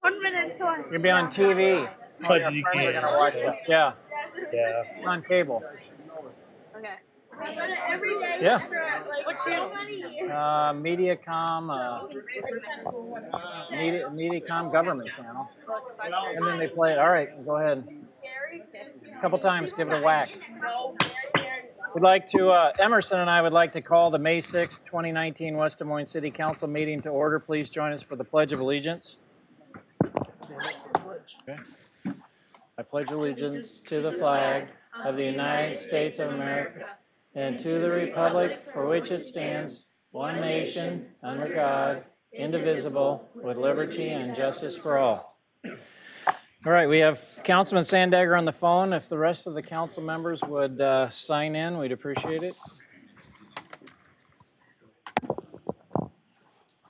1 minute till You'll be on TV. All your You friends are can. gonna watch it. Yeah, Yeah. it's on cable. Okay. Yeah. What channel? Mediacom, Mediacom government channel. And then they play it. All right, go ahead. A couple times, give it a whack. We'd like to, Emerson and I would like to call the May 6th, 2019 West Des Moines City Council meeting to order. Please join us for the Pledge of Allegiance. Okay. I pledge allegiance to the flag of the United States of America and to the republic for which it stands, one nation, under God, indivisible, with liberty and justice for all. All right, we have Councilman Sandager on the phone. If the rest of the council members would sign in, we'd appreciate it.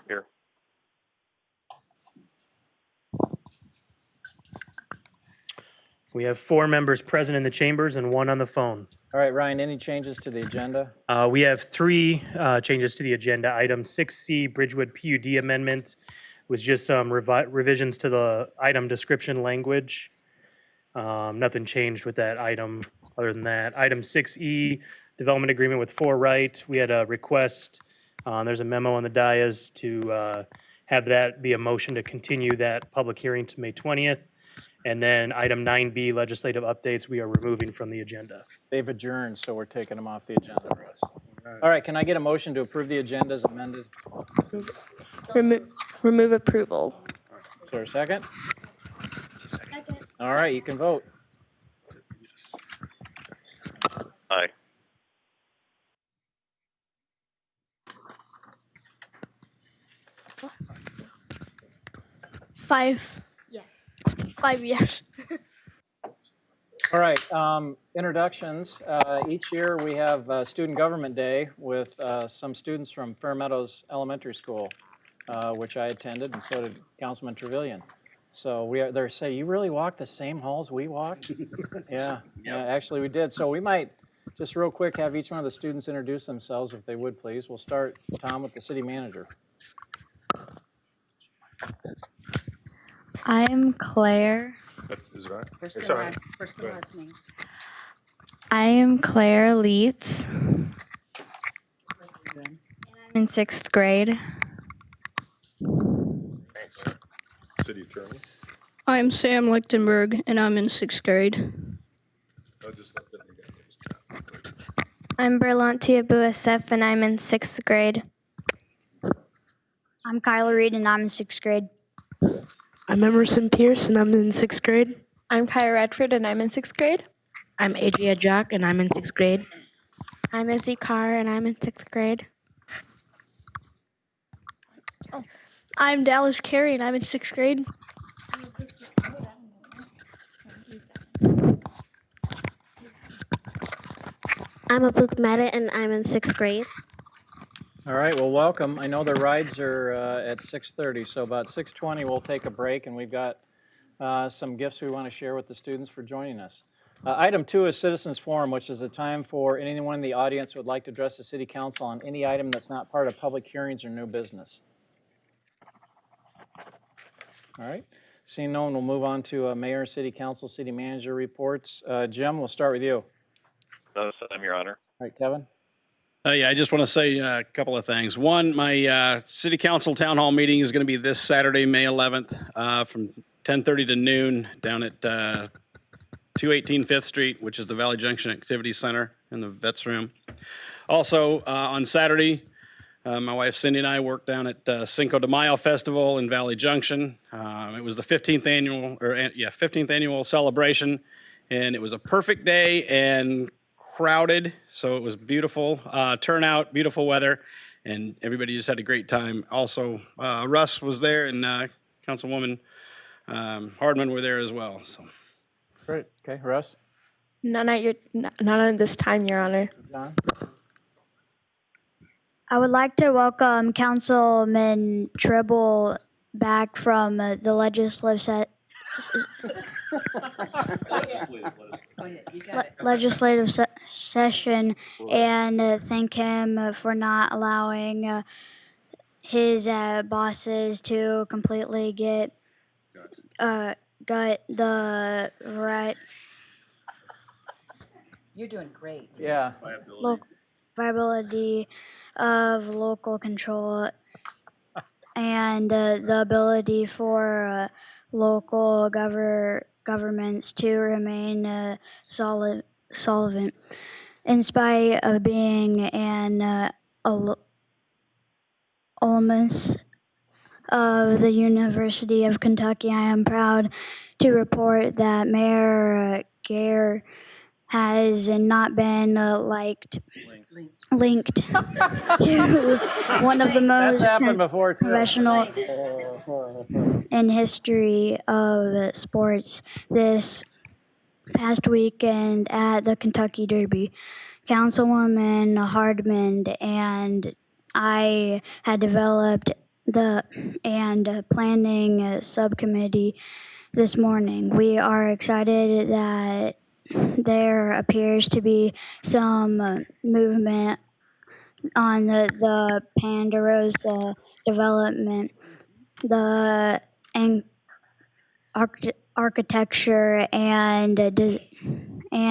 Here. We have 4 members present in the chambers and 1 on the phone. All right, Ryan, any changes to the agenda? We have 3 changes to the agenda. Item 6C, Bridgewood PUD amendment, was just some revisions to the item description language. Nothing changed with that item other than that. Item 6E, development agreement with 4 Right. We had a request, there's a memo on the dais to have that be a motion to continue that public hearing to May 20th. And then item 9B, legislative updates, we are removing from the agenda. They've adjourned, so we're taking them off the agenda. All right, can I get a motion to approve the agenda as amended? Remove approval. Is there a second? All right, you can vote. Aye. Five yes. All right, introductions. Each year we have Student Government Day with some students from Fair Meadows Elementary School, which I attended, and so did Councilman Trevelyan. So they're saying, you really walked the same halls we walked? Yeah, actually we did. So we might just real quick have each one of the students introduce themselves if they would, please. We'll start, Tom, with the city manager. I'm Claire. Is it on? First It's and all right. last name. I am Claire Leitz. And I'm in 6th grade. Thanks. City attorney. I'm Sam Lichtenberg, and I'm in 6th grade. I'll just let them get those. I'm Berlanti Abu-Asef, and I'm in 6th grade. I'm Kyla Reed, and I'm in 6th grade. I'm Emerson Pierce, and I'm in 6th grade. I'm Kaya Radford, and I'm in 6th grade. I'm Adria Jack, and I'm in 6th grade. I'm Izzy Carr, and I'm in 6th grade. I'm Dallas Carey, and I'm in 6th grade. I'm Abuk Mehta, and I'm in 6th grade. All right, well, welcome. I know the rides are at 6:30, so about 6:20 we'll take a break, and we've got some gifts we want to share with the students for joining us. Item 2 is Citizens Forum, which is a time for anyone in the audience who would like to address the City Council on any item that's not part of public hearings or new business. All right, seeing no one, we'll move on to Mayor, City Council, City Manager reports. Jim, we'll start with you. No, I'm Your Honor. All right, Kevin. Yeah, I just want to say a couple of things. One, my City Council Town Hall meeting is going to be this Saturday, May 11th, from 10:30 to noon down at 218 5th Street, which is the Valley Junction Activity Center in the Vets Room. Also, on Saturday, my wife Cindy and I worked down at Cinco de Mayo Festival in Valley Junction. It was the 15th annual celebration, and it was a perfect day and crowded, so it was beautiful turnout, beautiful weather, and everybody just had a great time. Also, Russ was there, and Councilwoman Hardman were there as well. So, Great. Okay, Russ. None at this time, Your Honor. John. I would like to welcome Councilman Tribble back from the legislative session and thank him for not allowing his bosses to completely get got the right You're doing great. Yeah. viability of local control and the ability for local governments to remain solvent in spite of being an alumnus of the University of Kentucky. I am proud to report that Mayor Gare has not been linked to one of the That's most happened before, too. professional in history of sports this past weekend at the Kentucky Derby. Councilwoman Hardman and I had developed the planning subcommittee this morning. We are excited that there appears to be some movement on the Ponderosa development. The architecture and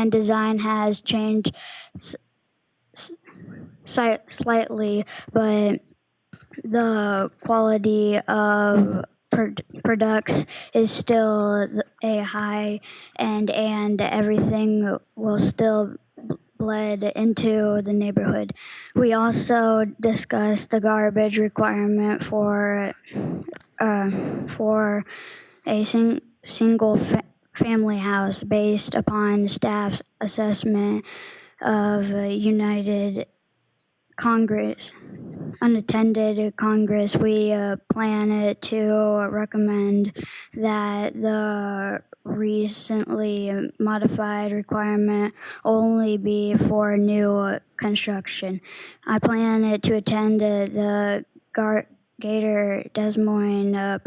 design has changed slightly, but the quality of products is still a high and everything will still bled into the neighborhood. We also discussed the garbage requirement for a single family house based upon staff's assessment of unattended Congress. We plan to recommend that the recently modified requirement only be for new construction. I plan to attend the Gator Des Moines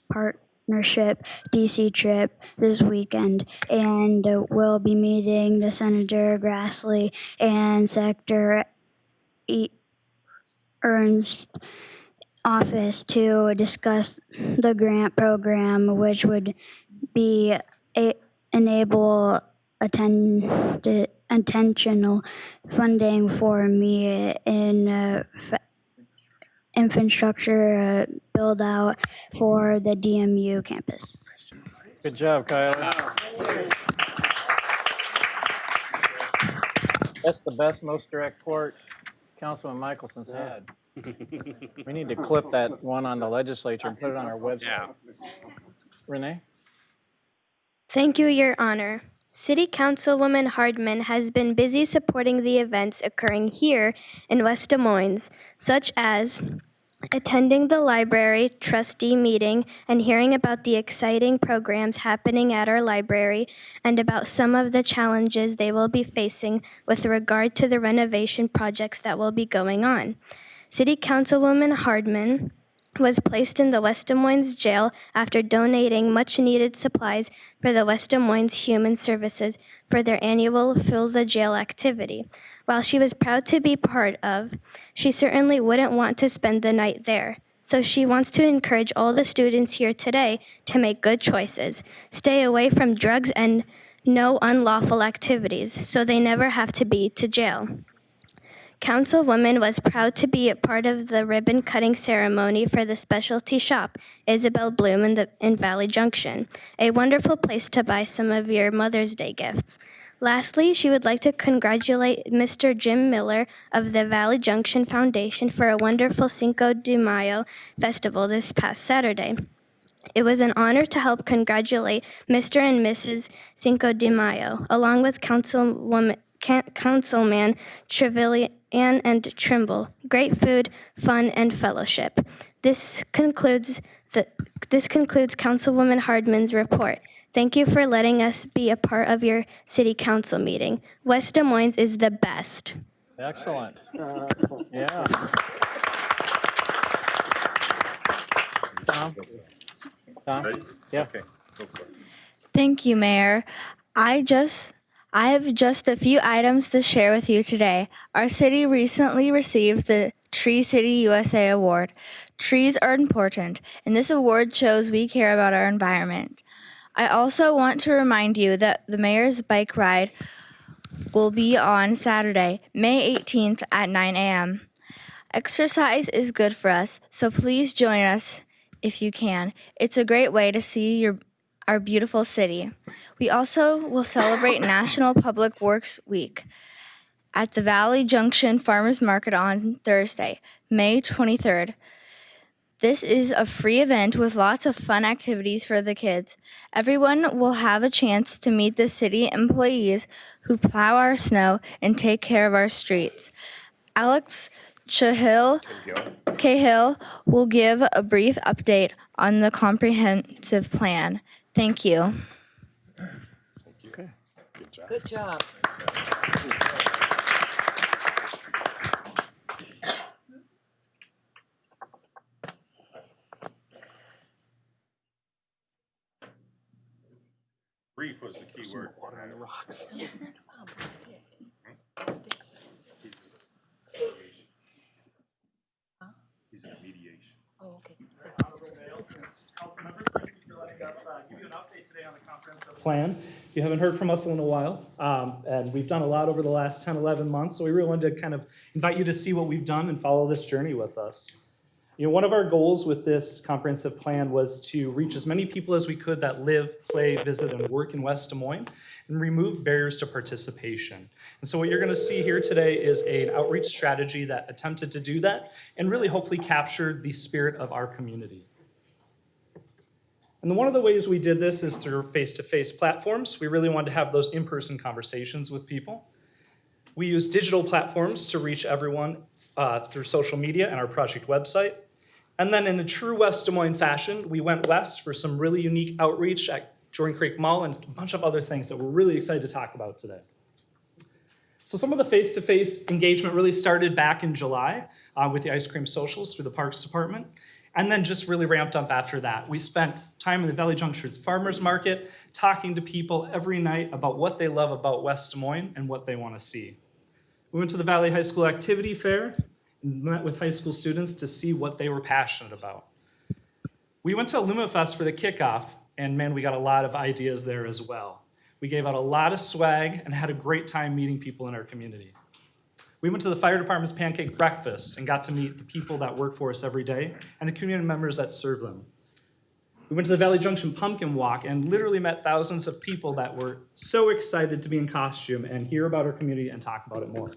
partnership DC trip this weekend and will be meeting the Senator Grassley and Secretary Ernst office to discuss the grant program, which would be enable intentional funding for me in infrastructure build out for the DMU campus. Good job, Kylie. That's the best, most direct quote Councilman Michelson's had. We need to clip that one on the legislature and put it on our website. Renee? Thank you, Your Honor. City Councilwoman Hardman has been busy supporting the events occurring here in West Des Moines, such as attending the library trustee meeting and hearing about the exciting programs happening at our library and about some of the challenges they will be facing with regard to the renovation projects that will be going on. City Councilwoman Hardman was placed in the West Des Moines jail after donating much-needed supplies for the West Des Moines Human Services for their annual Fill the Jail activity. While she was proud to be part of, she certainly wouldn't want to spend the night there. So she wants to encourage all the students here today to make good choices, stay away from drugs and no unlawful activities, so they never have to be to jail. Councilwoman was proud to be a part of the ribbon-cutting ceremony for the specialty shop, Isabel Bloom in Valley Junction, a wonderful place to buy some of your Mother's Day gifts. Lastly, she would like to congratulate Mr. Jim Miller of the Valley Junction Foundation for a wonderful Cinco de Mayo festival this past Saturday. It was an honor to help congratulate Mr. and Mrs. Cinco de Mayo, along with Councilman Trevelyan and Trimble. Great food, fun, and fellowship. This concludes Councilwoman Hardman's report. Thank you for letting us be a part of your city council meeting. West Des Moines is the best. Excellent. Yeah. Tom? Yeah. Okay, go for it. Thank you, Mayor. I have just a few items to share with you today. Our city recently received the Tree City USA Award. Trees are important, and this award shows we care about our environment. I also want to remind you that the mayor's bike ride will be on Saturday, May 18th at 9 a.m. Exercise is good for us, so please join us if you can. It's a great way to see our beautiful city. We also will celebrate National Public Works Week at the Valley Junction Farmers Market on Thursday, May 23rd. This is a free event with lots of fun activities for the kids. Everyone will have a chance to meet the city employees who plow our snow and take care of our streets. Alex Cahill will give a brief update on the comprehensive plan. Thank you. Okay. Good job. Brief was the key word. Water on the rocks. He's in mediation. Oh, okay. Council members, thank you for letting us give you an update today on the comprehensive plan. You haven't heard from us in a while, and we've done a lot over the last 10, 11 months, so we really wanted to kind of invite you to see what we've done and follow this journey with us. You know, one of our goals with this comprehensive plan was to reach as many people as we could that live, play, visit, and work in West Des Moines and remove barriers to participation. And so what you're going to see here today is an outreach strategy that attempted to do that and really hopefully captured the spirit of our community. And one of the ways we did this is through face-to-face platforms. We really wanted to have those in-person conversations with people. We use digital platforms to reach everyone through social media and our project website. And then in a true West Des Moines fashion, we went west for some really unique outreach at Jordan Creek Mall and a bunch of other things that we're really excited to talk about today. So some of the face-to-face engagement really started back in July with the ice cream socials through the Parks Department, and then just really ramped up after that. We spent time in the Valley Junction's Farmers Market talking to people every night about what they love about West Des Moines and what they want to see. We went to the Valley High School Activity Fair and met with high school students to see what they were passionate about. We went to Lumafest for the kickoff, and man, we got a lot of ideas there as well. We gave out a lot of swag and had a great time meeting people in our community. We went to the fire department's pancake breakfast and got to meet the people that work for us every day and the community members that serve them. We went to the Valley Junction Pumpkin Walk and literally met thousands of people that were so excited to be in costume and hear about our community and talk about it more.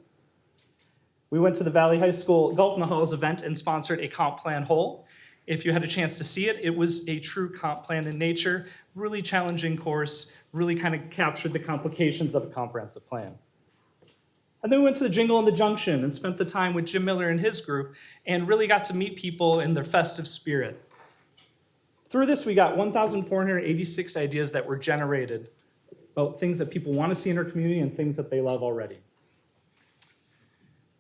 We went to the Valley High School Golf in the Halls event and sponsored a comp plan hole. If you had a chance to see it, it was a true comp plan in nature, really challenging course, really kind of captured the complications of a comprehensive plan. And then we went to the Jingle in the Junction and spent the time with Jim Miller and his group and really got to meet people in their festive spirit. Through this, we got 1,486 ideas that were generated about things that people want to see in our community and things that they love already.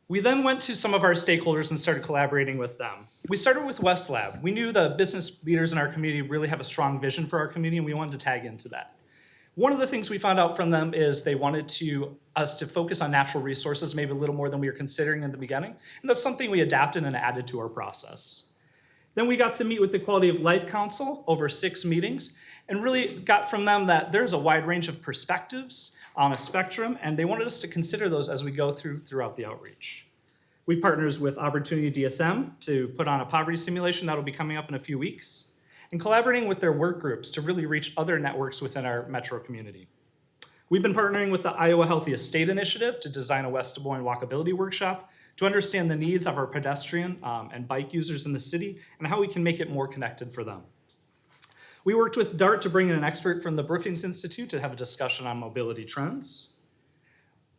We then went to some of our stakeholders and started collaborating with them. We started with West Lab. We knew the business leaders in our community really have a strong vision for our community, and we wanted to tag into that. One of the things we found out from them is they wanted us to focus on natural resources, maybe a little more than we were considering in the beginning, and that's something we adapted and added to our process. Then we got to meet with the Quality of Life Council over 6 meetings, and really got from them that there's a wide range of perspectives on a spectrum, and they wanted us to consider those as we go throughout the outreach. We partners with Opportunity DSM to put on a poverty simulation that'll be coming up in a few weeks, and collaborating with their work groups to really reach other networks within our metro community. We've been partnering with the Iowa Healthiest State Initiative to design a West Des Moines walkability workshop to understand the needs of our pedestrian and bike users in the city and how we can make it more connected for them. We worked with DART to bring in an expert from the Brookings Institute to have a discussion on mobility trends.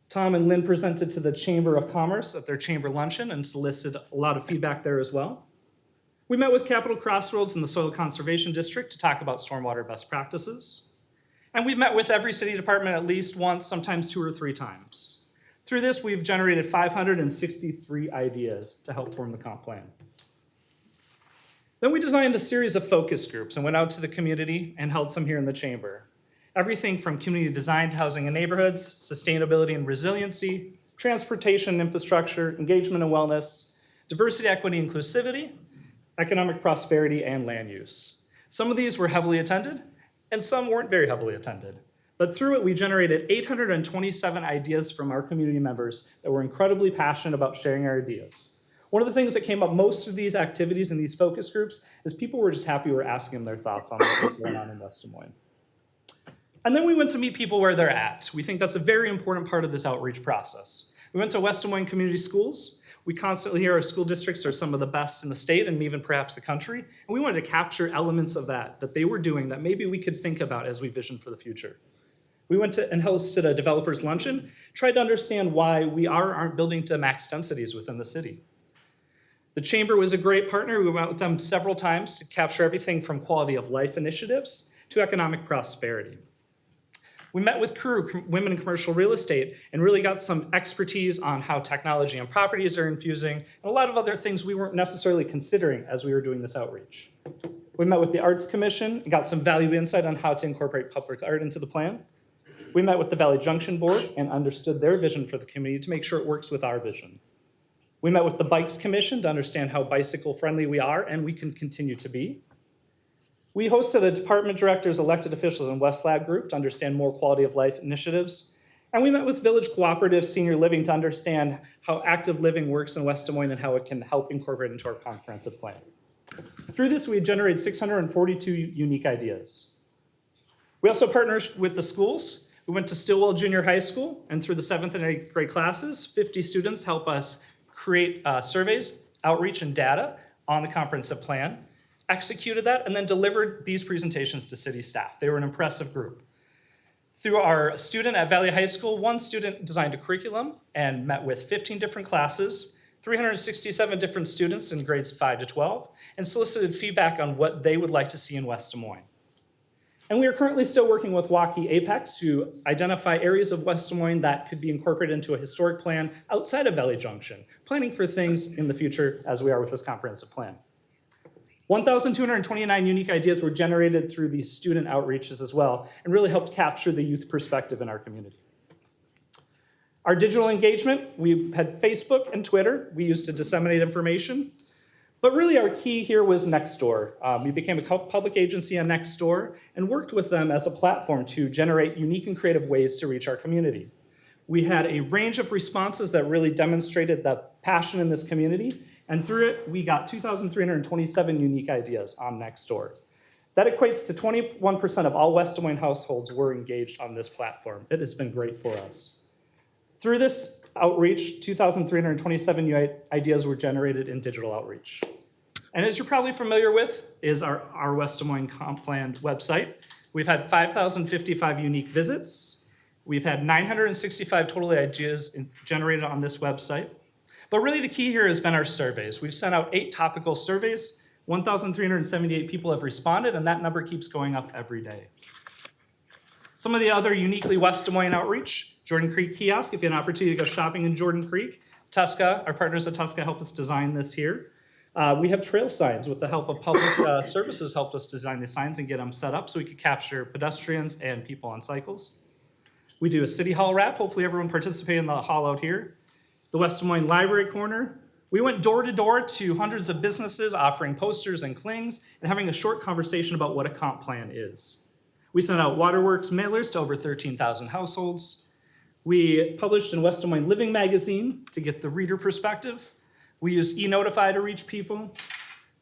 Tom and Lynn presented to the Chamber of Commerce at their chamber luncheon and solicited a lot of feedback there as well. We met with Capital Crossroads and the Soil Conservation District to talk about stormwater best practices. And we've met with every city department at least once, sometimes 2 or 3 times. Through this, we've generated 563 ideas to help form the comp plan. Then we designed a series of focus groups and went out to the community and held some here in the chamber. Everything from community design to housing and neighborhoods, sustainability and resiliency, transportation and infrastructure, engagement and wellness, diversity, equity, inclusivity, economic prosperity, and land use. Some of these were heavily attended, and some weren't very heavily attended. But through it, we generated 827 ideas from our community members that were incredibly passionate about sharing our ideas. One of the things that came up most of these activities and these focus groups is people were just happy we were asking them their thoughts on what was going on in West Des Moines. And then we went to meet people where they're at. We think that's a very important part of this outreach process. We went to West Des Moines Community Schools. We constantly hear our school districts are some of the best in the state and even perhaps the country. And we wanted to capture elements of that they were doing that maybe we could think about as we vision for the future. We went to and hosted a developers luncheon, tried to understand why we aren't building to max densities within the city. The Chamber was a great partner. We went with them several times to capture everything from quality of life initiatives to economic prosperity. We met with Crew, Women in Commercial Real Estate, and really got some expertise on how technology and properties are infusing, and a lot of other things we weren't necessarily considering as we were doing this outreach. We met with the Arts Commission and got some valuable insight on how to incorporate public art into the plan. We met with the Valley Junction Board and understood their vision for the community to make sure it works with our vision. We met with the Bikes Commission to understand how bicycle-friendly we are and we can continue to be. We hosted a department directors, elected officials, and West Lab group to understand more quality of life initiatives. And we met with Village Cooperative Senior Living to understand how active living works in West Des Moines and how it can help incorporate into our comprehensive plan. Through this, we generated 642 unique ideas. We also partnered with the schools. We went to Stillwell Junior High School, and through the 7th and 8th grade classes, 50 students help us create surveys, outreach, and data on the comprehensive plan, executed that, and then delivered these presentations to city staff. They were an impressive group. Through our student at Valley High School, one student designed a curriculum and met with 15 different classes, 367 different students in grades 5 to 12, and solicited feedback on what they would like to see in West Des Moines. And we are currently still working with Waukee Apex to identify areas of West Des Moines that could be incorporated into a historic plan outside of Valley Junction, planning for things in the future as we are with this comprehensive plan. 1,229 unique ideas were generated through these student outreaches as well, and really helped capture the youth perspective in our community. Our digital engagement, we had Facebook and Twitter we used to disseminate information. But really our key here was Nextdoor. We became a public agency on Nextdoor and worked with them as a platform to generate unique and creative ways to reach our community. We had a range of responses that really demonstrated the passion in this community, and through it, we got 2,327 unique ideas on Nextdoor. That equates to 21% of all West Des Moines households were engaged on this platform. It has been great for us. Through this outreach, 2,327 new ideas were generated in digital outreach. And as you're probably familiar with, is our West Des Moines Comp Plan website. We've had 5,055 unique visits. We've had 965 total ideas generated on this website. But really the key here has been our surveys. We've sent out 8 topical surveys. 1,378 people have responded, and that number keeps going up every day. Some of the other uniquely West Des Moines outreach, Jordan Creek Kiosk, if you have an opportunity to go shopping in Jordan Creek. Tuska, our partners at Tuska helped us design this here. We have trail signs with the help of public services helped us design the signs and get them set up so we could capture pedestrians and people on cycles. We do a City Hall wrap. Hopefully everyone participated in the hall out here. The West Des Moines Library Corner. We went door to door to hundreds of businesses offering posters and clings and having a short conversation about what a comp plan is. We sent out Waterworks mailers to over 13,000 households. We published in West Des Moines Living magazine to get the reader perspective. We used eNotify to reach people.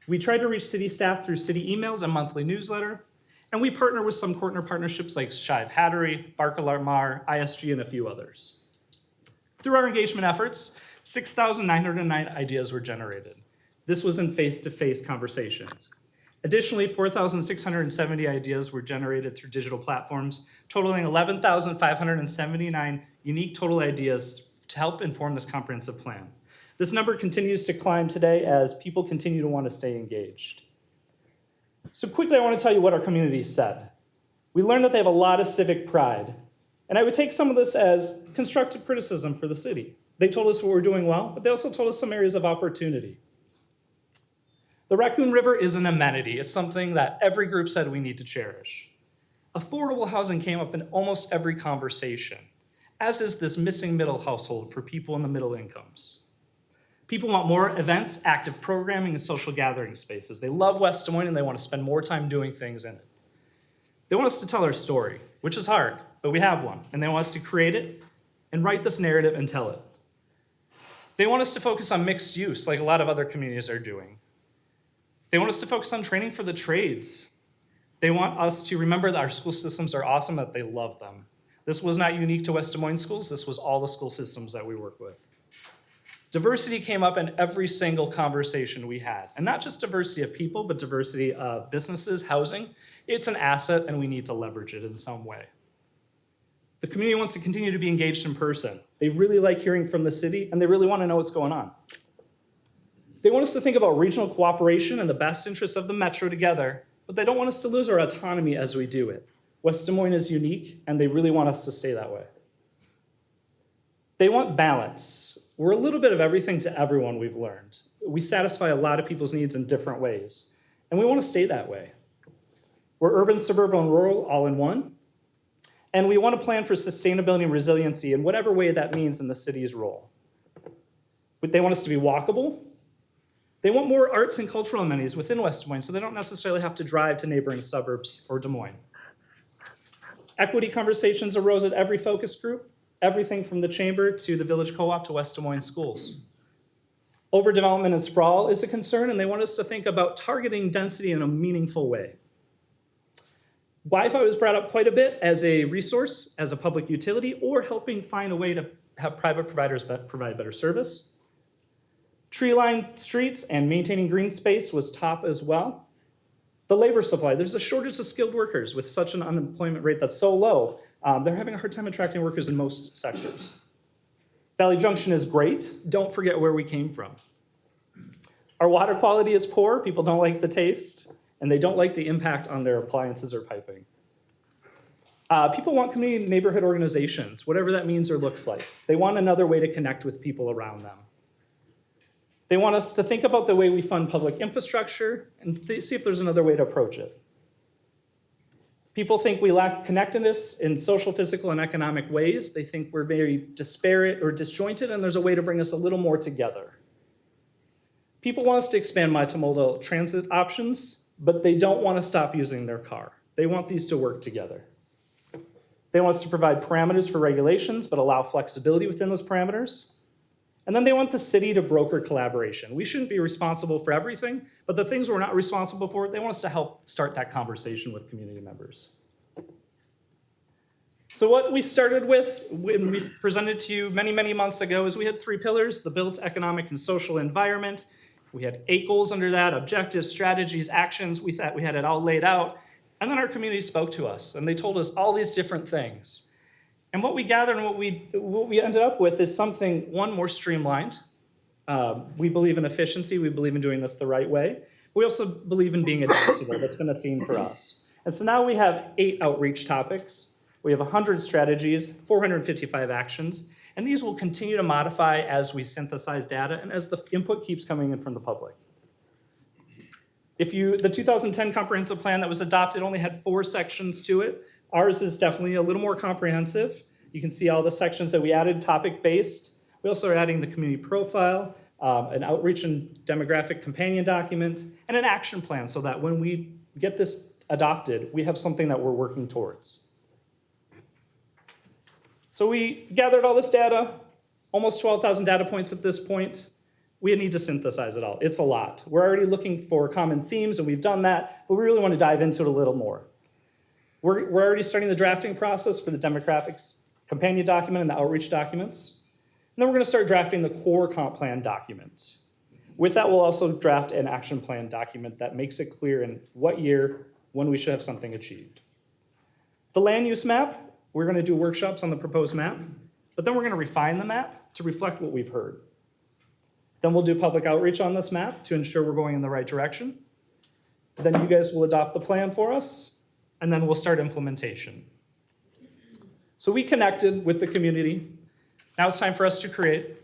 We tried to reach city staff through city emails and monthly newsletter. And we partner with some partnerships like Shive Hattery, Barcalamar, ISG, and a few others. Through our engagement efforts, 6,909 ideas were generated. This was in face-to-face conversations. Additionally, 4,670 ideas were generated through digital platforms, totaling 11,579 unique total ideas to help inform this comprehensive plan. This number continues to climb today as people continue to want to stay engaged. So quickly, I want to tell you what our community said. We learned that they have a lot of civic pride, and I would take some of this as constructive criticism for the city. They told us what we're doing well, but they also told us some areas of opportunity. The Raccoon River is an amenity. It's something that every group said we need to cherish. Affordable housing came up in almost every conversation, as is this missing middle household for people in the middle incomes. People want more events, active programming, and social gathering spaces. They love West Des Moines and they want to spend more time doing things in it. They want us to tell our story, which is hard, but we have one. And they want us to create it and write this narrative and tell it. They want us to focus on mixed use, like a lot of other communities are doing. They want us to focus on training for the trades. They want us to remember that our school systems are awesome, that they love them. This was not unique to West Des Moines schools. This was all the school systems that we work with. Diversity came up in every single conversation we had. And not just diversity of people, but diversity of businesses, housing. It's an asset and we need to leverage it in some way. The community wants to continue to be engaged in person. They really like hearing from the city and they really want to know what's going on. They want us to think about regional cooperation and the best interests of the metro together, but they don't want us to lose our autonomy as we do it. West Des Moines is unique and they really want us to stay that way. They want balance. We're a little bit of everything to everyone, we've learned. We satisfy a lot of people's needs in different ways, and we want to stay that way. We're urban, suburban, and rural all in one, and we want to plan for sustainability and resiliency in whatever way that means in the city's role. But they want us to be walkable. They want more arts and cultural amenities within West Des Moines, so they don't necessarily have to drive to neighboring suburbs or Des Moines. Equity conversations arose at every focus group, everything from the chamber to the village co-op to West Des Moines schools. Overdevelopment and sprawl is a concern, and they want us to think about targeting density in a meaningful way. Wi-Fi was brought up quite a bit as a resource, as a public utility, or helping find a way to have private providers provide better service. Tree-lined streets and maintaining green space was top as well. The labor supply, there's a shortage of skilled workers with such an unemployment rate that's so low. They're having a hard time attracting workers in most sectors. Valley Junction is great. Don't forget where we came from. Our water quality is poor. People don't like the taste, and they don't like the impact on their appliances or piping. People want community neighborhood organizations, whatever that means or looks like. They want another way to connect with people around them. They want us to think about the way we fund public infrastructure and see if there's another way to approach it. People think we lack connectedness in social, physical, and economic ways. They think we're very disparate or disjointed, and there's a way to bring us a little more together. People want us to expand multimodal transit options, but they don't want to stop using their car. They want these to work together. They want us to provide parameters for regulations, but allow flexibility within those parameters. And then they want the city to broker collaboration. We shouldn't be responsible for everything, but the things we're not responsible for, they want us to help start that conversation with community members. So what we started with when we presented to you many, many months ago is we had 3 pillars: the built economic and social environment. We had 8 goals under that: objectives, strategies, actions. We thought we had it all laid out. And then our community spoke to us, and they told us all these different things. And what we gathered and what we ended up with is something, one, more streamlined. We believe in efficiency. We believe in doing this the right way. We also believe in being adaptable. That's been a theme for us. And so now we have 8 outreach topics. We have 100 strategies, 455 actions, and these will continue to modify as we synthesize data and as the input keeps coming in from the public. The 2010 comprehensive plan that was adopted only had 4 sections to it. Ours is definitely a little more comprehensive. You can see all the sections that we added, topic-based. We also are adding the community profile, an outreach and demographic companion document, and an action plan so that when we get this adopted, we have something that we're working towards. So we gathered all this data, almost 12,000 data points at this point. We need to synthesize it all. It's a lot. We're already looking for common themes, and we've done that, but we really want to dive into it a little more. We're already starting the drafting process for the demographics companion document and the outreach documents. And then we're going to start drafting the core comp plan document. With that, we'll also draft an action plan document that makes it clear in what year, when we should have something achieved. The land use map, we're going to do workshops on the proposed map, but then we're going to refine the map to reflect what we've heard. Then we'll do public outreach on this map to ensure we're going in the right direction. Then you guys will adopt the plan for us, and then we'll start implementation. So we connected with the community. Now it's time for us to create.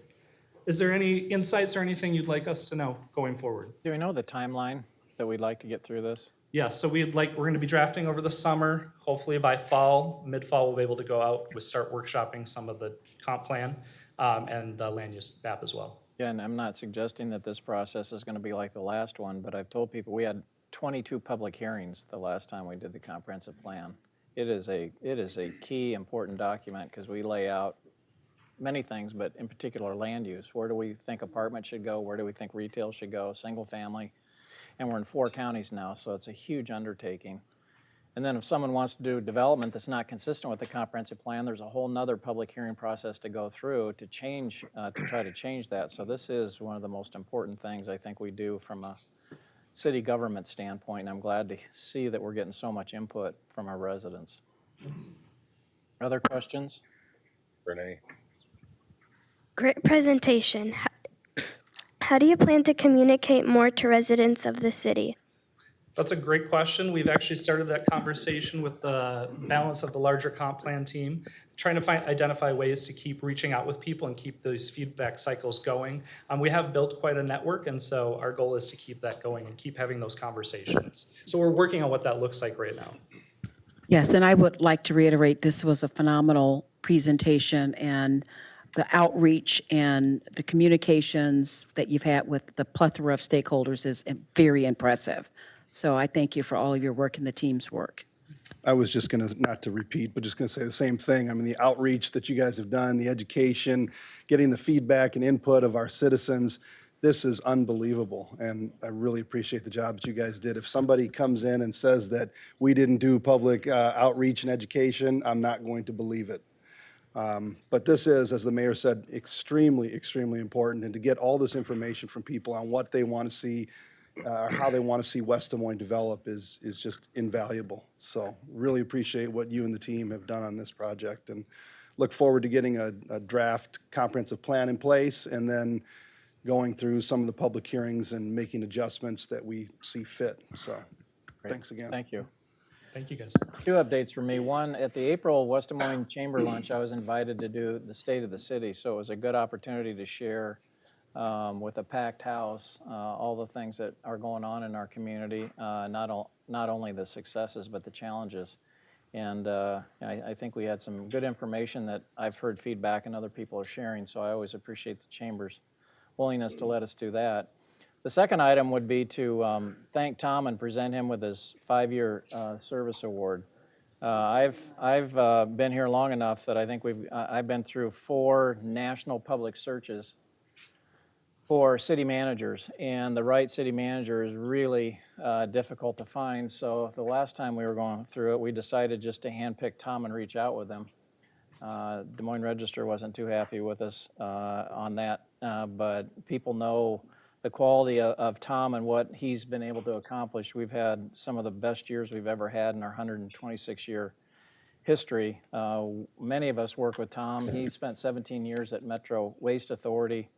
Is there any insights or anything you'd like us to know going forward? Do we know the timeline that we'd like to get through this? Yeah, so we're going to be drafting over the summer. Hopefully by fall, mid-fall, we'll be able to go out, we'll start workshopping some of the comp plan and the land use map as well. Yeah, and I'm not suggesting that this process is going to be like the last one, but I've told people we had 22 public hearings the last time we did the comprehensive plan. It is a key important document because we lay out many things, but in particular land use. Where do we think apartments should go? Where do we think retail should go? Single family. And we're in 4 counties now, so it's a huge undertaking. And then if someone wants to do development that's not consistent with the comprehensive plan, there's a whole nother public hearing process to go through to change, to try to change that. So this is one of the most important things I think we do from a city government standpoint. And I'm glad to see that we're getting so much input from our residents. Other questions? Renee? Great presentation. How do you plan to communicate more to residents of the city? That's a great question. We've actually started that conversation with the balance of the larger comp plan team, trying to identify ways to keep reaching out with people and keep those feedback cycles going. We have built quite a network, and so our goal is to keep that going and keep having those conversations. So we're working on what that looks like right now. Yes, and I would like to reiterate, this was a phenomenal presentation, and the outreach and the communications that you've had with the plethora of stakeholders is very impressive. So I thank you for all of your work and the team's work. I was just going to, not to repeat, but just going to say the same thing. I mean, the outreach that you guys have done, the education, getting the feedback and input of our citizens, this is unbelievable. And I really appreciate the job that you guys did. If somebody comes in and says that we didn't do public outreach and education, I'm not going to believe it. But this is, as the mayor said, extremely, extremely important. And to get all this information from people on what they want to see, or how they want to see West Des Moines develop is just invaluable. So really appreciate what you and the team have done on this project, and look forward to getting a draft comprehensive plan in place and then going through some of the public hearings and making adjustments that we see fit. So thanks again. Thank you. Thank you, guys. 2 updates for me. One, at the April West Des Moines Chamber Lunch, I was invited to do the State of the City, so it was a good opportunity to share with a packed house all the things that are going on in our community, not only the successes but the challenges. And I think we had some good information that I've heard feedback and other people are sharing, so I always appreciate the Chamber's willingness to let us do that. The second item would be to thank Tom and present him with his 5-year service award. I've been here long enough that I think I've been through 4 national public searches for city managers, and the right city manager is really difficult to find. So the last time we were going through it, we decided just to handpick Tom and reach out with him. Des Moines Register wasn't too happy with us on that, but people know the quality of Tom and what he's been able to accomplish. We've had some of the best years we've ever had in our 126-year history. Many of us work with Tom. He spent 17 years at Metro Waste Authority.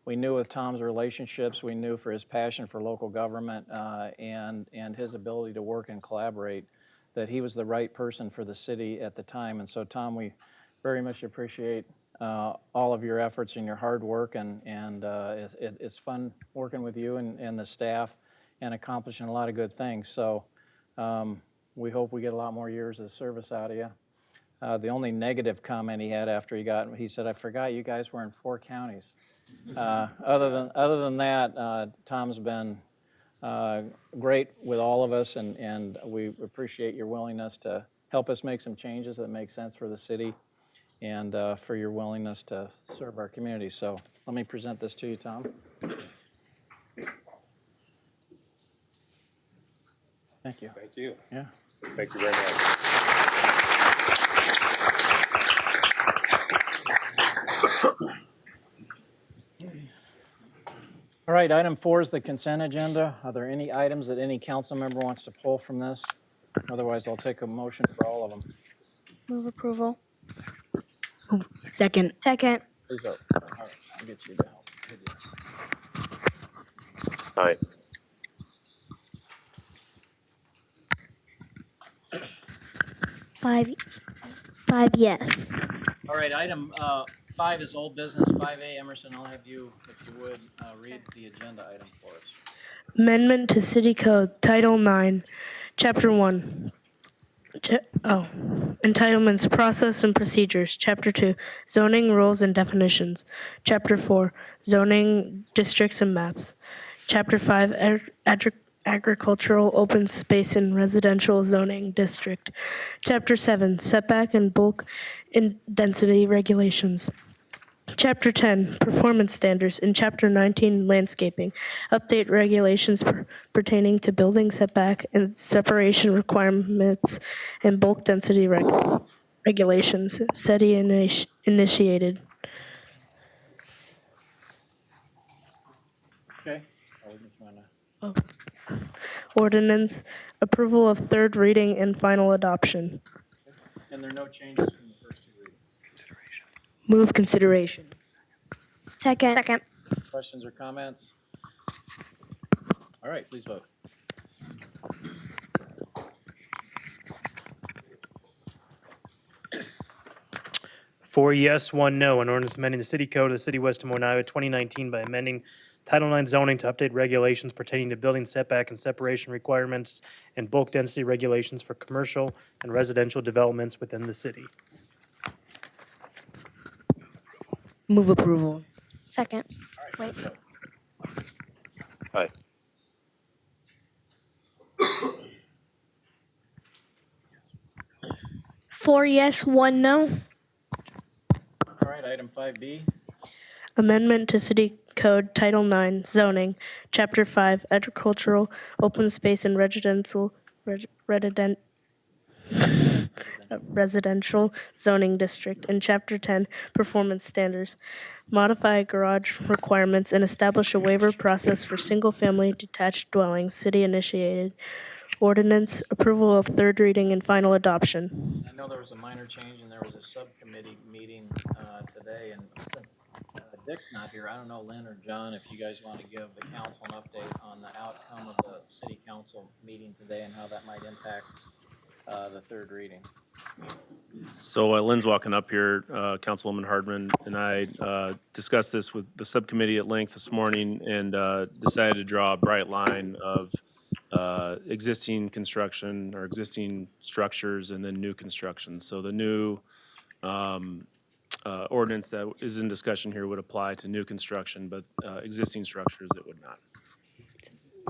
We knew with Tom's relationships, we knew for his passion for local government and his ability to work and collaborate, that he was the right person for the city at the time. And so, Tom, we very much appreciate all of your efforts and your hard work, and it's fun working with you and the staff and accomplishing a lot of good things. So we hope we get a lot more years of service out of you. The only negative comment he had after he said, "I forgot you guys were in 4 counties." Other than that, Tom's been great with all of us, and we appreciate your willingness to help us make some changes that make sense for the city, and for your willingness to serve our community. So let me present this to you, Tom. Thank you. Thank you. Yeah. Thank you very much. All right, item 4 is the consent agenda. Are there any items that any council member wants to pull from this? Otherwise, I'll take a motion for all of them. Move approval. Second. Second. Please vote. All right, I'll get you down. Aye. Five yes. All right, item 5 is old business. 5A, Emerson, I'll have you, if you would, read the agenda item for us. Amendment to City Code, Title 9, Chapter 1, Entitlements, Process and Procedures. Chapter 2, Zoning, Rules and Definitions. Chapter 4, Zoning, Districts and Maps. Chapter 5, Agricultural, Open Space and Residential Zoning District. Chapter 7, Setback and Bulk and Density Regulations. Chapter 10, Performance Standards. In Chapter 19, Landscaping. Update regulations pertaining to building setback and separation requirements and bulk density regulations. SETI initiated. Okay. Ordinance. Approval of third reading and final adoption. And there are no changes from the first two readings. Move consideration. Second. Questions or comments? All right, please vote. Four yes, one no. An ordinance amending the city code of the city of West Des Moines, Iowa, 2019 by amending Title IX zoning to update regulations pertaining to building setback and separation requirements and bulk density regulations for commercial and residential developments within the city. Move approval. Second. Wait. Aye. 4 yes, 1 no. All right, item 5B. Amendment to City Code Title IX Zoning, Chapter 5 Agricultural, Open Space and Residential Zoning District, and Chapter 10 Performance Standards. Modify garage requirements and establish a waiver process for single-family detached dwellings, city initiated. Ordinance, approval of third reading and final adoption. I know there was a minor change and there was a subcommittee meeting today, and since Dick's not here, I don't know, Lynn or John, if you guys want to give the council an update on the outcome of the city council meeting today and how that might impact the third reading. So Lynn's walking up here, Councilwoman Hardman and I discussed this with the subcommittee at length this morning and decided to draw a bright line of existing construction or existing structures and then new construction. So the new ordinance that is in discussion here would apply to new construction, but existing structures it would not.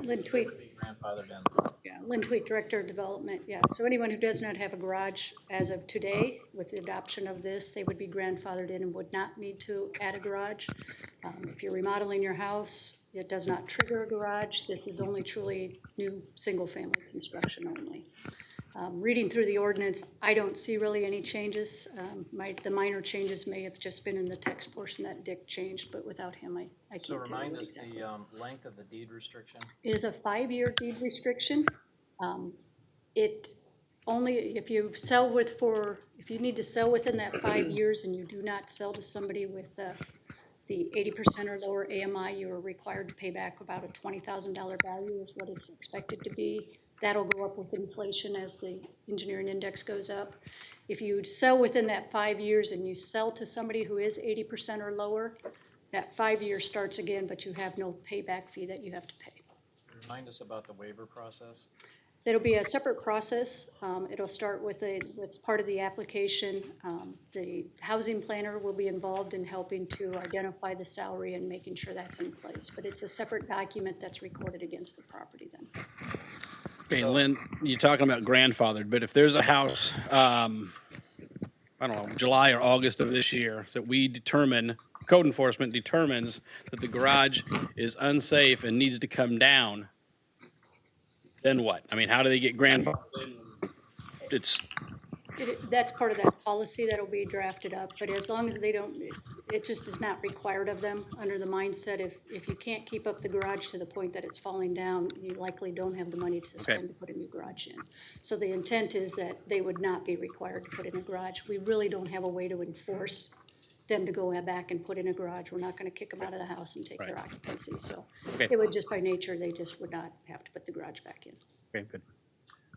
Lynn Tweet. Grandfathered in. Yeah, Lynn Tweet, Director of Development. Yeah, so anyone who does not have a garage as of today, with the adoption of this, they would be grandfathered in and would not need to add a garage. If you're remodeling your house, it does not trigger a garage. This is only truly new single-family construction only. Reading through the ordinance, I don't see really any changes. The minor changes may have just been in the text portion that Dick changed, but without him, I can't So tell you remind us exactly. the length of the deed restriction. It is a 5-year deed restriction. It only, if you need to sell within that 5 years and you do not sell to somebody with the 80% or lower AMI, you are required to pay back about a $20,000 value is what it's expected to be. That'll go up with inflation as the engineering index goes up. If you sell within that 5 years and you sell to somebody who is 80% or lower, that 5 years starts again, but you have no payback fee that you have to pay. Remind us about the waiver process. It'll be a separate process. It'll start with what's part of the application. The housing planner will be involved in helping to identify the salary and making sure that's in place. But it's a separate document that's recorded against the property then. Okay, Lynn, you're talking about grandfathered, but if there's a house, I don't know, July or August of this year, that we determine, code enforcement determines that the garage is unsafe and needs to come down, then what? I mean, how do they get grandfathered? That's part of that policy that'll be drafted up, but as long as they don't, it just is not required of them under the mindset if you can't keep up the garage to the point that it's falling down, you likely don't have the money to spend to put a new garage in. So the intent is that they would not be required to put in a garage. We really don't have a way to enforce them to go back and put in a garage. We're not going to kick them out of the house and take their occupancy. So it would just by nature, they just would not have to put the garage back in. Okay, good.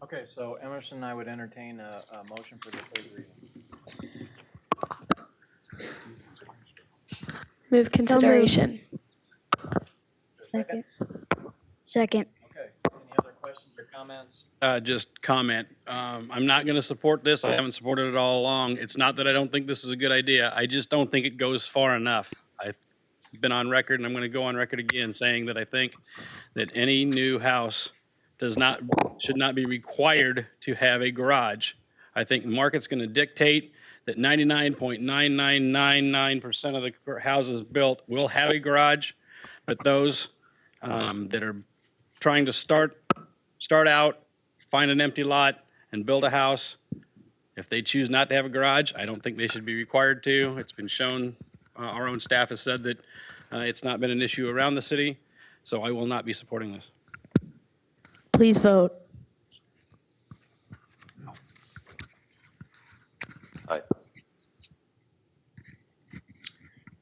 Okay, so Emerson and I would entertain a motion for the third reading. Move consideration. Second. Okay, any other questions or comments? Just comment. I'm not going to support this. I haven't supported it all along. It's not that I don't think this is a good idea. I just don't think it goes far enough. I've been on record, and I'm going to go on record again saying that I think that any new house should not be required to have a garage. I think the market's going to dictate that 99.9999% of the houses built will have a garage, but those that are trying to start out, find an empty lot, and build a house, if they choose not to have a garage, I don't think they should be required to. It's been shown, our own staff has said that it's not been an issue around the city, so I will not be supporting this. Please vote. Aye.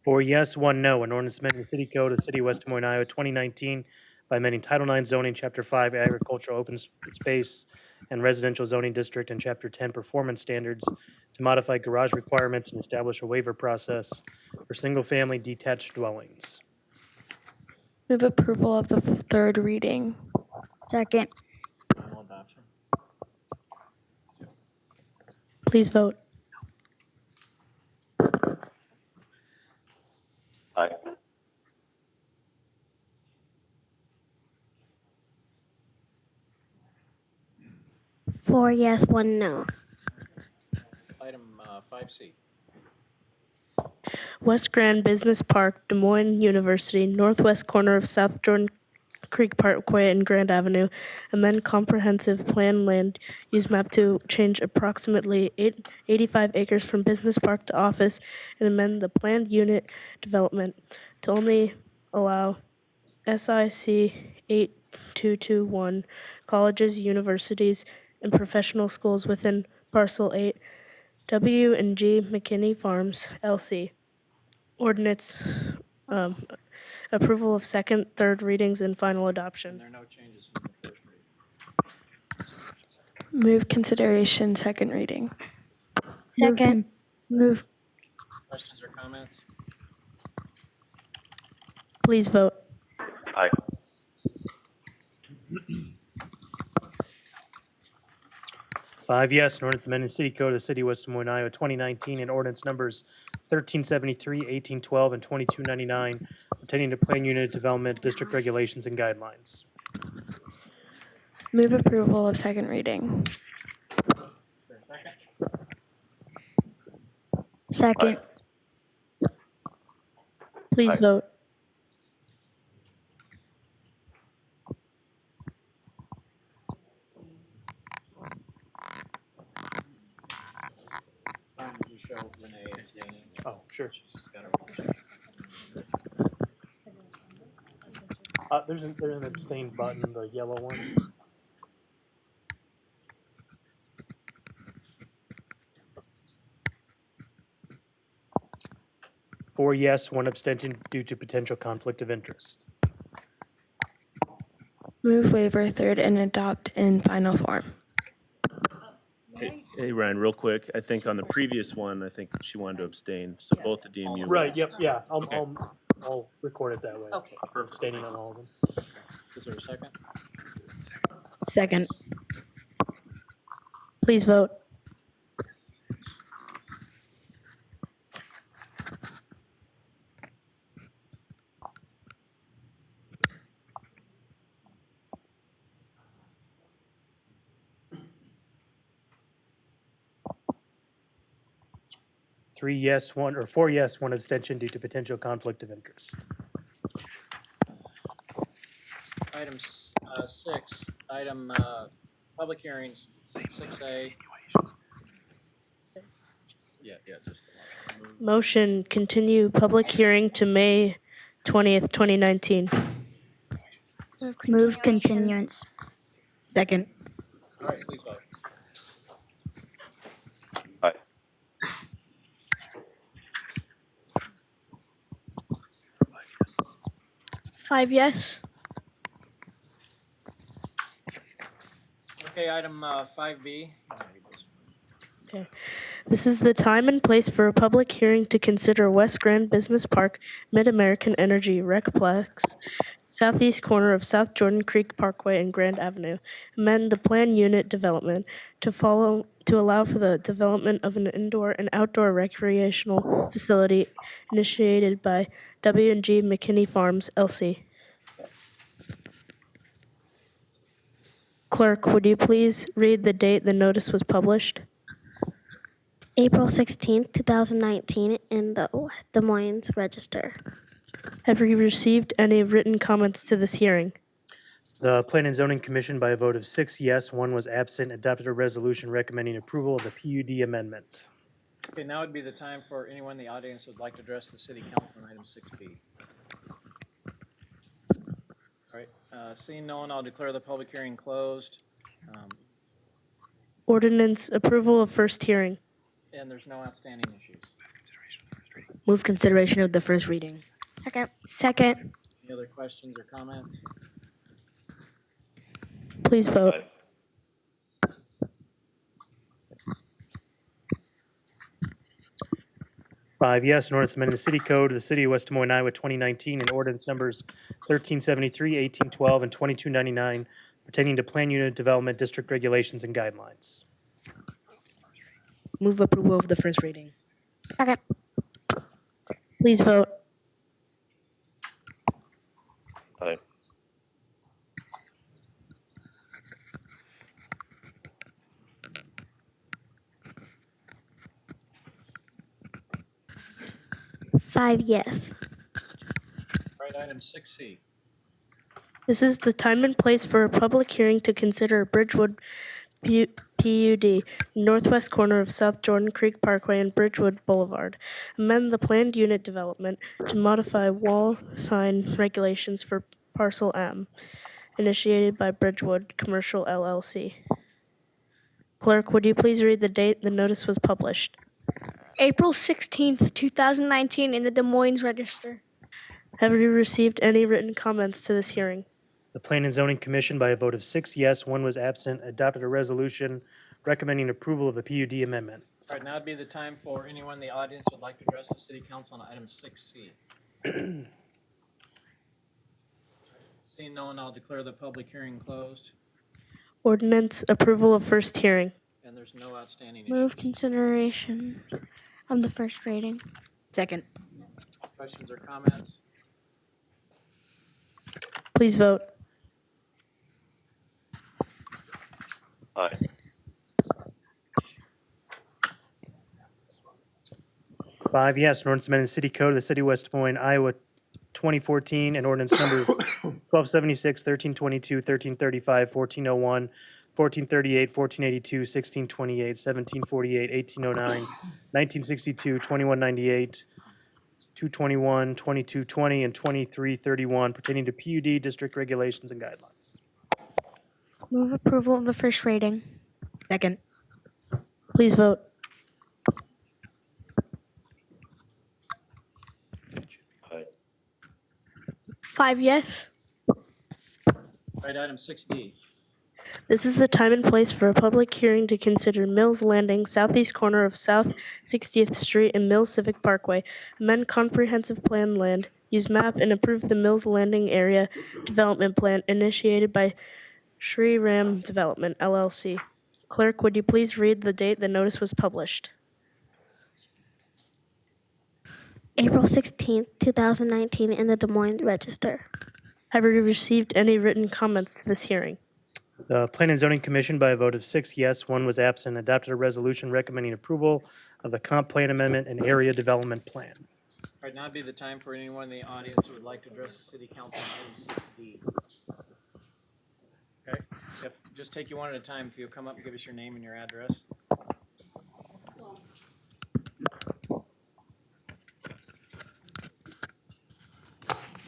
4 yes, 1 no. An ordinance amending the city code of the city of West Des Moines, Iowa, 2019 by amending Title IX zoning, Chapter 5 agricultural open space and residential zoning district, and Chapter 10 performance standards to modify garage requirements and establish a waiver process for single-family detached dwellings. Move approval of the third reading. Second. Final adoption. Please vote. Aye. Four yes, one no. Item 5C. West Grand Business Park, Des Moines University, northwest corner of South Jordan Creek Parkway and Grand Avenue. Amend comprehensive plan land use map to change approximately 85 acres from business park to office, and amend the planned unit development to only allow SIC 8221 colleges, universities, and professional schools within Parcel 8, W&G McKinney Farms, LC. Ordinance approval of second, third readings, and final adoption. There are no changes from the first reading. Move consideration second reading. Second. Move. Questions or comments? Please vote. Aye. 5 yes, an ordinance amending the city code of the city of West Des Moines, Iowa, 2019, and ordinance numbers 1373, 1812, and 2299 pertaining to plan unit development, district regulations, and guidelines. Move approval of second reading. Second. Please Aye. vote. You show Renee abstaining. Oh, sure. She's got her- There's an abstain button, the yellow one. Four yes, one abstention due to potential conflict of interest. Move waiver third and adopt in final form. Hey, Ryan, real quick, I think on the previous one, I think she wanted to abstain, so both the DMU. Right, yep, yeah, I'll record it that way. Okay. Abstaining on all of them. Is there a second? Second. Please vote. Four yes, one abstention due to potential conflict of interest. Item 6, public hearings, 6A. Yeah, just the one. Motion, continue public hearing to May 20th, 2019. Move continuance. Second. All right, please vote. Aye. Five yes. Okay, item 5B. Okay. This is the time and place for a public hearing to consider West Grand Business Park Mid-American Energy Recplex southeast corner of South Jordan Creek Parkway and Grand Avenue. Amend the plan unit development to allow for the development of an indoor and outdoor recreational facility initiated by W&G McKinney Farms, LC. Clerk, would you please read the date the notice was published? April 16th, 2019, in the Des Moines Register. Have you received any written comments to this hearing? The Plan and Zoning Commission, by a vote of 6 yes, 1 was absent, adopted a resolution recommending approval of the PUD amendment. Okay, now would be the time for anyone in the audience who would like to address the city council on item 6B. All right, seeing no one, I'll declare the public hearing closed. Ordinance approval of first hearing. And there's no outstanding issues. Move consideration of the first reading. Second. Any other questions or comments? Please vote. Aye. Five yes, an ordinance amending the city code of the city of West Des Moines, Iowa, 2019, and ordinance numbers 1373, 1812, and 2299 pertaining to plan unit development, district regulations, and guidelines. Move approval of the first reading. Second. Please vote. Aye. Five yes. All right, item 6C. This is the time and place for a public hearing to consider Bridgewood PUD, northwest corner of South Jordan Creek Parkway and Bridgewood Boulevard. Amend the planned unit development to modify wall sign regulations for Parcel M, initiated by Bridgewood Commercial LLC. Clerk, would you please read the date the notice was published? April 16th, 2019, in the Des Moines Register. Have you received any written comments to this hearing? The Plan and Zoning Commission, by a vote of 6 yes, 1 was absent, adopted a resolution recommending approval of the PUD amendment. All right, now would be the time for anyone in the audience who would like to address the city council on item 6C. Seeing no one, I'll declare the public hearing closed. Ordinance approval of first hearing. And there's no outstanding issues. Move consideration of the first reading. Second. Questions or comments? Please vote. Aye. Five yes, an ordinance amending the city code of the city of West Des Moines, Iowa, 2014, and ordinance numbers 1276, 1322, 1335, 1401, 1438, 1482, 1628, 1748, 1809, 1962, 2198, 221, 2220, and 2331 pertaining to PUD district regulations and guidelines. Move approval of the first reading. Second. Please vote. Aye. Five yes. All right, item 6D. This is the time and place for a public hearing to consider Mills Landing, southeast corner of South 60th Street and Mills Civic Parkway. Amend comprehensive plan land, use map, and approve the Mills Landing area development plan initiated by Shri Ram Development, LLC. Clerk, would you please read the date the notice was published? April 16th, 2019, in the Des Moines Register. Have you received any written comments to this hearing? The Plan and Zoning Commission, by a vote of 6 yes, 1 was absent, adopted a resolution recommending approval of the comp plan amendment and area development plan. All right, now would be the time for anyone in the audience who would like to address the city council on item 6D. Okay, just take you one at a time. If you'll come up and give us your name and your address.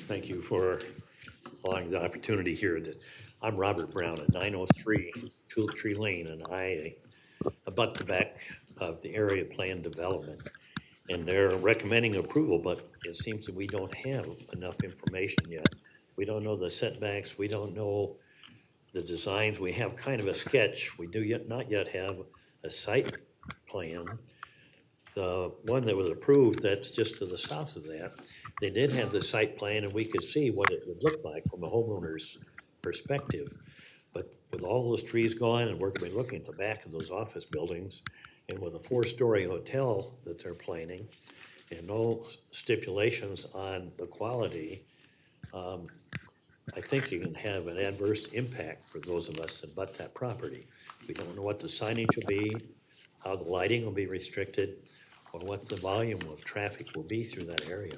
Thank you for allowing the opportunity here. I'm Robert Brown at 903 Tulip Tree Lane, and I abut the back of the area plan development. And they're recommending approval, but it seems that we don't have enough information yet. We don't know the setbacks. We don't know the designs. We have kind of a sketch. We do not yet have a site plan. The one that was approved, that's just to the south of that, they did have the site plan and we could see what it would look like from a homeowner's perspective. But with all those trees gone, and we're gonna be looking at the back of those office buildings, and with a 4-story hotel that they're planning, and no stipulations on the quality, I think you can have an adverse impact for those of us that butt that property. We don't know what the signage will be, how the lighting will be restricted, or what the volume of traffic will be through that area.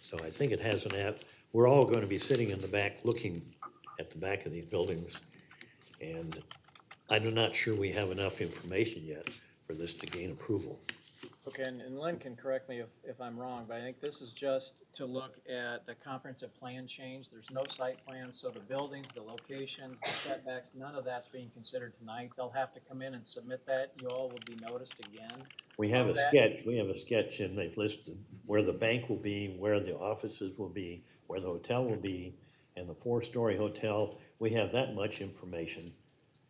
So I think it has we're all going to be sitting in the back looking at the back of these buildings, and I'm not sure we have enough information yet for this to gain approval. Okay, and Lynn can correct me if I'm wrong, but I think this is just to look at the comprehensive plan change. There's no site plan, so the buildings, the locations, the setbacks, none of that's being considered tonight. They'll have to come in and submit that. You all will be noticed again. We have a sketch, and they've listed where the bank will be, where the offices will be, where the hotel will be, and the 4-story hotel. We have that much information.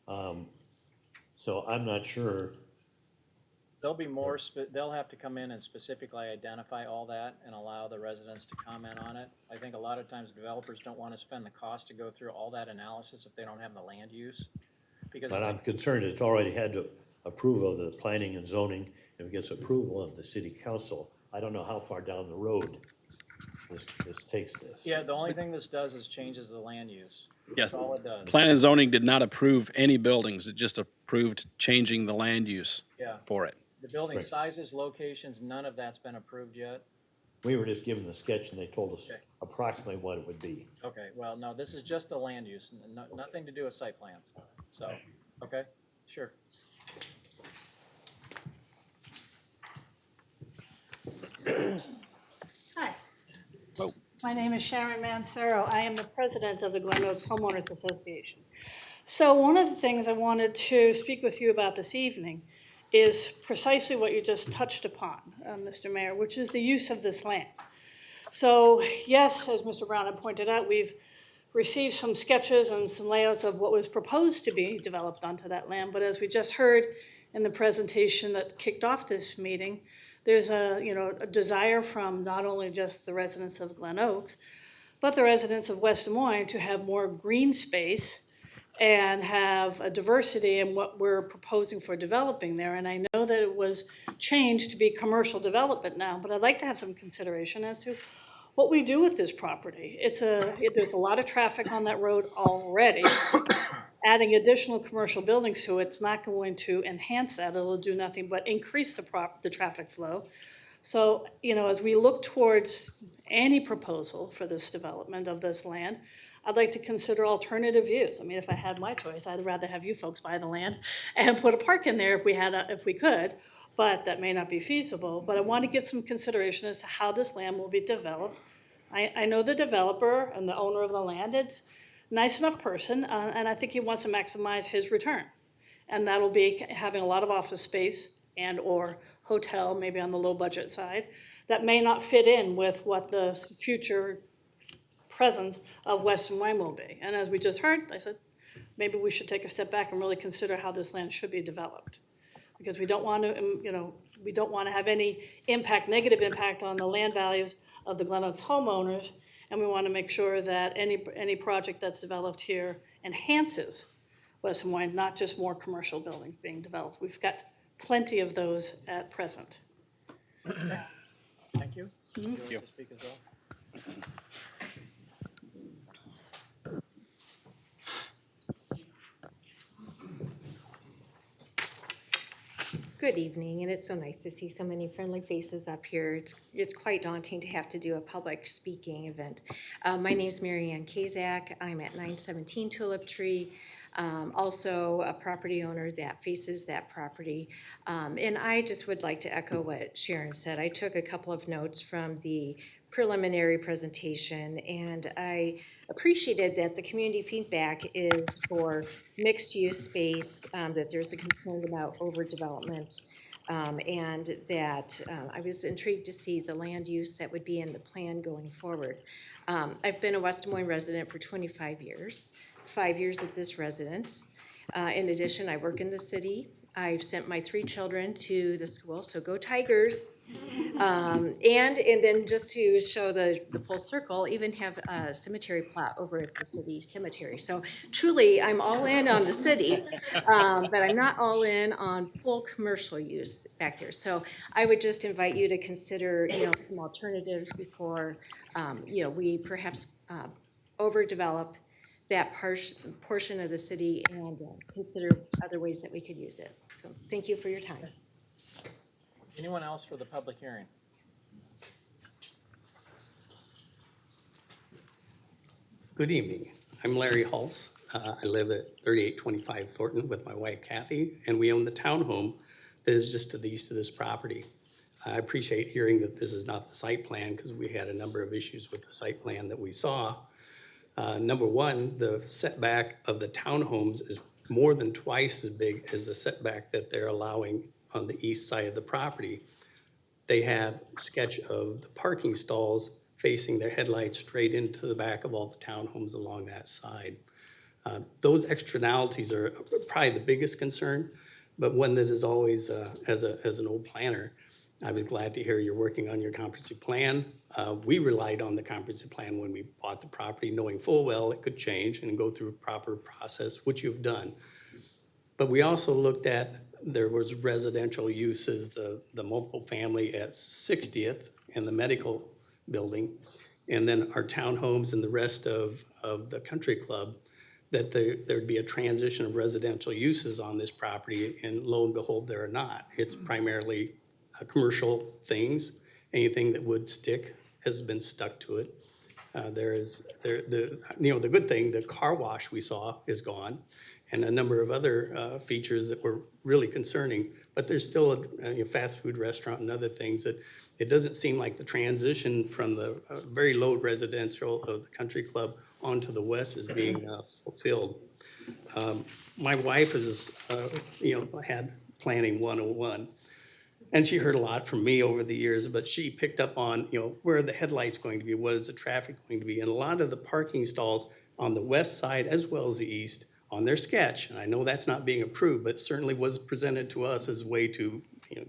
So I'm not sure. There'll be more, they'll have to come in and specifically identify all that and allow the residents to comment on it. I think a lot of times developers don't want to spend the cost to go through all that analysis if they don't have the land use. Because But I'm concerned it's already had to approval of the planning and zoning, and it gets approval of the city council. I don't know how far down the road this takes this. yeah, the only thing this does is changes the land use. Yes. That's all it does. Plan and zoning did not approve any buildings. It just approved changing the land use Yeah. for it. The building Right. sizes, locations, none of that's been approved yet. We were just given the sketch, and they told us Okay. approximately what it would be. Okay, well, no, this is just the land use, nothing to do with site plans. So, okay, sure. Hi. My name is Sharon Mancero. I am the president of the Glen Oaks Homeowners Association. So one of the things I wanted to speak with you about this evening is precisely what you just touched upon, Mr. Mayor, which is the use of this land. So yes, as Mr. Brown had pointed out, we've received some sketches and some layouts of what was proposed to be developed onto that land. But as we just heard in the presentation that kicked off this meeting, there's a desire from not only just the residents of Glen Oaks, but the residents of West Des Moines to have more green space and have a diversity in what we're proposing for developing there. And I know that it was changed to be commercial development now, but I'd like to have some consideration as to what we do with this property. There's a lot of traffic on that road already. Adding additional commercial buildings to it's not going to enhance that. It'll do nothing but increase the traffic flow. So, as we look towards any proposal for this development of this land, I'd like to consider alternative views. I mean, if I had my choice, I'd rather have you folks buy the land and put a park in there if we could, but that may not be feasible. But I want to get some consideration as to how this land will be developed. I know the developer and the owner of the land. It's a nice enough person, and I think he wants to maximize his return. And that'll be having a lot of office space and or hotel, maybe on the low budget side, that may not fit in with what the future presence of West Des Moines will be. And as we just heard, I said, maybe we should take a step back and really consider how this land should be developed. Because we don't want to, have any negative impact on the land values of the Glen Oaks homeowners, and we want to make sure that any project that's developed here enhances West Des Moines, not just more commercial buildings being developed. We've got plenty of those at present. Thank you. Do you want to speak as well? Good evening, and it's so nice to see so many friendly faces up here. It's quite daunting to have to do a public speaking event. My name's Mary Ann Kazak. I'm at 917 Tulip Tree, also a property owner that faces that property. And I just would like to echo what Sharon said. I took a couple of notes from the preliminary presentation, and I appreciated that the community feedback is for mixed-use space, that there's a concern about overdevelopment, and that I was intrigued to see the land use that would be in the plan going forward. I've been a West Des Moines resident for 25 years, 5 years at this residence. In addition, I work in the city. I've sent my 3 children to the school, so go Tigers. And then just to show the full circle, even have a cemetery plot over at the city cemetery. So truly, I'm all in on the city, but I'm not all in on full commercial use back there. So I would just invite you to consider, some alternatives before, we perhaps overdevelop that portion of the city and consider other ways that we could use it. So thank you for your time. Anyone else for the public hearing? Good evening. I'm Larry Hulse. I live at 3825 Thornton with my wife Kathy, and we own the townhome that is just to the east of this property. I appreciate hearing that this is not the site plan because we had a number of issues with the site plan that we saw. Number one, the setback of the townhomes is more than twice as big as the setback that they're allowing on the east side of the property. They have a sketch of the parking stalls facing their headlights straight into the back of all the townhomes along that side. Those externalities are probably the biggest concern, but one that is always, as an old planner, I was glad to hear you're working on your comprehensive plan. We relied on the comprehensive plan when we bought the property, knowing full well it could change and go through a proper process, which you've done. But we also looked at, there was residential uses, the multiple family at 60th and the medical building, and then our townhomes and the rest of the country club, that there'd be a transition of residential uses on this property, and lo and behold, there are not. It's primarily commercial things. Anything that would stick has been stuck to it. The good thing, the car wash we saw is gone, and a number of other features that were really concerning. But there's still a fast food restaurant and other things that it doesn't seem like the transition from the very low residential of the country club onto the west is being fulfilled. My wife has, had planning 101. And she heard a lot from me over the years, but she picked up on, where are the headlights going to be? What is the traffic going to be? And a lot of the parking stalls on the west side as well as the east on their sketch, and I know that's not being approved, but certainly was presented to us as a way to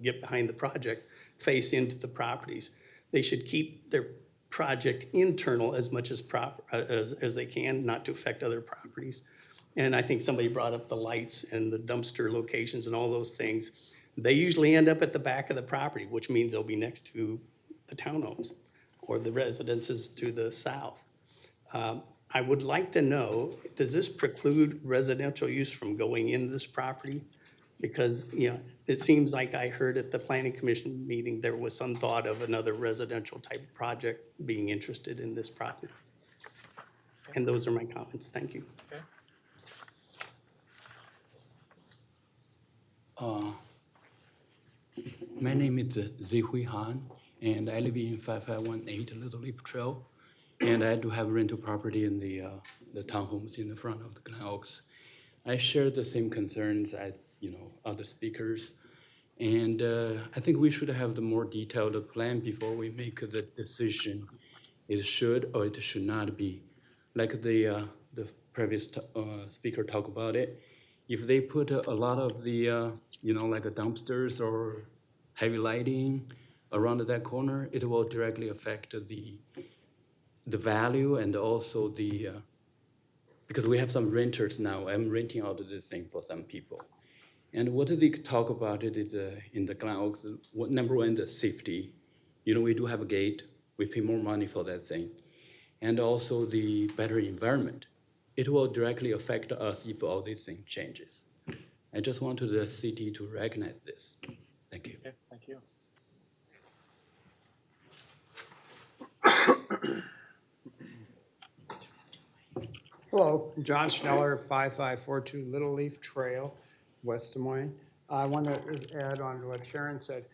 get behind the project, face into the properties. They should keep their project internal as much as they can, not to affect other properties. And I think somebody brought up the lights and the dumpster locations and all those things. They usually end up at the back of the property, which means they'll be next to the townhomes or the residences to the south. I would like to know, does this preclude residential use from going into this property? Because, it seems like I heard at the Planning Commission meeting, there was some thought of another residential type project being interested in this property. And those are my comments. Thank you. Okay. My name is Zihui Han, and I live in 5518 Little Leaf Trail. And I do have rental property in the townhomes in the front of the Glen Oaks. I share the same concerns as other speakers, and I think we should have the more detailed plan before we make the decision. It should or it should not be, like the previous speaker talked about it. If they put a lot of the like dumpsters or heavy lighting around that corner, it will directly affect the value and also because we have some renters now. I'm renting out this thing for some people. And what they talk about it is in the Glen Oaks, number one, the safety. We do have a gate. We pay more money for that thing. And also the better environment. It will directly affect us if all these things changes. I just wanted the city to recognize this. Thank you. Okay, thank you. Hello, John Schneller, 5542 Little Leaf Trail, West Des Moines. I want to add on to what Sharon said.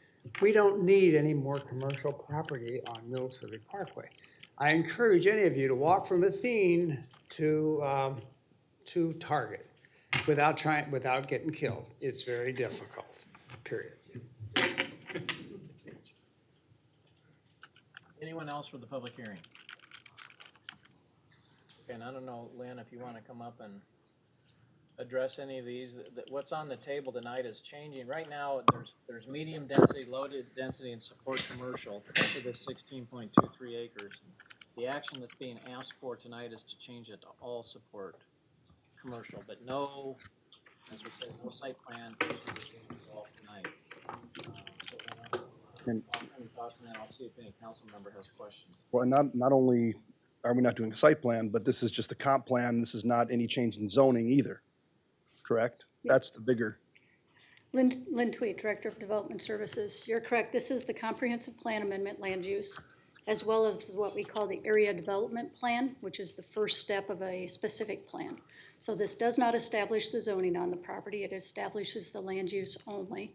We don't need any more commercial property on Middle Civic Parkway. I encourage any of you to walk from Athene to Target without getting killed. It's very difficult, period. Anyone else for the public hearing? Okay, and I don't know, Lynn, if you want to come up and address any of these. What's on the table tonight is changing. Right now, there's medium density, low density, and support commercial to this 16.23 acres. The action that's being asked for tonight is to change it to all support commercial, but no, as we said, no site plan issues involved tonight. Any thoughts on that? I'll see if any council member has questions. Well, not only are we not doing a site plan, but this is just a comp plan. This is not any change in zoning either, correct? That's the bigger. Lynn Tweed, Director of Development Services. You're correct. This is the Comprehensive Plan Amendment Land Use, as well as what we call the Area Development Plan, which is the first step of a specific plan. So this does not establish the zoning on the property. It establishes the land use only.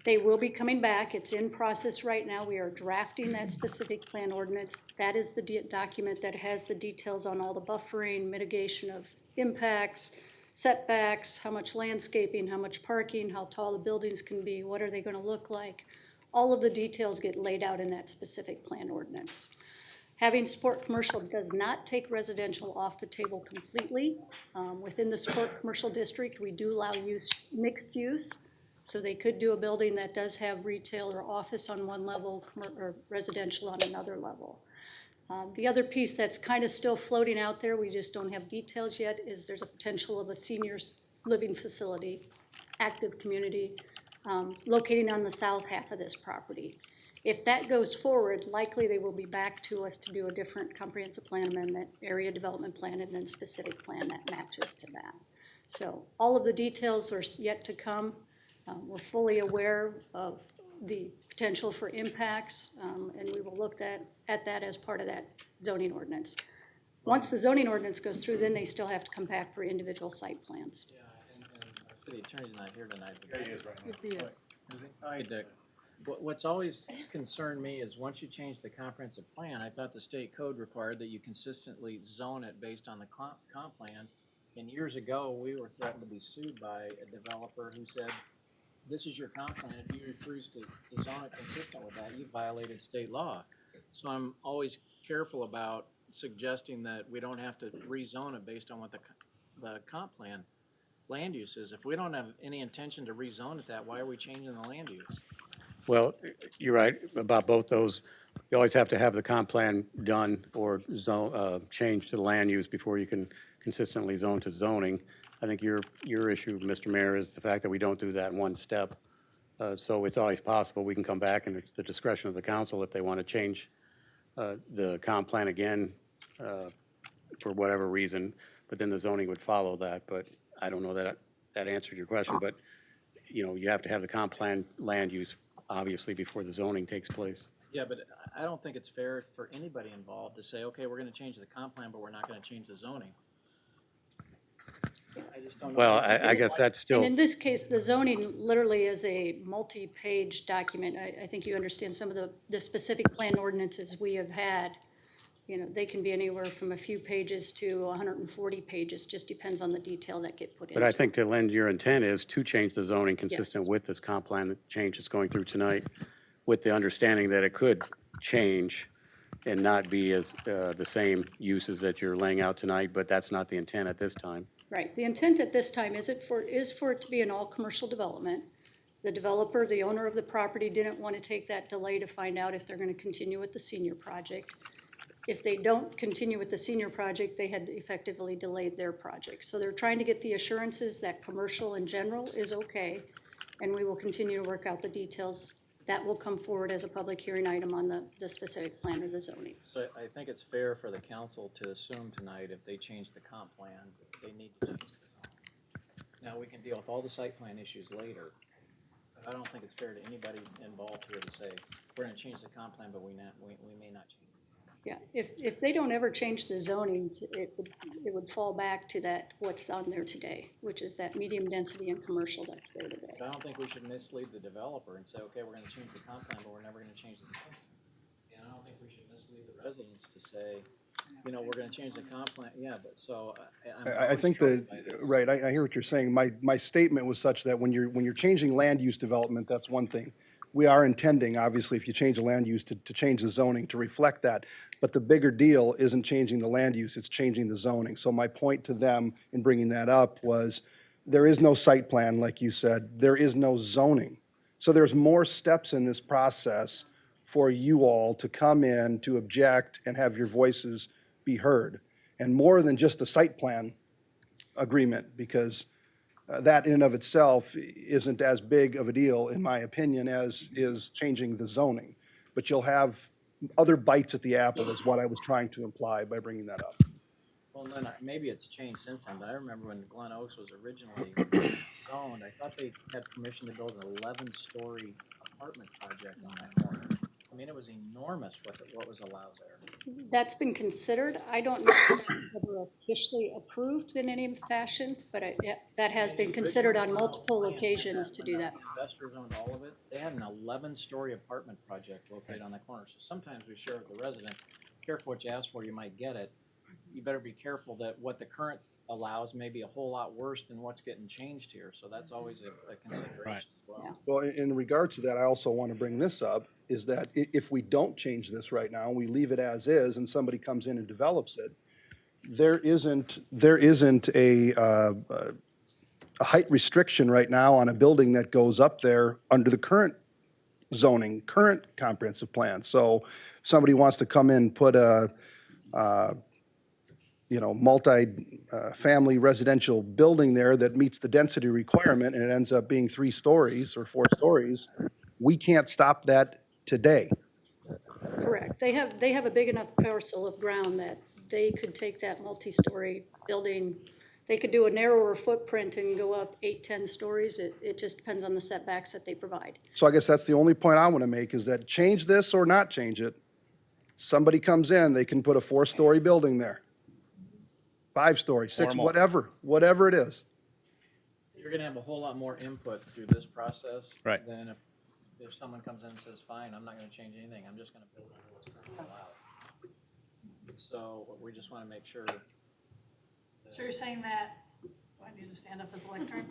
They will be coming back. It's in process right now. We are drafting that specific plan ordinance. That is the document that has the details on all the buffering, mitigation of impacts, setbacks, how much landscaping, how much parking, how tall the buildings can be, what are they going to look like. All of the details get laid out in that specific plan ordinance. Having sport commercial does not take residential off the table completely. Within the sport commercial district, we do allow mixed use. So they could do a building that does have retail or office on one level or residential on another level. The other piece that's kind of still floating out there, we just don't have details yet, is there's a potential of a seniors living facility, active community, locating on the south half of this property. If that goes forward, likely they will be back to us to do a different comprehensive plan amendment, area development plan, and then specific plan that matches to that. So all of the details are yet to come. We're fully aware of the potential for impacts, and we will look at that as part of that zoning ordinance. Once the zoning ordinance goes through, then they still have to come back for individual site plans. Yeah, and the city attorney's not here tonight. Yeah, he is right now. Yes, he is. Hi, Dick. What's always concerned me is once you change the comprehensive plan, I thought the state code required that you consistently zone it based on the comp plan. And years ago, we were threatened to be sued by a developer who said, this is your comp plan. If you refuse to zone it consistent with that, you violated state law. So I'm always careful about suggesting that we don't have to rezone it based on what the comp plan land use is. If we don't have any intention to rezone it that, why are we changing the land use? Well, you're right about both those. You always have to have the comp plan done or change to the land use before you can consistently zone to zoning. I think your issue, Mr. Mayor, is the fact that we don't do that in one step. So it's always possible we can come back, and it's the discretion of the council if they want to change the comp plan again for whatever reason, but then the zoning would follow that. But I don't know that that answered your question, but you have to have the comp plan land use obviously before the zoning takes place. Yeah, but I don't think it's fair for anybody involved to say, okay, we're going to change the comp plan, but we're not going to change the zoning. I just don't know. Well, I guess that's still. And in this case, the zoning literally is a multi-page document. I think you understand some of the specific plan ordinances we have had. They can be anywhere from a few pages to 140 pages, just depends on the detail that get put in. But I think to lend your intent is to change the zoning consistent Yes. with this comp plan change that's going through tonight, with the understanding that it could change and not be as the same uses that you're laying out tonight, but that's not the intent at this time. Right. The intent at this time is for it to be an all commercial development. The developer, the owner of the property, didn't want to take that delay to find out if they're going to continue with the senior project. If they don't continue with the senior project, they had effectively delayed their project. So they're trying to get the assurances that commercial in general is okay, and we will continue to work out the details. That will come forward as a public hearing item on the specific plan or the zoning. So I think it's fair for the council to assume tonight if they change the comp plan, they need to change the zoning. Now, we can deal with all the site plan issues later. But I don't think it's fair to anybody involved here to say, we're going to change the comp plan, but we may not change it. Yeah, if they don't ever change the zoning, it would fall back to that, what's on there today, which is that medium density and commercial that's there today. But I don't think we should mislead the developer and say, okay, we're going to change the comp plan, but we're never going to change the zoning. And I don't think we should mislead the residents to say, we're going to change the comp plan. Yeah, but so I think right, I hear what you're saying. My statement was such that when you're changing land use development, that's one thing. we are intending, obviously, if you change the land use, to change the zoning to reflect that. But the bigger deal isn't changing the land use, it's changing the zoning. So my point to them in bringing that up was, there is no site plan, like you said, there is no zoning. So there's more steps in this process for you all to come in, to object, and have your voices be heard. And more than just a site plan agreement, because that in and of itself isn't as big of a deal, in my opinion, as is changing the zoning. But you'll have other bites at the apple, is what I was trying to imply by bringing that up. Well, then maybe it's changed since then, but I remember when Glen Oaks was originally zoned, I thought they had permission to build an 11-story apartment project on that corner. I mean, it was enormous what was allowed there. That's been considered. I don't know if that was ever officially approved in any fashion, but that has been considered on multiple occasions to do that. Investors owned all of it. They had an 11-story apartment project located on the corner. So sometimes we share with the residents, careful what you ask for, you might get it. You better be careful that what the current allows may be a whole lot worse than what's getting changed here. So that's always a consideration as well. Yeah. Well, in regard to that, I also want to bring this up, is that if we don't change this right now, we leave it as is, and somebody comes in and develops it, there isn't a height restriction right now on a building that goes up there under the current zoning, current comprehensive plan. So somebody wants to come in and put a multi-family residential building there that meets the density requirement, and it ends up being 3 stories or 4 stories, we can't stop that today. Correct. They have a big enough parcel of ground that they could take that multi-story building. They could do a narrower footprint and go up 8, 10 stories. It just depends on the setbacks that they provide. So I guess that's the only point I want to make, is that change this or not change it, somebody comes in, they can put a 4-story building there. 5-story, 6, whatever it is. You're going to have a whole lot more input through this process than if someone comes in and says, fine, I'm not going to change anything, I'm just going to build under what's currently allowed. So we just want to make sure. So you're saying that, do I need to stand up as a lectern?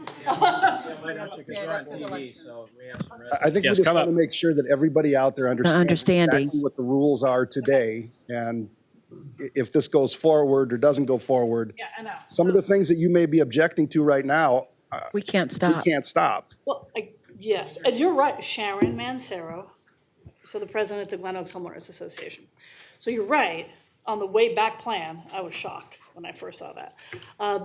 I think we just want to make sure that everybody out there understands exactly what the rules are today, and if this goes forward or doesn't go forward. Yeah, I know. Some of the things that you may be objecting to right now, we can't stop. We can't stop. Well, yes, and you're right, Sharon Mancero, so the president of the Glen Oaks Homeowners Association. So you're right, on the way back plan, I was shocked when I first saw that.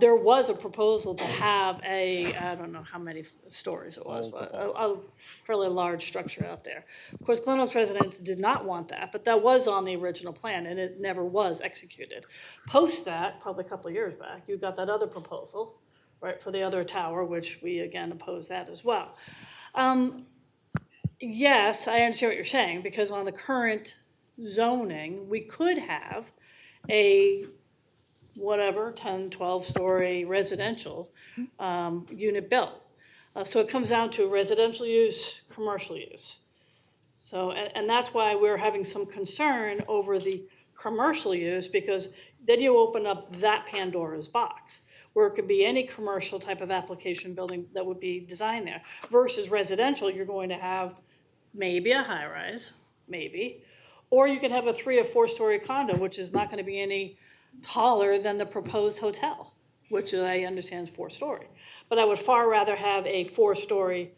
There was a proposal to have I don't know how many stories it was, but a fairly large structure out there. Of course, Glen Oaks residents did not want that, but that was on the original plan, and it never was executed. Post that, probably a couple of years back, you got that other proposal, right, for the other tower, which we again oppose that as well. Yes, I understand what you're saying, because on the current zoning, we could have a 10, 12-story residential unit built. So it comes down to residential use, commercial use. So, and that's why we're having some concern over the commercial use, because then you open up that Pandora's box, where it could be any commercial type of application building that would be designed there. Versus residential, you're going to have maybe a high-rise, maybe, or you can have a 3 or 4-story condo, which is not going to be any taller than the proposed hotel, which I understand is 4-story. But I would far rather have a 4-story,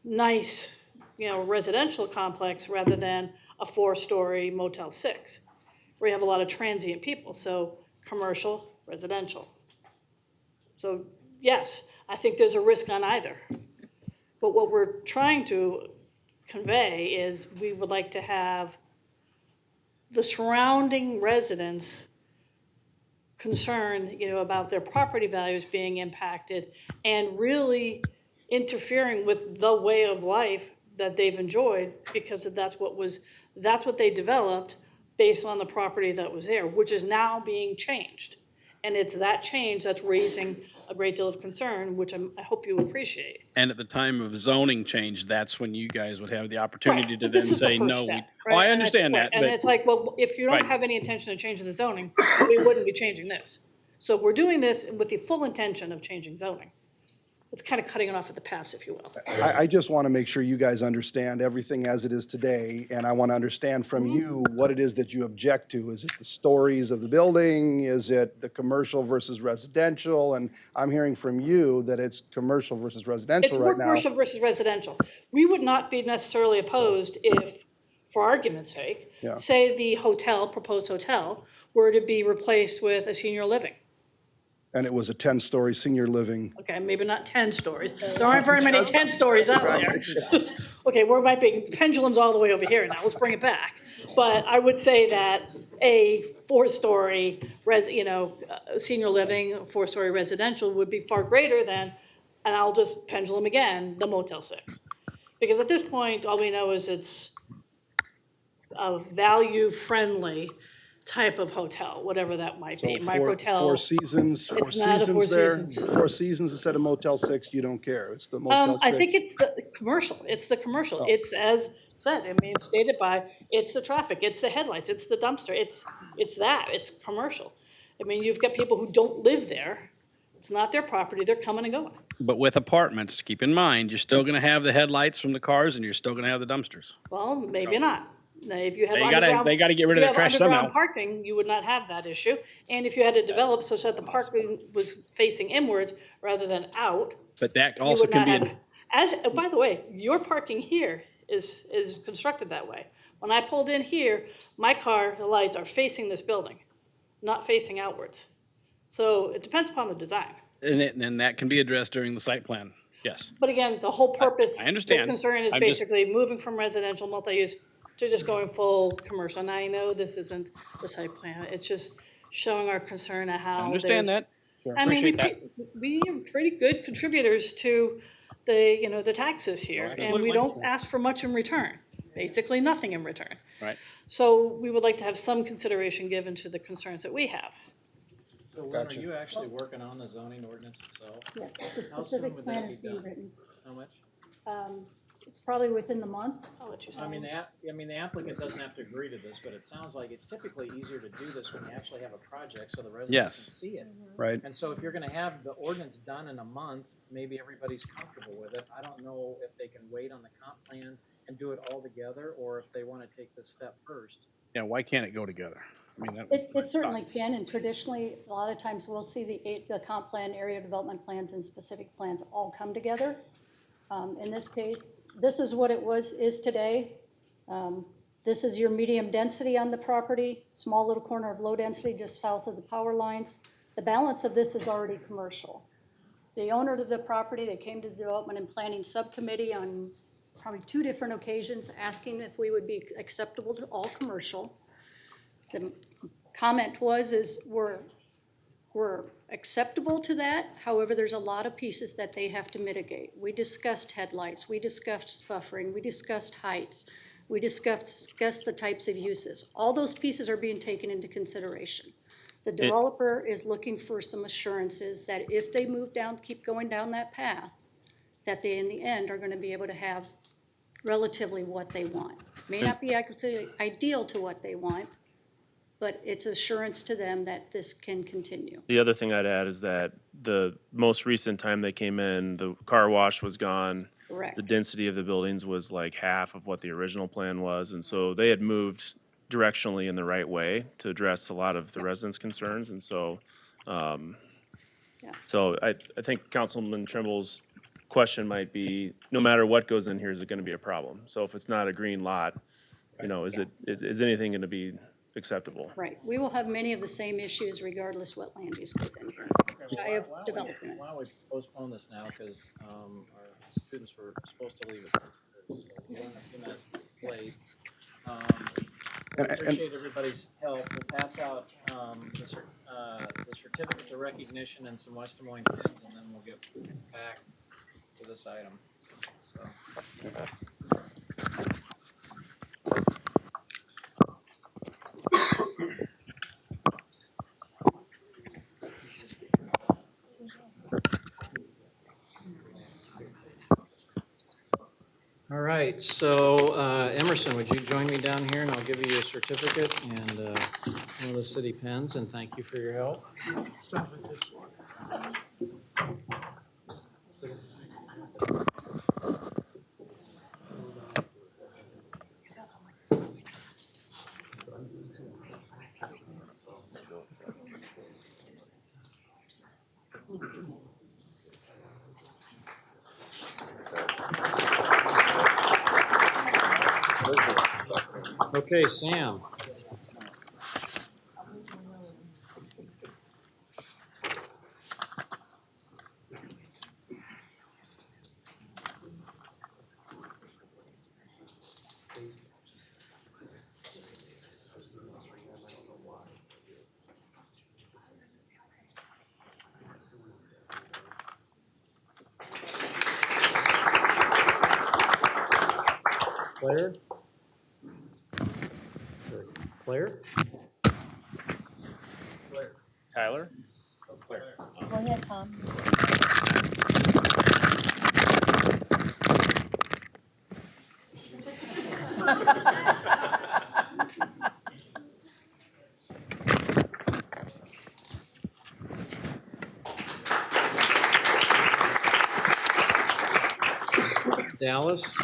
nice, residential complex rather than a 4-story Motel 6, where you have a lot of transient people. So commercial, residential. So yes, I think there's a risk on either. But what we're trying to convey is we would like to have the surrounding residents concerned, about their property values being impacted and really interfering with the way of life that they've enjoyed, because that's what they developed based on the property that was there, which is now being changed. And it's that change that's raising a great deal of concern, which I hope you appreciate. And at the time of zoning change, that's when you guys would have the opportunity Right. to But then this is the say, first no. step, Oh, right? I understand that. And but- it's like, well, if you don't Right. have any intention of changing the zoning, we wouldn't be changing this. So we're doing this with the full intention of changing zoning. it's kind of cutting it off at the pass, if you will. I just want to make sure you guys understand everything as it is today, and I want to understand from you what it is that you object to. Is it the stories of the building? Is it the commercial versus residential? And I'm hearing from you that it's commercial versus It's residential more right now. commercial versus residential. We would not be necessarily opposed if, for argument's sake, Yeah. say the hotel, proposed hotel, were to be replaced with a senior living. And it was a 10-story senior living. Okay, maybe not 10 stories. There aren't very many 10 stories out there. Okay, we're might be, pendulum's all the way over here now, let's bring it back. But I would say that a 4-story senior living, 4-story residential would be far greater than, and I'll just pendulum again, the Motel 6. Because at this point, all we know is it's a value-friendly type of hotel, whatever that might be. Microtel. Four Seasons, It's not a Four there. Seasons. Four Seasons instead of Motel 6, you don't care. It's the Motel 6. I think it's the commercial. It's the commercial. It's as said, I mean, stated by, it's the traffic, it's the headlights, it's the dumpster, it's it's commercial. I mean, you've got people who don't live there. It's not their property. They're coming and going. But with apartments, keep in mind, you're still gonna have the headlights from the cars and you're still gonna have the dumpsters. Well, maybe not. Now, if you have They gotta get rid of their trash if you have somehow. underground parking, you would not have that issue. And if you had to develop such that the parking was facing inward rather than out, But that you also would can not be, have. By the way, your parking here is constructed that way. When I pulled in here, my car lights are facing this building, not facing outwards. So it depends upon the design. and that can be addressed during the site plan, yes. But again, the whole purpose, I understand. the concern is I'm just- basically moving from residential multi-use to just going full commercial. And I know this isn't the site plan, it's just showing our concern of how I understand there's- that. I mean, Appreciate we are pretty good contributors to the, the taxes here, and we Absolutely. don't ask for much in return, basically nothing in return. Right. So we would like to have some consideration given to the concerns that we have. So Lynn, Gotcha. are you actually working on the zoning ordinance itself? Yes, the How soon specific would plan that is be being done? written. How much? It's probably within the month. I'll let you I mean, say. the applicant doesn't have to agree to this, but it sounds like it's typically easier to do this when you actually have a project so the residents Yes. can see it. Right. And so if you're gonna have the ordinance done in a month, maybe everybody's comfortable with it. I don't know if they can wait on the comp plan and do it all together, or if they wanna take this step first. Yeah, why can't it go together? I mean, that. It certainly can, and traditionally, a lot of times we'll see the comp plan, area development plans, and specific plans all come together. In this case, this is what is today. This is your medium density on the property, small little corner of low density just south of the power lines. The balance of this is already commercial. The owner of the property, they came to the Development and Planning Subcommittee on probably 2 different occasions, asking if we would be acceptable to all commercial. The comment is we're acceptable to that. However, there's a lot of pieces that they have to mitigate. We discussed headlights, we discussed buffering, we discussed heights, we discussed the types of uses. All those pieces are being taken into consideration. The developer is looking for some assurances that if they keep going down that path, that they in the end are gonna be able to have relatively what they want. May not be, I could say, ideal to what they want, but it's assurance to them that this can continue. The other thing I'd add is that the most recent time they came in, the car wash was gone. Correct. The density of the buildings was like half of what the original plan was, and so they had moved directionally in the right way to address a lot of the residents' concerns, and so, so I think Councilman Trimble's question might be, no matter what goes in here, is it gonna be a problem? So if it's not a green lot, is anything gonna be acceptable? Right. We will have many of the same issues regardless what land use goes in here. Shy of development. Why don't we postpone this now, because our students were supposed to leave at 6:30, so we're running a few minutes late. Appreciate everybody's help. We'll pass out the certificates of recognition and some West Des Moines pins, and then we'll get back to this item. So. All right, so Emerson, would you join me down here, and I'll give you a certificate and one of the city pens, and thank you for your help. Stop at this one. Okay, Sam. Claire? Claire? Tyler? Go ahead, Tom. Dallas?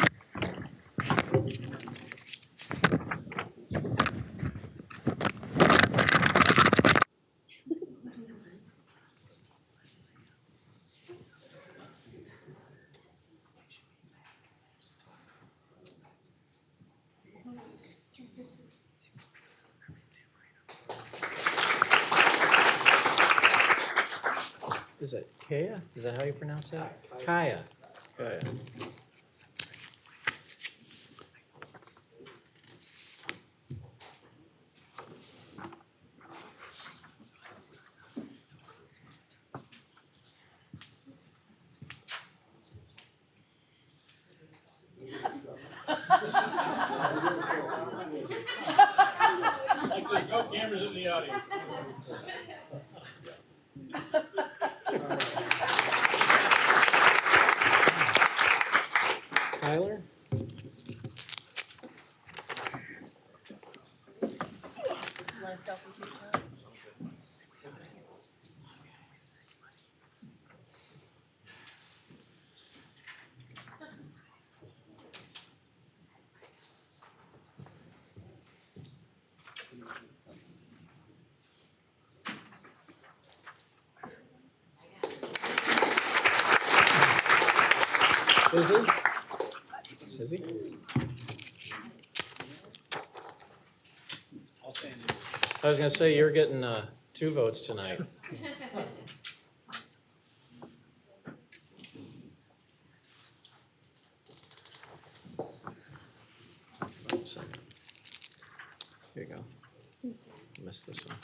Is it Kaya? Is that how you pronounce that? Kaya. Kaya. Actually, no cameras in the audience. Tyler? Myself and you, Tom. Is he? Is he? I was gonna say, you're getting 2 votes tonight. Oops. Here you go. Missed this one.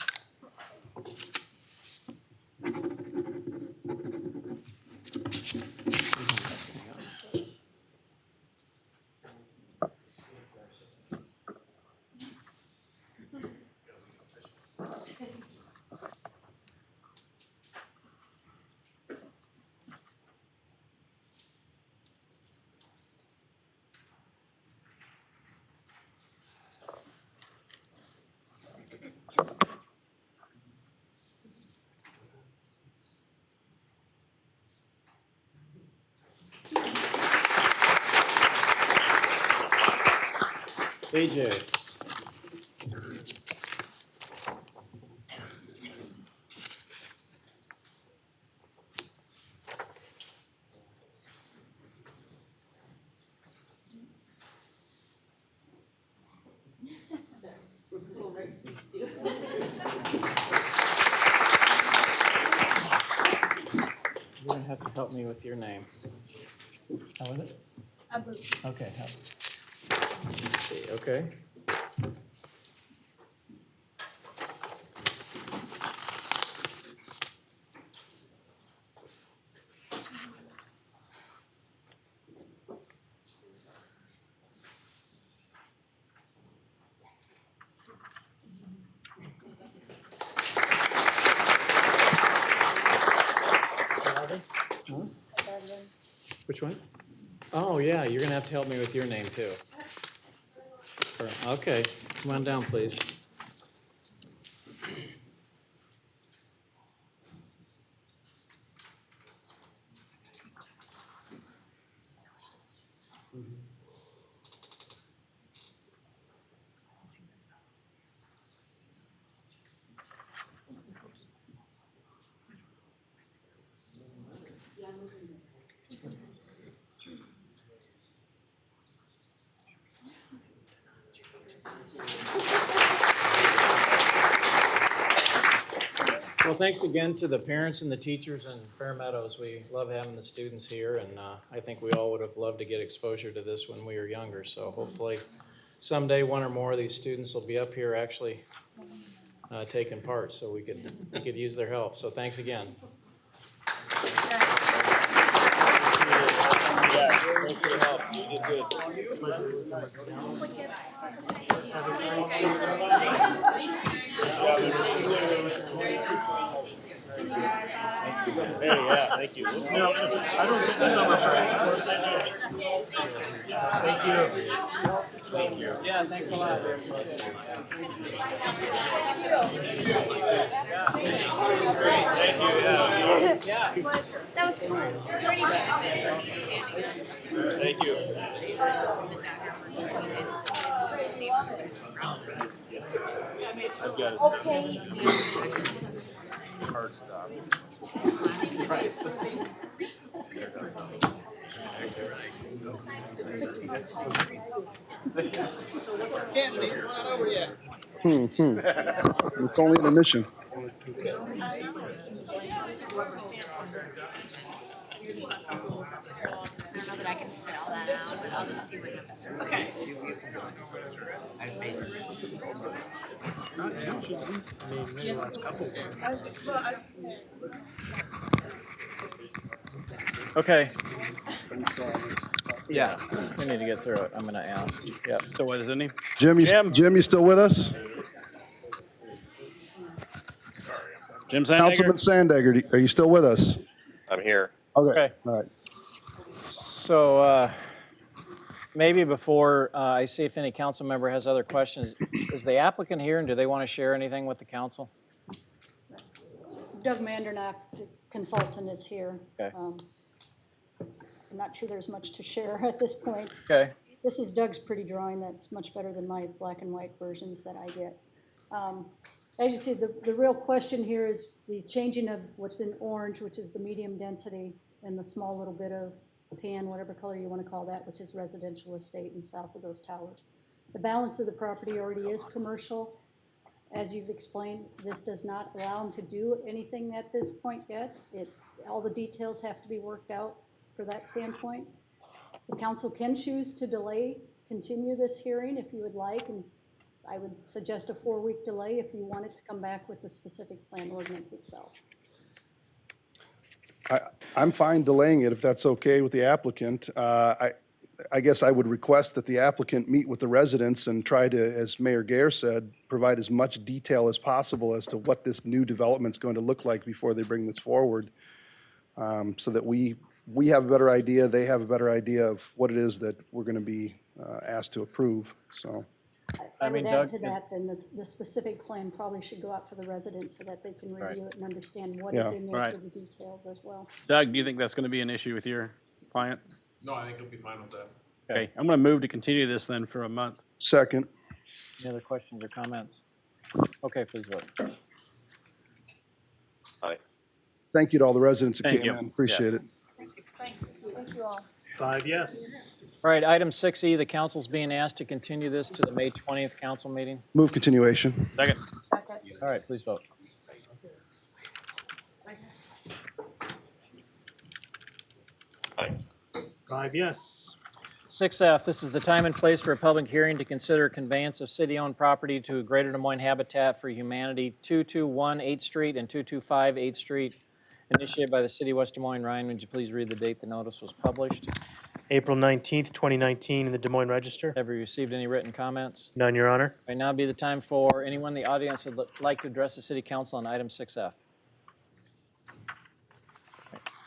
AJ. You're gonna have to help me with your name. How is it? Abu. Okay, help. Let's see, okay. Huh? Which one? Oh, yeah, you're gonna have to help me with your name too. Okay, come on down, please. Well, thanks again to the parents and the teachers in Fair Meadows. We love having the students here, and I think we all would have loved to get exposure to this when we were younger. So hopefully someday one or more of these students will be up here actually taking part, so we could use their help. So thanks again. Thanks for your help. You did Hey, yeah, thank you. I don't get some of Thank you. Thank you. Yeah, thanks a lot. Thank you, yeah. That was cool. Thank you. I've got it. Hard stop. Right. It's only an admission. I don't know that I can spit all that out, but I'll just see what happens. Okay. Okay. Yeah, we need to get through it. I'm going to ask. Yep. So what is it? Jim, you still with us? Jim Sandager? Councilman Sandager, are you still with us? I'm here. Okay. All right. So maybe before I see if any council member has other questions, is the applicant here and do they want to share anything with the council? Doug Mandernack, the consultant, is here. Okay. I'm not sure there's much to share at this point. Okay. This is Doug's pretty drawing that's much better than my black and white versions that I get. As you see, the real question here is the changing of what's in orange, which is the medium density, and the small little bit of tan, whatever color you want to call that, which is residential estate and south of those towers. The balance of the property already is commercial. As you've explained, this does not allow them to do anything at this point yet. All the details have to be worked out for that standpoint. The council can choose to continue this hearing if you would like, and I would suggest a 4-week delay if you wanted to come back with the specific plan ordinance itself. I'm fine delaying it if that's okay with the applicant. I guess I would request that the applicant meet with the residents and try to, as Mayor Gare said, provide as much detail as possible as to what this new development's going to look like before they bring this forward, so that we have a better idea, they have a better idea of what it is that we're going to be asked to approve. So. I would add to that, then the specific plan probably should go out to the residents so that they can review it and understand what is in there for the details as well. Doug, do you think that's going to be an issue with your client? No, I think he'll be fine with that. Okay, I'm going to move to continue this then for a month. Second. Any other questions or comments? Okay, please vote. Aye. Thank you to all the residents that Thank came you. in. Appreciate it. Thank you all. 5 yes. All right, item 6E, the council's being asked to continue this to the May 20th council meeting. Move continuation. Second. All right, please vote. Aye. 5 yes. 6F, this is the time and place for a public hearing to consider conveyance of city-owned property to Greater Des Moines Habitat for Humanity, 221 8th Street and 225 8th Street, initiated by the city of West Des Moines. Ryan, would you please read the date the notice was published? April 19th, 2019, in the Des Moines Register. Have you received any written comments? None, Your Honor. Right now be the time for anyone in the audience who would like to address the city council on item 6F.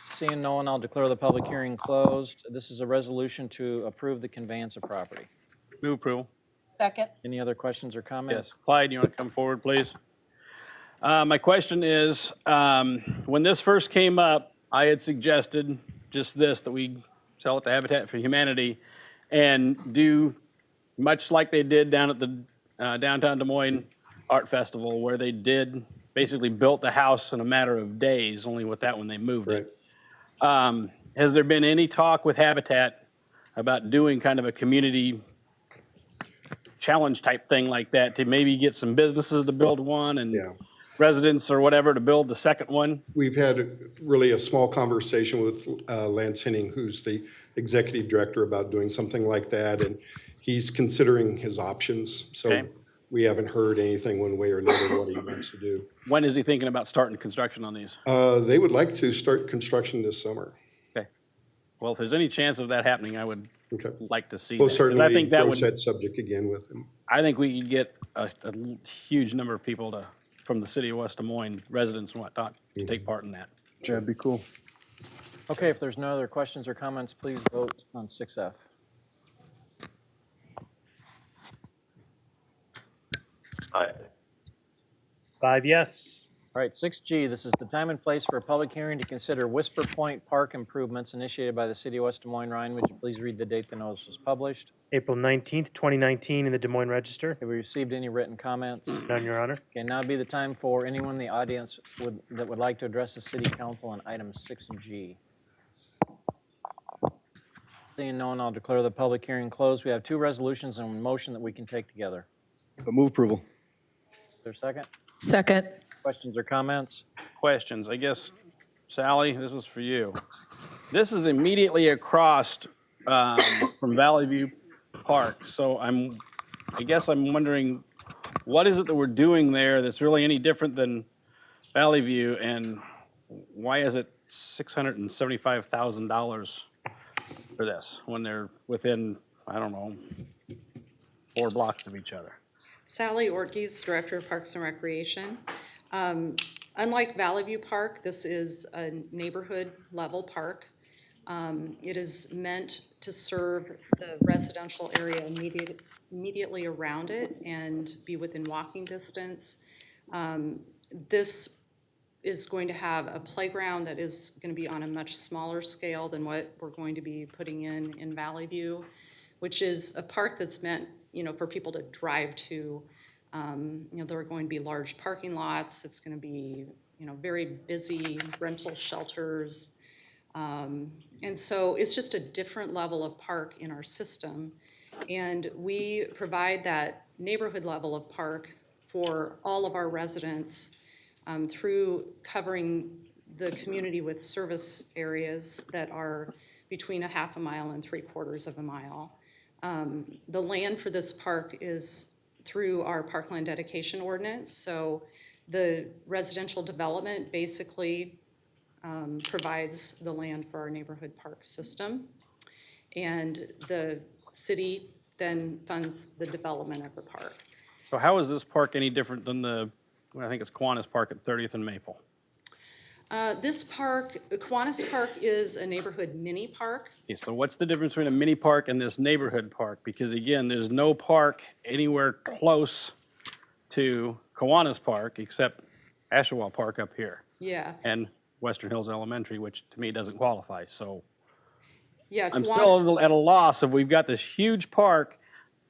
Seeing no one, I'll declare the public hearing closed. This is a resolution to approve the conveyance of property. Move approval. Second. Any other questions or comments? Yes. Clyde, you want to come forward, please? My question is, when this first came up, I had suggested just this, that we sell it to Habitat for Humanity and do much like they did down at the downtown Des Moines Art Festival, where they did basically built the house in a matter of days, only with that one they moved it. Has there been any talk with Habitat about doing kind of a community challenge type thing like that to maybe get some businesses to build one and residents or whatever to build the second one? We've had really a small conversation with Lance Henning, who's the executive director, about doing something like that, and he's considering his options. So Okay. we haven't heard anything one way or another what he wants to do. When is he thinking about starting construction on these? They would like to start construction this summer. Okay. Well, if there's any chance of that happening, I would like to see We'll that. 'Cause I certainly think that broach would, that subject again with him. I think we could get a huge number of people from the city of West Des Moines, residents and whatnot, to take part in that. That'd be cool. Okay, if there's no other questions or comments, please vote on 6F. Aye. 5 yes. All right, 6G, this is the time and place for a public hearing to consider Whisper Point Park improvements initiated by the city of West Des Moines. Ryan, would you please read the date the notice was published? April 19th, 2019 in the Des Moines Register. Have we received any written comments? None, Your Honor. Okay, now would be the time for anyone in the audience that would like to address the city council on item 6G. Seeing no one, I'll declare the public hearing closed. We have 2 resolutions and 1 motion that we can take together. Move approval. Is there a second? Second. Questions or comments? Questions, I guess, Sally, this is for you. This is immediately across from Valley View Park, so I guess I'm wondering, what is it that we're doing there that's really any different than Valley View, and why is it $675,000 for this when they're within, I don't know, 4 blocks of each other? Sally Ortiz, Director of Parks and Recreation. Unlike Valley View Park, this is a neighborhood level park. It is meant to serve the residential area immediately around it and be within walking distance. This is going to have a playground that is going to be on a much smaller scale than what we're going to be putting in Valley View, which is a park that's meant, for people to drive to. There are going to be large parking lots. It's going to be, very busy rental shelters. And so it's just a different level of park in our system. And we provide that neighborhood level of park for all of our residents through covering the community with service areas that are between a half a mile and 3/4 of a mile. The land for this park is through our parkland dedication ordinance. So the residential development basically provides the land for our neighborhood park system. And the city then funds the development of the park. So how is this park any different than I think it's Kiwanis Park at 30th and Maple? This park, Kiwanis Park, is a neighborhood mini park. Okay, so what's the difference between a mini park and this neighborhood park? Because again, there's no park anywhere close to Kiwanis Park except Ashewell Park up here. Yeah. And Western Hills Elementary, which to me doesn't qualify. So Yeah, I'm still at a loss if we've got this huge park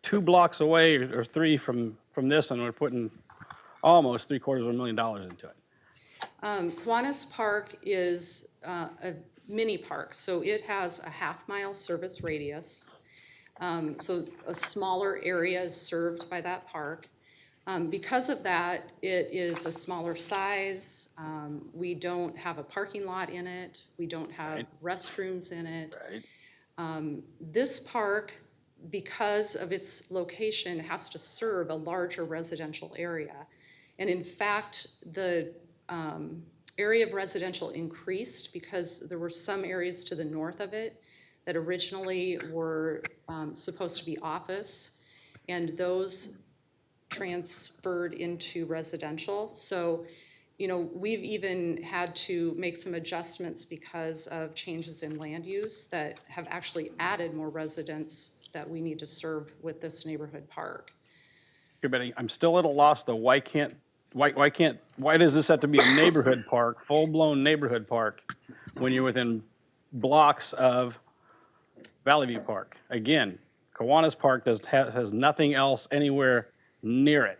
2 blocks away or 3 from this, and we're putting almost $750,000 into it. Kiwanis Park is a mini park, so it has a half-mile service radius. So a smaller area is served by that park. Because of that, it is a smaller size. We don't have a parking lot in it. We don't have restrooms in it. This park, because of its location, has to serve a larger residential area. And in fact, the area of residential increased because there were some areas to the north of it that originally were supposed to be office, and those transferred into residential. So, we've even had to make some adjustments because of changes in land use that have actually added more residents that we need to serve with this neighborhood park. Okay, but I'm still at a loss though. Why does this have to be a neighborhood park, full-blown neighborhood park, when you're within blocks of Valley View Park? Again, Kiwanis Park has nothing else anywhere near it,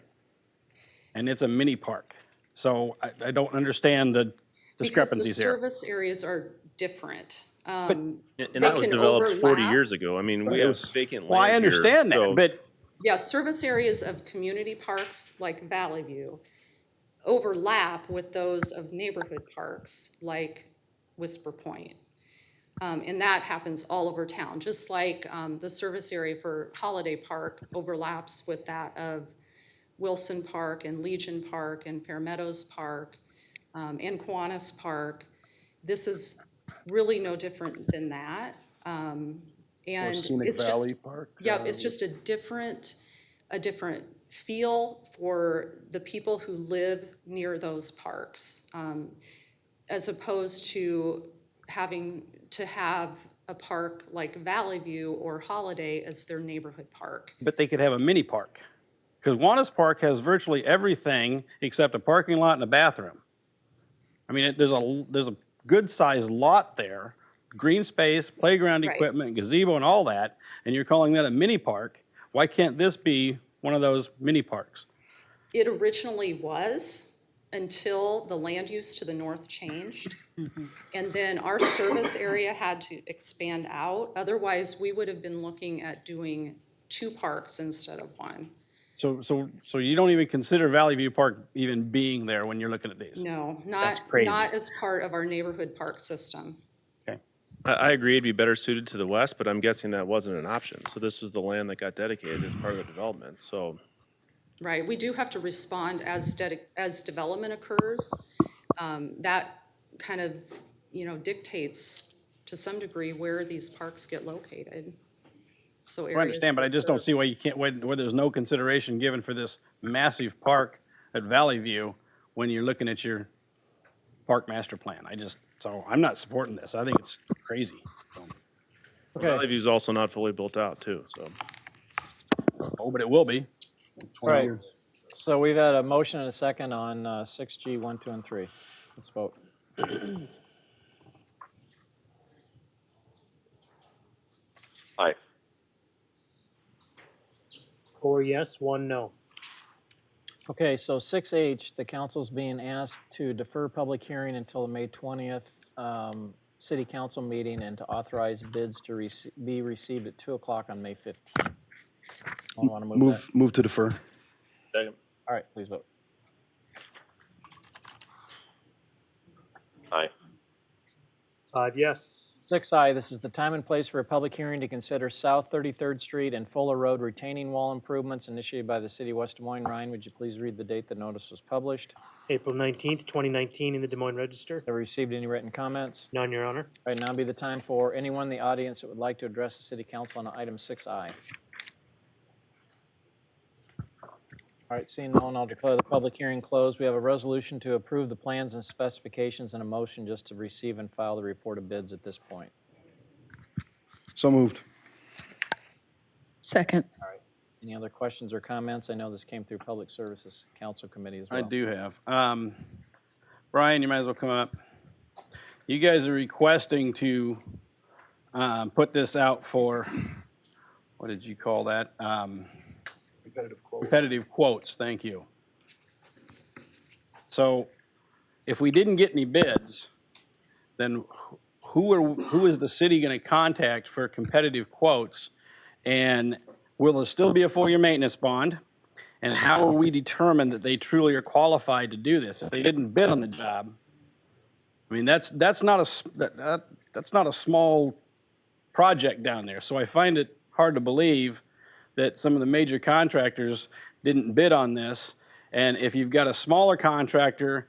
and it's a mini park. So I don't understand the discrepancies here. Because the service areas are different. And that was developed 40 years ago. I mean, we have vacant land. Well, I understand that, but yeah, service areas of community parks like Valley View overlap with those of neighborhood parks like Whisper Point. And that happens all over town, just like the service area for Holiday Park overlaps with that of Wilson Park and Legion Park and Fair Meadows Park and Kiwanis Park. This is really no different than that. And Scenic it's Valley just, Park. Yep, it's just a different feel for the people who live near those parks, as opposed to having to have a park like Valley View or Holiday as their neighborhood park. But they could have a mini park. Because Kiwanis Park has virtually everything except a parking lot and a bathroom. I mean, there's a good-sized lot there, green space, playground Right. equipment, gazebo and all that, and you're calling that a mini park. Why can't this be one of those mini parks? It originally was, until the land use to the north changed. And then our service area had to expand out. Otherwise, we would have been looking at doing 2 parks instead of 1. So you don't even consider Valley View Park even being there when you're looking at these? No, That's not, crazy. not as part of our neighborhood park system. I agree it'd be better suited to the west, but I'm guessing that wasn't an option. So this was the land that got dedicated as part of the development, so. Right, we do have to respond as development occurs. That kind of, dictates to some degree where these parks get located. So I understand, but I just don't see why you can't, where there's no consideration given for this massive park at Valley View when you're looking at your park master plan. So I'm not supporting this. I think it's crazy. Valley View's also not fully built out too, so. Oh, but it will be. 20 Right. years. So we've had a motion and a second on 6G 1, 2, and 3. Let's vote. Aye. 4 yes, 1 no. Okay, so 6H, the council's being asked to defer public hearing until the May 20th city council meeting and to authorize bids to be received at 2 o'clock on May 15th. I want to move that. Move to defer. Second. All right, please vote. Aye. 5 yes. 6I, this is the time and place for a public hearing to consider South 33rd Street and Fuller Road retaining wall improvements initiated by the city of West Des Moines. Ryan, would you please read the date the notice was published? April 19th, 2019 in the Des Moines Register. Have we received any written comments? None, Your Honor. All right, now be the time for anyone in the audience that would like to address the city council on item 6I. All right, seeing no one, I'll declare the public hearing closed. We have a resolution to approve the plans and specifications and a motion just to receive and file the report of bids at this point. So moved. Second. All right, any other questions or comments? I know this came through Public Services Council Committee as well. I do have. Brian, you might as well come up. You guys are requesting to put this out for, what did you call that? Competitive quotes, thank you. So if we didn't get any bids, then who is the city going to contact for competitive quotes? And will there still be a 4-year maintenance bond? And how will we determine that they truly are qualified to do this? If they didn't bid on the job, I mean, that's not a small project down there. So I find it hard to believe that some of the major contractors didn't bid on this. And if you've got a smaller contractor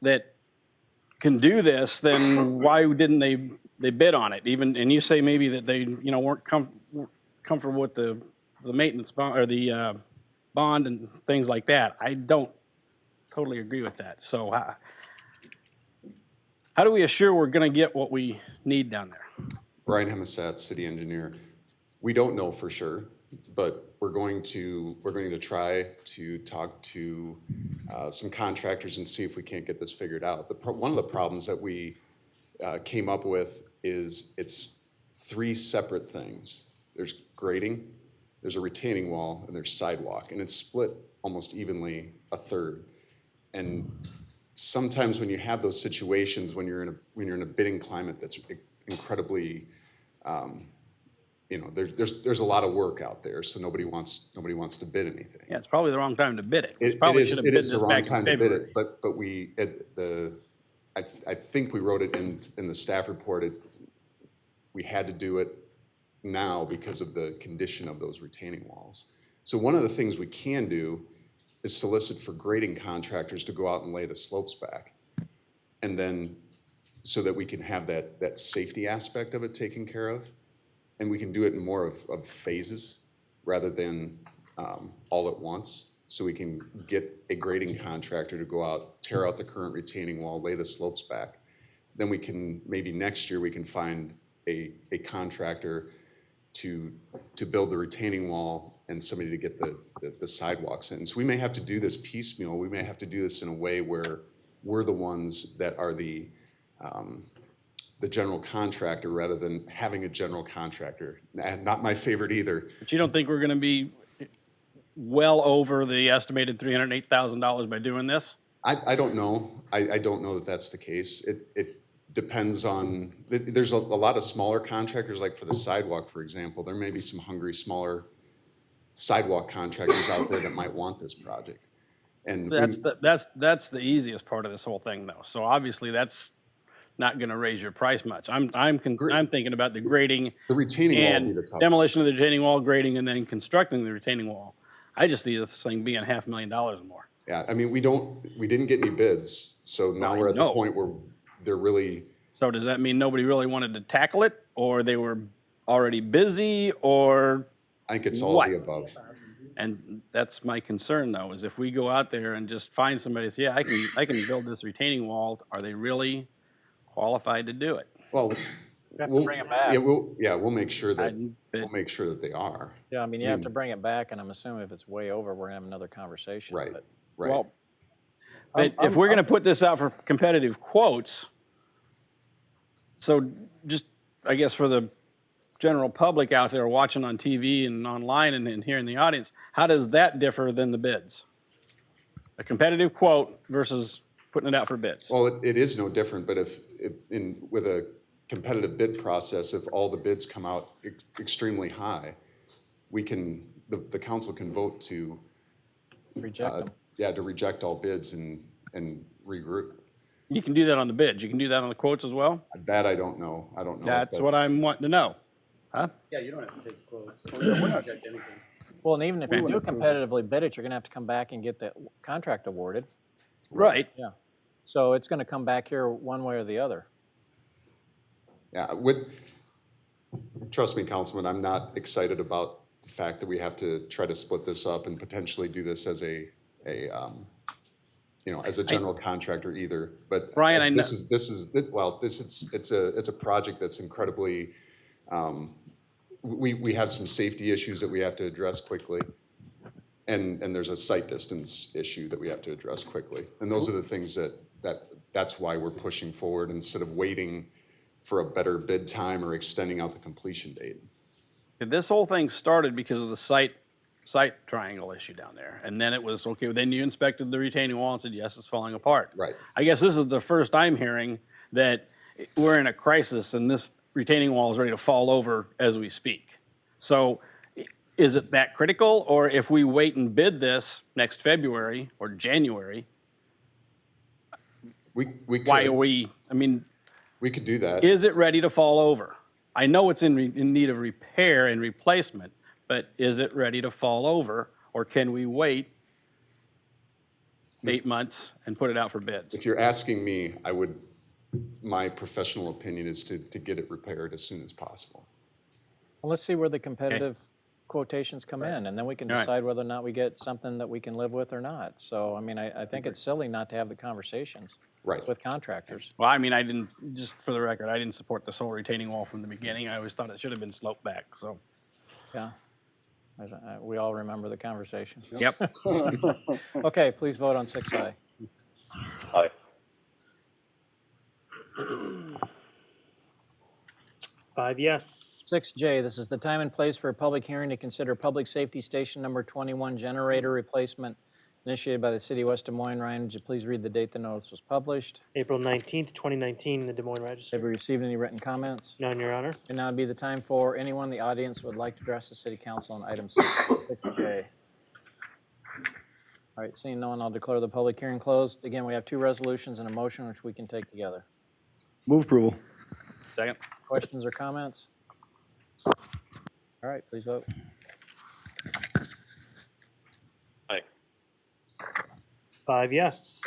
that can do this, then why didn't they bid on it? Even, and you say maybe that they weren't comfortable with the maintenance bond or the bond and things like that. I don't totally agree with that. So how do we assure we're going to get what we need down there? Brian Hemisat, city engineer. We don't know for sure, but we're going to try to talk to some contractors and see if we can't get this figured out. One of the problems that we came up with is it's 3 separate things. There's grading, there's a retaining wall, and there's sidewalk, and it's split almost evenly a third. And sometimes when you have those situations, when you're in a bidding climate that's incredibly you know, there's a lot of work out there, so nobody wants to bid anything. Yeah, it's probably the wrong time to bid it. It Probably is, should have it bid is the this wrong back in time to bid February. it, but we, I think we wrote it in the staff report, we had to do it now because of the condition of those retaining walls. So one of the things we can do is solicit for grading contractors to go out and lay the slopes back. And then, so that we can have that safety aspect of it taken care of. And we can do it in more of phases rather than all at once. So we can get a grading contractor to go out, tear out the current retaining wall, lay the slopes back. Then we can, maybe next year, we can find a contractor to build the retaining wall and somebody to get the sidewalks in. So we may have to do this piecemeal. We may have to do this in a way where we're the ones that are the general contractor rather than having a general contractor. And not my favorite either. But you don't think we're going to be well over the estimated $308,000 by doing this? I don't know. I don't know that that's the case. It depends on, there's a lot of smaller contractors, like for the sidewalk, for example. There may be some hungry, smaller sidewalk contractors out there that might want this project. And That's the easiest part of this whole thing, though. So obviously, that's not going to raise your price much. I'm thinking about the grading, the retaining wall would be and the tough demolition of the retaining wall, grading, and then constructing the retaining wall. I just see this thing being $500,000 or more. Yeah, I mean, we didn't get any bids, so now we're at the point where they're really. So does that mean nobody really wanted to tackle it, or they were already busy, or? I think it's all of the above. And that's my concern, though, is if we go out there and just find somebody, say, yeah, I can build this retaining wall, are they really qualified to do it? Well, have to bring it back. We'll make sure that they are. Yeah, I mean, you have to bring it back, and I'm assuming if it's way over, we're gonna have another conversation. Right, but- right. Well, but if we're going to put this out for competitive quotes, so just, I guess for the general public out there watching on TV and online and here in the audience, how does that differ than the bids? A competitive quote versus putting it out for bids? Well, it is no different, but if with a competitive bid process, if all the bids come out extremely high, the council can vote to Reject them. to reject all bids and regroup. You can do that on the bids. You can do that on the quotes as well? That I don't know. That's what I'm wanting to know. Huh? Yeah, you don't have to take quotes. We're not getting anything. Well, and even if you do competitively bid it, you're gonna have to come back and get the contract awarded. Right. Yeah. So it's gonna come back here one way or the other. Yeah, trust me, Councilman, I'm not excited about the fact that we have to try to split this up and potentially do this as as a general contractor either. But Brian, I know it's a project that's incredibly. We have some safety issues that we have to address quickly, and there's a site distance issue that we have to address quickly. And those are the things that's why we're pushing forward instead of waiting for a better bid time or extending out the completion date. this whole thing started because of the site triangle issue down there. And then it was, okay, then you inspected the retaining wall and said, yes, it's falling apart. Right. I guess this is the first I'm hearing that we're in a crisis and this retaining wall is ready to fall over as we speak. So is it that critical? Or if we wait and bid this next February or January, why are we, I mean. We could do that. Is it ready to fall over? I know it's in need of repair and replacement, but is it ready to fall over? Or can we wait 8 months and put it out for bids? If you're asking me, my professional opinion is to get it repaired as soon as possible. Well, let's see where the competitive quotations come in, and then we can All right. decide whether or not we get something that we can live with or not. So, I mean, I think it's silly not to have the conversations with contractors. Well, I mean, I didn't, just for the record, I didn't support this whole retaining wall from the beginning. I always thought it should have been sloped back, so. Yeah. We all remember the conversation. Yep. Okay, please vote on 6I. Aye. 5 yes. 6J, this is the time and place for a public hearing to consider Public Safety Station Number 21 generator replacement initiated by the City of West Des Moines. Ryan, would you please read the date the notice was published? April 19th, 2019, in the Des Moines Have Register. we received any written comments? None, Your Honor. And now would be the time for anyone in the audience who would like to address the City Council on item 6J. All right, seeing no one, I'll declare the public hearing closed. Again, we have two resolutions and a motion which we can take together. Move approval. Second. Questions or comments? All right, please vote. Aye. 5 yes.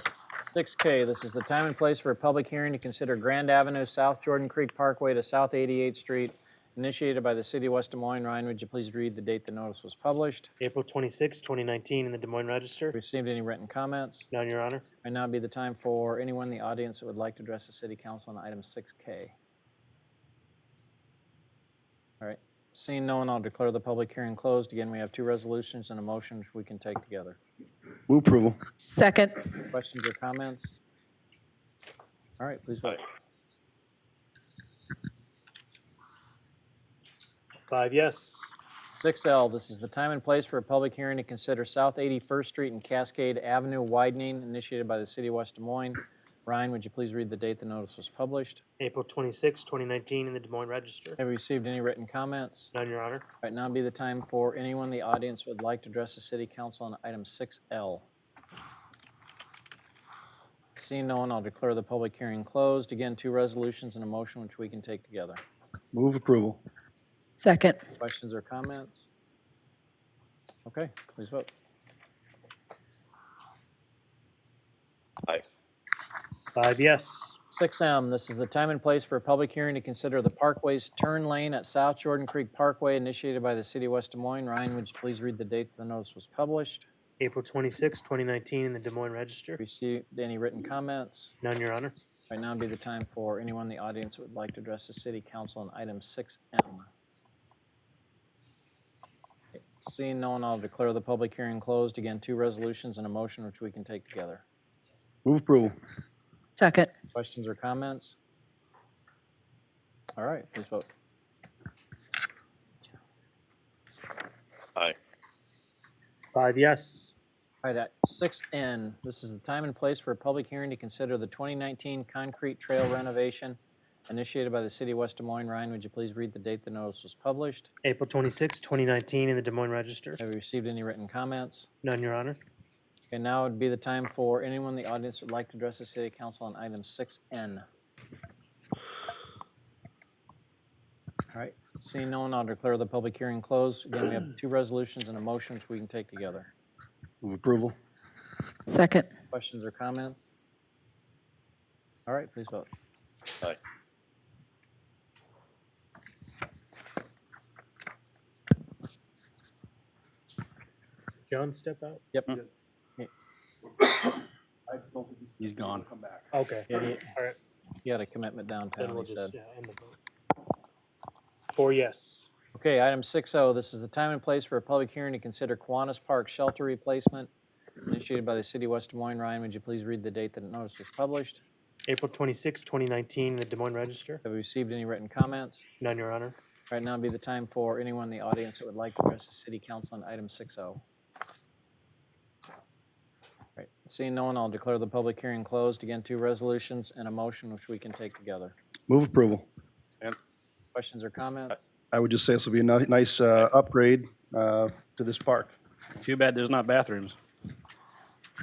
6K, this is the time and place for a public hearing to consider Grand Avenue, South Jordan Creek Parkway to South 88th Street, initiated by the City of West Des Moines. Ryan, would you please read the date the notice was published? April 26th, 2019, in the Des Moines Register. Received any written comments? None, Your Honor. Right now would be the time for anyone in the audience that would like to address the City Council on item 6K. All right, seeing no one, I'll declare the public hearing closed. Again, we have two resolutions and a motion which we can take together. Move approval. Second. Questions or comments? All right, please vote. 5 yes. 6L, this is the time and place for a public hearing to consider South 81st Street and Cascade Avenue widening, initiated by the City of West Des Moines. Ryan, would you please read the date the notice was published? April 26th, 2019, in the Des Moines Register. Have we received any written comments? None, Your Honor. Right now would be the time for anyone in the audience who would like to address the City Council on item 6L. Seeing no one, I'll declare the public hearing closed. Again, two resolutions and a motion which we can take together. Move approval. Second. Questions or comments? Okay, please vote. Aye. 5 yes. 6M, this is the time and place for a public hearing to consider the Parkway's turn lane at South Jordan Creek Parkway, initiated by the City of West Des Moines. Ryan, would you please read the date the notice was published? April 26th, 2019, in the Des Moines Register. Received any written comments? None, Your Honor. Right now would be the time for anyone in the audience who would like to address the City Council on item 6M. Seeing no one, I'll declare the public hearing closed. Again, two resolutions and a motion which we can take together. Move approval. Second. Questions or comments? All right, please vote. Aye. 5 yes. All right, at 6N, this is the time and place for a public hearing to consider the 2019 concrete trail renovation, initiated by the City of West Des Moines. Ryan, would you please read the date the notice was published? April 26th, 2019, in the Des Moines Register. Have we received any written comments? None, Your Honor. Okay, now would be the time for anyone in the audience who would like to address the City Council on item 6N. All right, seeing no one, I'll declare the public hearing closed. Again, we have two resolutions and a motion which we can take together. Move approval. Second. Questions or comments? All right, please vote. Aye. John, step out. Yep. He's gone. Okay. Yeah, All right. he had a commitment Then downtown, we'll he just said. end the vote. 4 yes. Okay, item 6O, this is the time and place for a public hearing to consider Kiwanis Park shelter replacement, initiated by the City of West Des Moines. Ryan, would you please read the date that the notice was published? April 26th, 2019, in the Des Moines Register. Have we received any written comments? None, Your Honor. Right now would be the time for anyone in the audience that would like to address the City Council on item 6O. Right, seeing no one, I'll declare the public hearing closed. Again, two resolutions and a motion which we can take together. Move approval. Questions or comments? I would just say this will be a nice upgrade to this park. Too bad there's not bathrooms.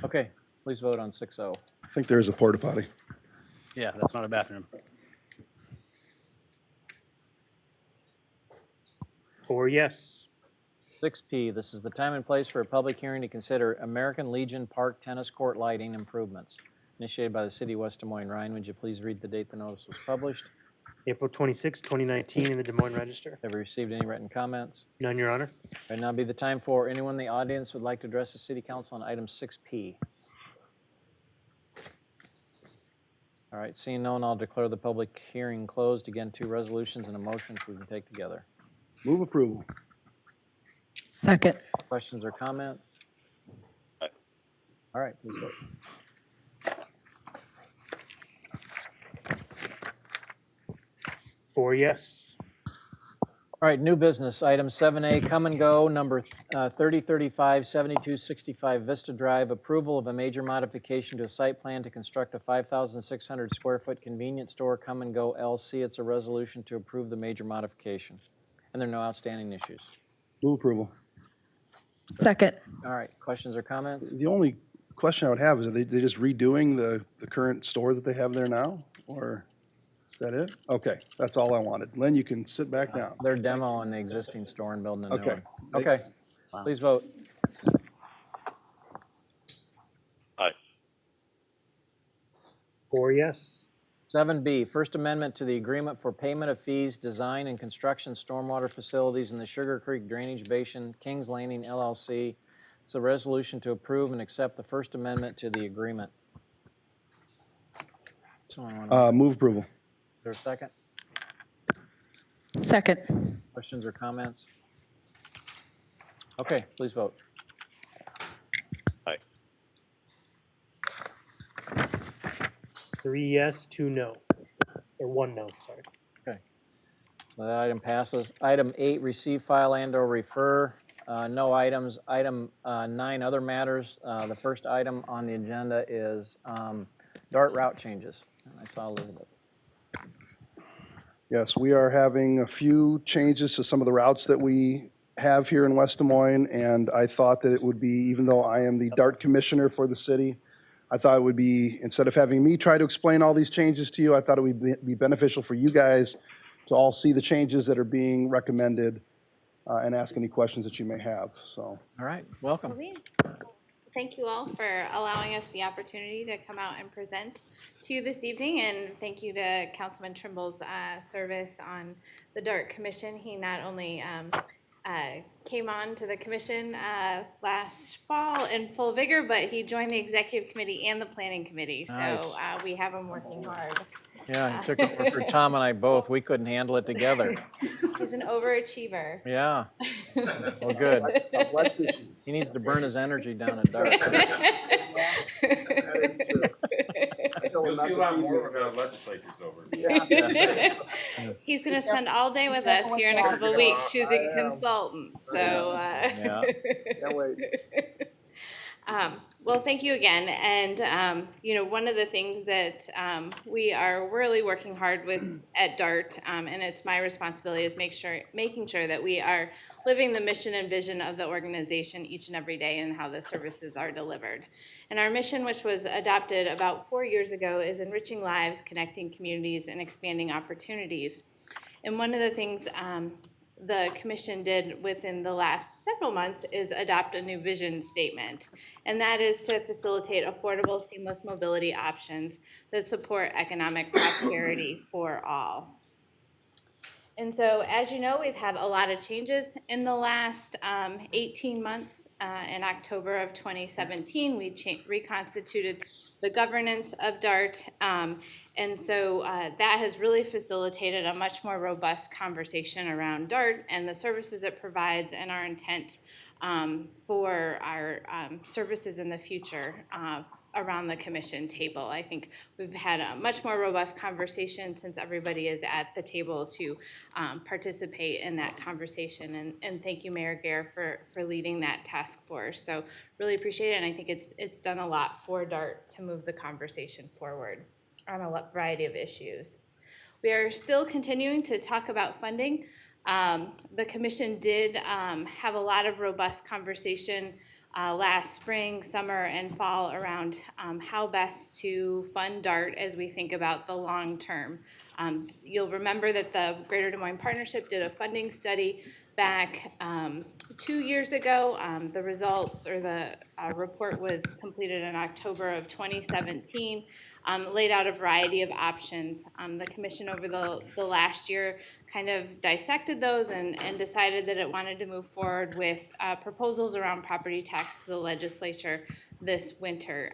Okay, please vote on 6O. I think there is a porta potty. Yeah, that's not a bathroom. 4 yes. 6P, this is the time and place for a public hearing to consider American Legion Park tennis court lighting improvements, initiated by the City of West Des Moines. Ryan, would you please read the date the notice was published? April 26th, 2019, in the Des Moines Register. Have we received any written comments? None, Your Honor. Right now be the time for anyone in the audience who would like to address the City Council on item 6P. All right, seeing no one, I'll declare the public hearing closed. Again, two resolutions and a motion we can take together. Move approval. Second. Questions or comments? Aye. All right, please vote. Four yes. All right, new business, item 7A, Come and Go, number 3035, 7265 Vista Drive, approval of a major modification to a site plan to construct a 5,600 square foot convenience store, Come and Go LC. It's a resolution to approve the major modification. And there are no outstanding issues. Move approval. Second. All right, questions or comments? The only question I would have is, are they just redoing the current store that they have there now? Or is that it? Okay, that's all I wanted. Len, you can sit back down. They're demoing the existing store and building a new Okay. one. Makes Okay, sense. please vote. Aye. 4 yes. 7B, First Amendment to the Agreement for Payment of Fees, Design and Construction Stormwater Facilities in the Sugar Creek Drainage Basin, Kings Landing LLC. It's a resolution to approve and accept the First Amendment to the agreement. Someone want to, Move approval. is there a second? Second. Questions or comments? Okay, please vote. Aye. 3 yes, 2 no. Or 1 no, sorry. Okay. So that item passes. Item 8, receive, file, and/or refer. No items. Item 9, other matters. The first item on the agenda is DART route changes. And I saw Elizabeth. Yes, we are having a few changes to some of the routes that we have here in West Des Moines, and I thought that it would be, even though I am the DART commissioner for the city, I thought it would be, instead of having me try to explain all these changes to you, I thought it would be beneficial for you guys to all see the changes that are being recommended and ask any questions that you may have, so. All right, welcome. Thank you all for allowing us the opportunity to come out and present to you this evening, and thank you to Councilman Trimble's service on the DART Commission. He not only came on to the commission last fall in full vigor, but he joined the executive committee and the planning committee. Nice. So we have him working hard. Yeah, he took over for Tom and I both. We couldn't handle it together. He's an overachiever. Yeah. Well, good. Let's issues. He needs to burn his energy down at DART. You'll see a lot more when our legislature's over. He's going to spend all day with us here in a couple of weeks choosing a consultant. So, Can't wait. well, thank you again. And, you know, one of the things that we are really working hard with at DART, and it's my responsibility, is making sure that we are living the mission and vision of the organization each and every day and how the services are delivered. And our mission, which was adopted about 4 years ago, is enriching lives, connecting communities, and expanding opportunities. And one of the things the commission did within the last several months is adopt a new vision statement. And that is to facilitate affordable, seamless mobility options that support economic prosperity for all. And so, as you know, we've had a lot of changes in the last 18 months. In October of 2017, we reconstituted the governance of DART. And so that has really facilitated a much more robust conversation around DART and the services it provides and our intent for our services in the future around the commission table. I think we've had a much more robust conversation since everybody is at the table to participate in that conversation. And thank you, Mayor Gare, for leading that task force. So really appreciate it, and I think it's done a lot for DART to move the conversation forward on a variety of issues. We are still continuing to talk about funding. The commission did have a lot of robust conversation last spring, summer, and fall around how best to fund DART as we think about the long term. You'll remember that the Greater Des Moines Partnership did a funding study back 2 years ago. The results or the report was completed in October of 2017. Laid out a variety of options. The commission over the last year kind of dissected those and decided that it wanted to move forward with proposals around property tax to the legislature this winter.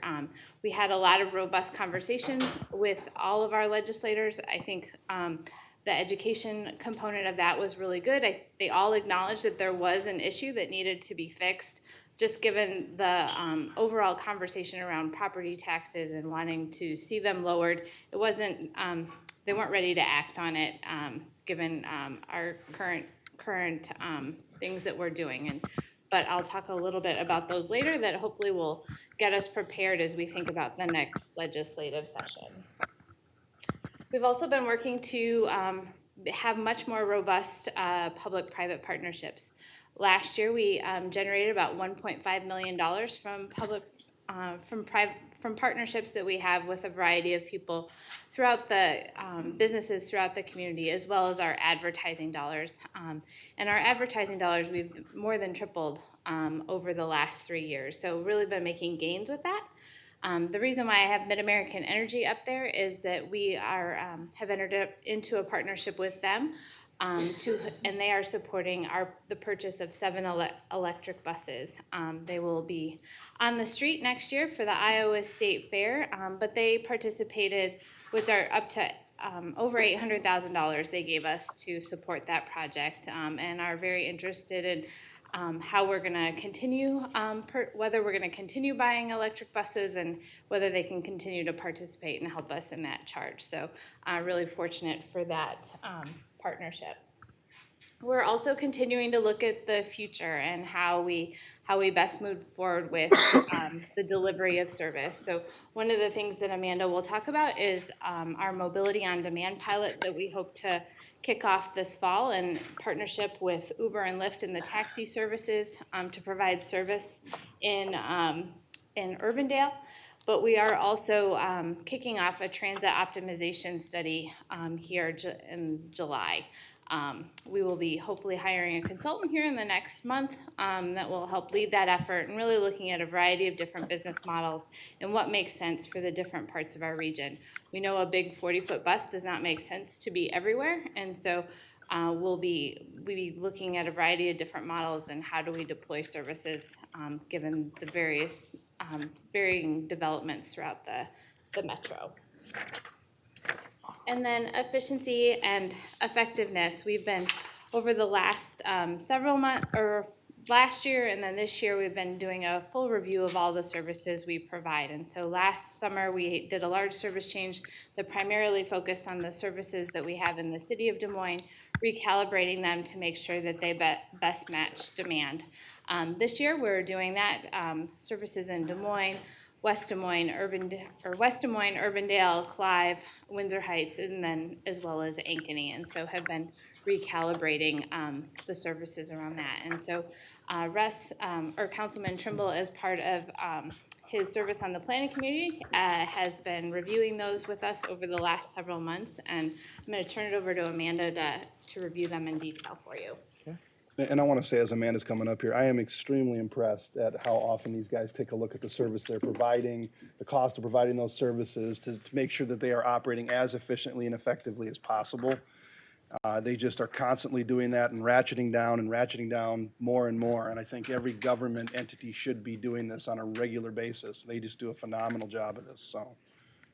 We had a lot of robust conversation with all of our legislators. I think the education component of that was really good. They all acknowledged that there was an issue that needed to be fixed, just given the overall conversation around property taxes and wanting to see them lowered. It wasn't, they weren't ready to act on it given our current current things that we're doing. But I'll talk a little bit about those later that hopefully will get us prepared as we think about the next legislative session. We've also been working to have much more robust public-private partnerships. Last year, we generated about $1.5 million from partnerships that we have with a variety of people throughout the businesses throughout the community, as well as our advertising dollars. And our advertising dollars, we've more than tripled over the last 3 years. So really been making gains with that. The reason why I have Mid-American Energy up there is that we have entered into a partnership with them, and they are supporting the purchase of 7 electric buses. They will be on the street next year for the Iowa State Fair, but they participated with our up to over $800,000 they gave us to support that project, and are very interested in how we're going to continue, whether we're going to continue buying electric buses and whether they can continue to participate and help us in that charge. So really fortunate for that partnership. We're also continuing to look at the future and how we best move forward with the delivery of service. So one of the things that Amanda will talk about is our Mobility on Demand pilot that we hope to kick off this fall in partnership with Uber and Lyft and the taxi services to provide service in Urbandale. But we are also kicking off a transit optimization study here in July. We will be hopefully hiring a consultant here in the next month that will help lead that effort and really looking at a variety of different business models and what makes sense for the different parts of our region. We know a big 40-foot bus does not make sense to be everywhere, and so we'll be looking at a variety of different models and how do we deploy services given the various varying developments throughout the metro. And then efficiency and effectiveness. We've been, over the last several months, or last year and then this year, we've been doing a full review of all the services we provide. And so last summer, we did a large service change that primarily focused on the services that we have in the city of Des Moines, recalibrating them to make sure that they best match demand. This year, we're doing that. Services in Des Moines, West Des Moines, Urbandale, Clive, Windsor Heights, and then as well as Ankeny, and so have been recalibrating the services around that. And so Councilman Trimble, as part of his service on the planning community, has been reviewing those with us over the last several months, and I'm going to turn it over to Amanda to review them in detail for you. And I want to say, as Amanda's coming up here, I am extremely impressed at how often these guys take a look at the service they're providing, the cost of providing those services, to make sure that they are operating as efficiently and effectively as possible. They just are constantly doing that and ratcheting down more and more. And I think every government entity should be doing this on a regular basis. They just do a phenomenal job of this. So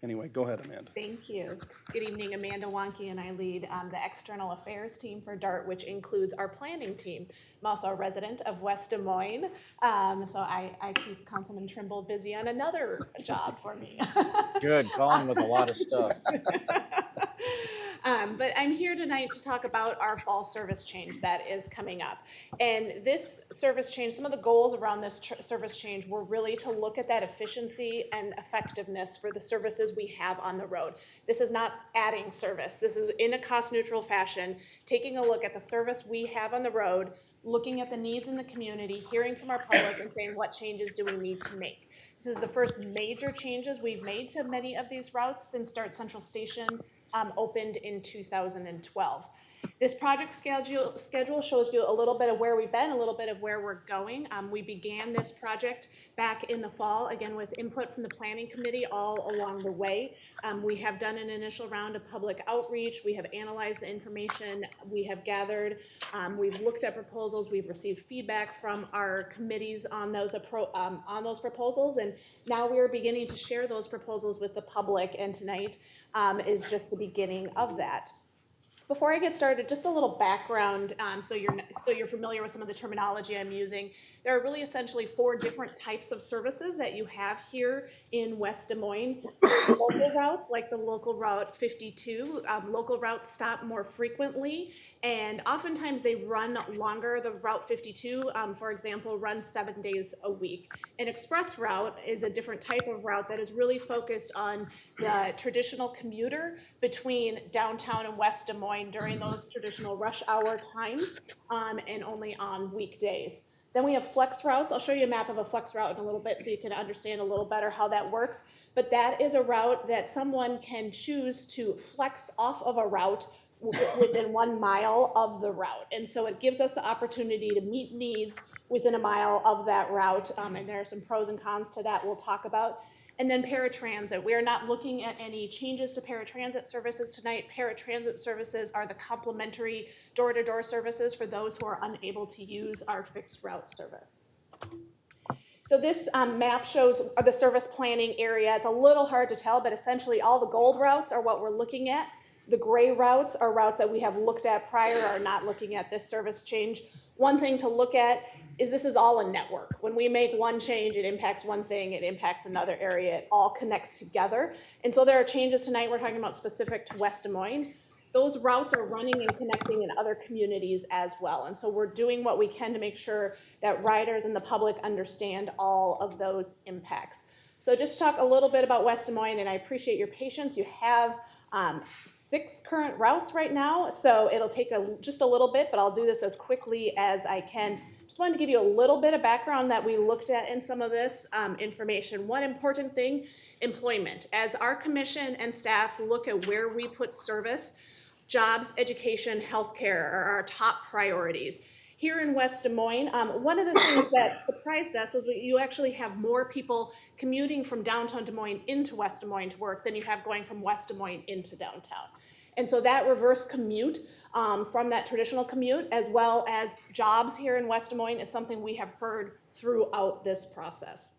anyway, go ahead, Amanda. Thank you. Good evening, Amanda Wonke, and I lead the external affairs team for DART, which includes our planning team. I'm also a resident of West Des Moines, so I keep Councilman Trimble busy on another job for me. Good, calling with a lot of stuff. But I'm here tonight to talk about our fall service change that is coming up. And this service change, some of the goals around this service change were really to look at that efficiency and effectiveness for the services we have on the road. This is not adding service. This is in a cost-neutral fashion, taking a look at the service we have on the road, looking at the needs in the community, hearing from our public, and saying what changes do we need to make. This is the first major changes we've made to many of these routes since DART Central Station opened in 2012. This project schedule shows you a little bit of where we've been, a little bit of where we're going. We began this project back in the fall, again with input from the planning committee all along the way. We have done an initial round of public outreach. We have analyzed the information we have gathered. We've looked at proposals. We've received feedback from our committees on those proposals, and now we are beginning to share those proposals with the public, and tonight is just the beginning of that. Before I get started, just a little background, so you're familiar with some of the terminology I'm using. There are really essentially 4 different types of services that you have here in West Des Moines. Local routes, like the local route 52, local routes stop more frequently, and oftentimes they run longer. The route 52, for example, runs 7 days a week. An express route is a different type of route that is really focused on the traditional commuter between downtown and West Des Moines during those traditional rush hour times, and only on weekdays. Then we have flex routes. I'll show you a map of a flex route in a little bit so you can understand a little better how that works. But that is a route that someone can choose to flex off of a route within 1 mile of the route. And so it gives us the opportunity to meet needs within a mile of that route. And there are some pros and cons to that we'll talk about. And then paratransit. We are not looking at any changes to paratransit services tonight. Paratransit services are the complementary door-to-door services for those who are unable to use our fixed route service. So this map shows the service planning area. It's a little hard to tell, but essentially all the gold routes are what we're looking at. The gray routes are routes that we have looked at prior or are not looking at this service change. One thing to look at is this is all a network. When we make one change, it impacts one thing, it impacts another area, it all connects together. And so there are changes tonight we're talking about specific to West Des Moines. Those routes are running and connecting in other communities as well. And so we're doing what we can to make sure that riders and the public understand all of those impacts. So just to talk a little bit about West Des Moines, and I appreciate your patience. You have 6 current routes right now, so it'll take just a little bit, but I'll do this as quickly as I can. Just wanted to give you a little bit of background that we looked at in some of this information. One important thing, employment. As our commission and staff look at where we put service, jobs, education, healthcare are our top priorities. Here in West Des Moines, one of the things that surprised us was that you actually have more people commuting from downtown Des Moines into West Des Moines to work than you have going from West Des Moines into downtown. And so that reverse commute from that traditional commute, as well as jobs here in West Des Moines, is something we have heard throughout this process.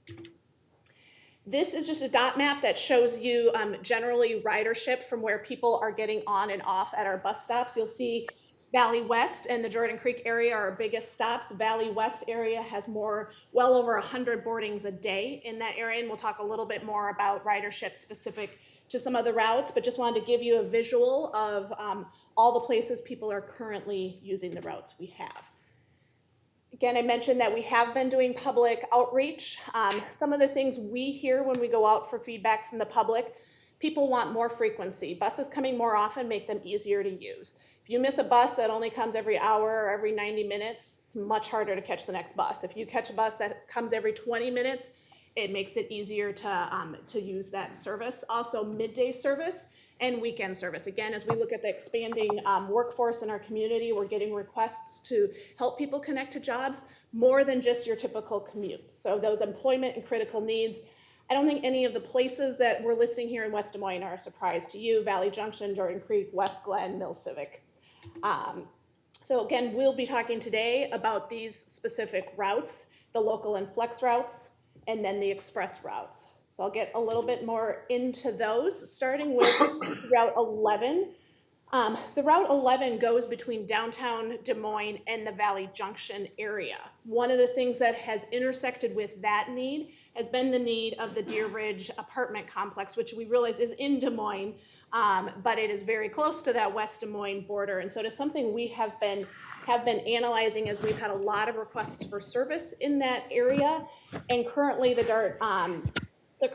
This is just a dot map that shows you generally ridership from where people are getting on and off at our bus stops. You'll see Valley West and the Jordan Creek area are our biggest stops. Valley West area has well over 100 boardings a day in that area, and we'll talk a little bit more about ridership specific to some of the routes, but just wanted to give you a visual of all the places people are currently using the routes we have. Again, I mentioned that we have been doing public outreach. Some of the things we hear when we go out for feedback from the public, people want more frequency. Buses coming more often make them easier to use. If you miss a bus that only comes every hour or every 90 minutes, it's much harder to catch the next bus. If you catch a bus that comes every 20 minutes, it makes it easier to use that service. Also, midday service and weekend service. Again, as we look at the expanding workforce in our community, we're getting requests to help people connect to jobs more than just your typical commutes. So those employment and critical needs, I don't think any of the places that we're listing here in West Des Moines are a surprise to you. Valley Junction, Jordan Creek, West Glen, Mill Civic. So again, we'll be talking today about these specific routes, the local and flex routes, and then the express routes. So I'll get a little bit more into those, starting with Route 11. The Route 11 goes between downtown Des Moines and the Valley Junction area. One of the things that has intersected with that need has been the need of the Deer Ridge apartment complex, which we realize is in Des Moines, but it is very close to that West Des Moines border. And so it is something we have been analyzing as we've had a lot of requests for service in that area. And currently the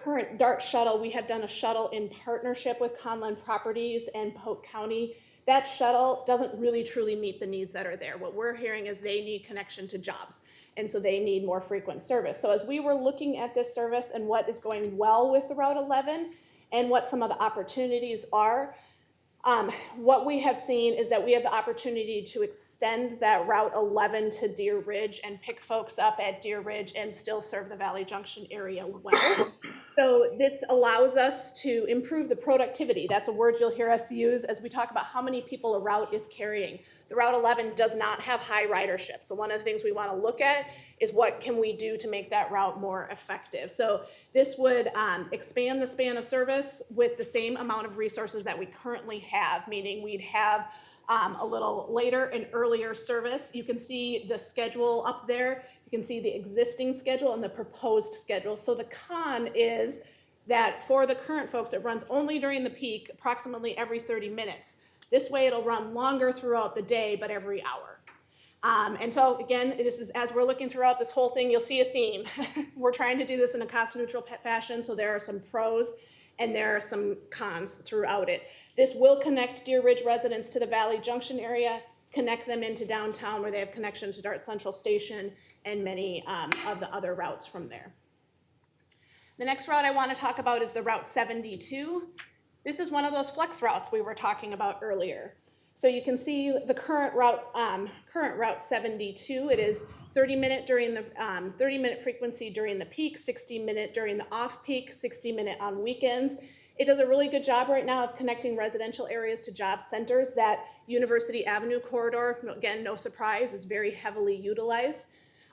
current DART shuttle, we have done a shuttle in partnership with Conlin Properties and Polk County. That shuttle doesn't really truly meet the needs that are there. What we're hearing is they need connection to jobs, and so they need more frequent service. So as we were looking at this service and what is going well with the Route 11 and what some of the opportunities are, what we have seen is that we have the opportunity to extend that Route 11 to Deer Ridge and pick folks up at Deer Ridge and still serve the Valley Junction area well. So this allows us to improve the productivity. That's a word you'll hear us use as we talk about how many people a route is carrying. The Route 11 does not have high ridership. So one of the things we want to look at is what can we do to make that route more effective. So this would expand the span of service with the same amount of resources that we currently have, meaning we'd have a little later, an earlier service. You can see the schedule up there. You can see the existing schedule and the proposed schedule. So the con is that for the current folks, it runs only during the peak, approximately every 30 minutes. This way it'll run longer throughout the day, but every hour. And so again, this is, as we're looking throughout this whole thing, you'll see a theme. We're trying to do this in a cost neutral fashion, so there are some pros and there are some cons throughout it. This will connect Deer Ridge residents to the Valley Junction area, connect them into downtown where they have connection to Dart Central Station and many of the other routes from there. The next route I want to talk about is the Route 72. This is one of those flex routes we were talking about earlier. So you can see the current route 72. It is 30-minute during the 30-minute frequency during the peak, 60-minute during the off-peak, 60-minute on weekends. It does a really good job right now of connecting residential areas to job centers. That University Avenue corridor, again, no surprise, is very heavily utilized.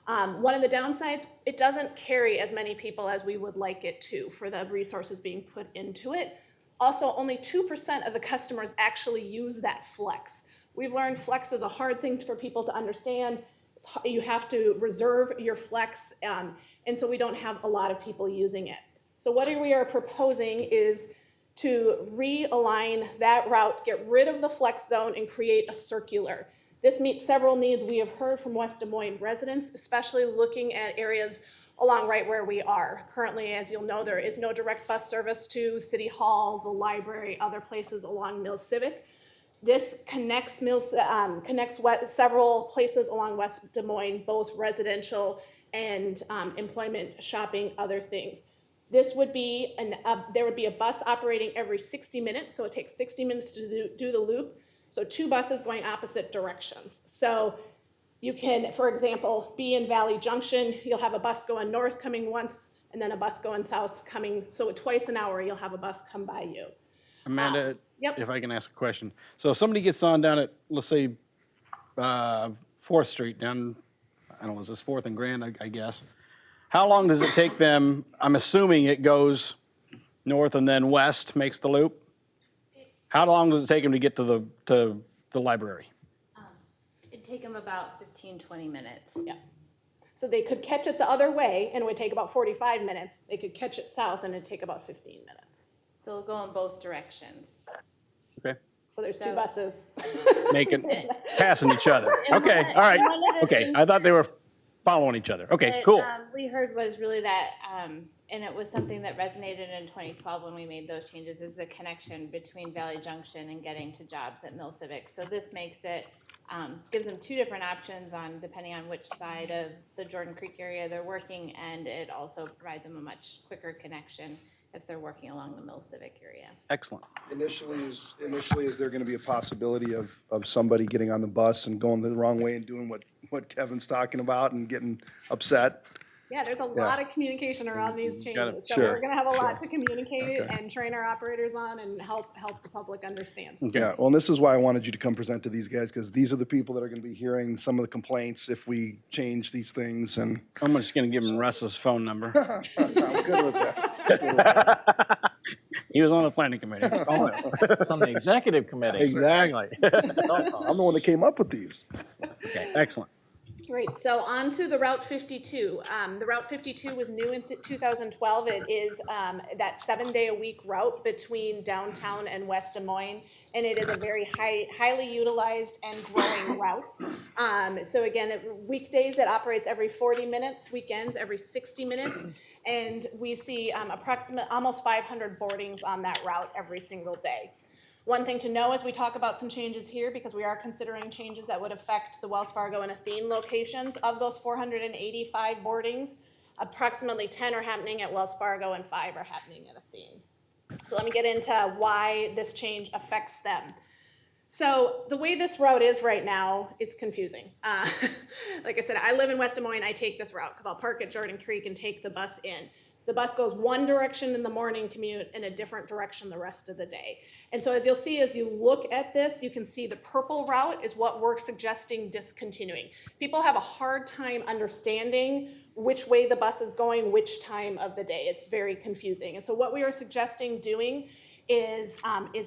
One of the downsides, it doesn't carry as many people as we would like it to for the resources being put into it. Also, only 2% of the customers actually use that flex. We've learned flex is a hard thing for people to understand. You have to reserve your flex, and so we don't have a lot of people using it. So what we are proposing is to realign that route, get rid of the flex zone, and create a circular. This meets several needs we have heard from West Des Moines residents, especially looking at areas along right where we are. Currently, as you'll know, there is no direct bus service to City Hall, the library, other places along Mills Civic. This connects several places along West Des Moines, both residential and employment, shopping, other things. This would be, there would be a bus operating every 60 minutes, so it takes 60 minutes to do the loop. So 2 buses going opposite directions. So you can, for example, be in Valley Junction, you'll have a bus going north coming once, and then a bus going south coming, so twice an hour you'll have a bus come by you. Amanda, Yep. if I can ask a question. So if somebody gets on down at, let's say, 4th Street, down, I don't know, is this 4th and Grand, I guess? How long does it take them, I'm assuming it goes north and then west, makes the loop? How long does it take them to get to the library? It'd take them about 15, 20 minutes. Yeah. So they could catch it the other way, and it would take about 45 minutes. They could catch it south, and it'd take about 15 minutes. So it'll go in both directions. Okay. So there's 2 buses. Passing each other. Okay, all right. Okay, I thought they were following each other. Okay, What, cool. we heard was really that, and it was something that resonated in 2012 when we made those changes, is the connection between Valley Junction and getting to jobs at Mill Civic. So this makes it, gives them 2 different options on depending on which side of the Jordan Creek area they're working, and it also provides them a much quicker connection if they're working along the Mill Civic area. Excellent. Initially, is there going to be a possibility of somebody getting on the bus and going the wrong way and doing what Kevin's talking about and getting upset? Yeah, there's a lot of communication around these changes. So Sure, we're going to have a lot to communicate and train our operators on and help the public understand. Yeah, well, and this is why I wanted you to come present to these guys, because these are the people that are going to be hearing some of the complaints if we change these things. And I'm just going to give him Russ's phone number. I'm good with that. He was on the planning committee. Call him. On the executive committee. Exactly. I'm the one that came up with these. Okay, excellent. Great, so on to the Route 52. The Route 52 was new in 2012. It is that 7-day-a-week route between downtown and West Des Moines, and it is a very highly utilized and growing route. So again, weekdays it operates every 40 minutes, weekends every 60 minutes, and we see almost 500 boardings on that route every single day. One thing to know as we talk about some changes here, because we are considering changes that would affect the Wells Fargo and Athene locations. Of those 485 boardings, approximately 10 are happening at Wells Fargo and 5 are happening at Athene. So let me get into why this change affects them. So the way this route is right now is confusing. Like I said, I live in West Des Moines. I take this route because I'll park at Jordan Creek and take the bus in. The bus goes one direction in the morning commute and a different direction the rest of the day. And so as you'll see, as you look at this, you can see the purple route is what we're suggesting discontinuing. People have a hard time understanding which way the bus is going, which time of the day. It's very confusing. And so what we are suggesting doing is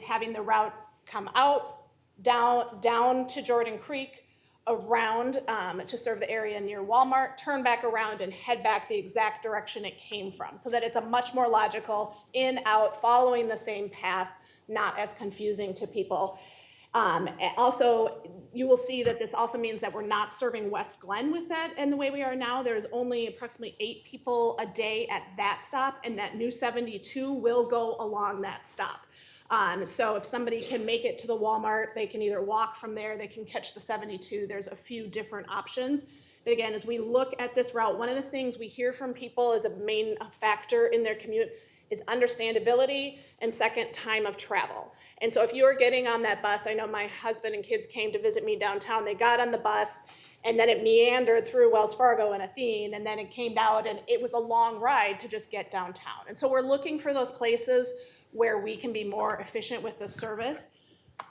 having the route come out, down to Jordan Creek, around to serve the area near Walmart, turn back around and head back the exact direction it came from, so that it's a much more logical in, out, following the same path, not as confusing to people. And also, you will see that this also means that we're not serving West Glen with that in the way we are now. There's only approximately 8 people a day at that stop, and that new 72 will go along that stop. So if somebody can make it to the Walmart, they can either walk from there, they can catch the 72. There's a few different options. But again, as we look at this route, one of the things we hear from people as a main factor in their commute is understandability, and second, time of travel. And so if you're getting on that bus, I know my husband and kids came to visit me downtown, they got on the bus, and then it meandered through Wells Fargo and Athene, and then it came out, and it was a long ride to just get downtown. And so we're looking for those places where we can be more efficient with the service.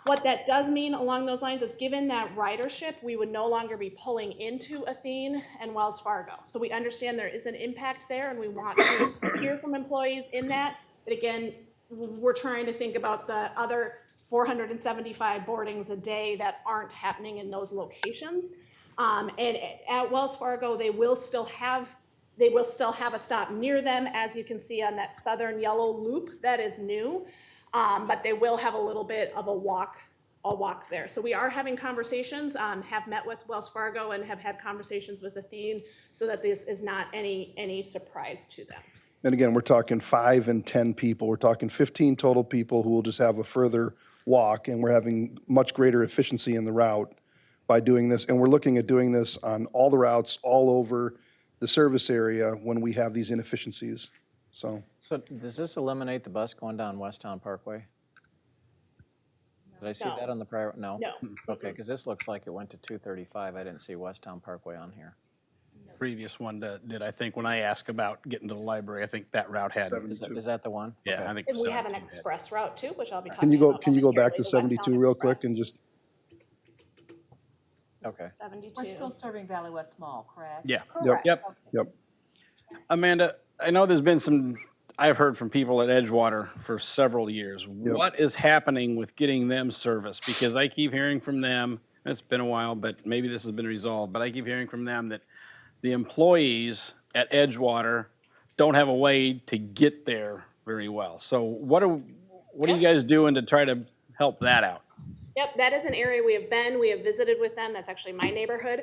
What that does mean along those lines is, given that ridership, we would no longer be pulling into Athene and Wells Fargo. So we understand there is an impact there, and we want to hear from employees in that. But again, we're trying to think about the other 475 boardings a day that aren't happening in those locations. And at Wells Fargo, they will still have a stop near them, as you can see on that southern yellow loop that is new. But they will have a little bit of a walk there. So we are having conversations, have met with Wells Fargo and have had conversations with Athene, so that this is not any surprise to them. And again, we're talking 5 and 10 people. We're talking 15 total people who will just have a further walk, and we're having much greater efficiency in the route by doing this. And we're looking at doing this on all the routes all over the service area when we have these inefficiencies. So does this eliminate the bus going down Westtown Parkway? Did I see No. that on the prior? No? No. Okay, because this looks like it went to 235. I didn't see Westtown Parkway on here. Previous one did, I think, when I asked about getting to the library, I think that route had. Is that the one? Yeah, Okay. I think. And we have an 17 had. express route too, which I'll be talking can you go about back to momentarily, the 72 Westtown real Express. quick and just, Okay. 72. We're still serving Valley West Mall, correct? Yeah. Correct. yep. Amanda, I know there's been I've heard from people at Edgewater for several years. What is happening with getting them service? Because I keep hearing from them, and it's been a while, but maybe this has been resolved, but I keep hearing from them that the employees at Edgewater don't have a way to get there very well. So what are you guys doing to try to help that out? Yep, that is an area we have visited with them. That's actually my neighborhood.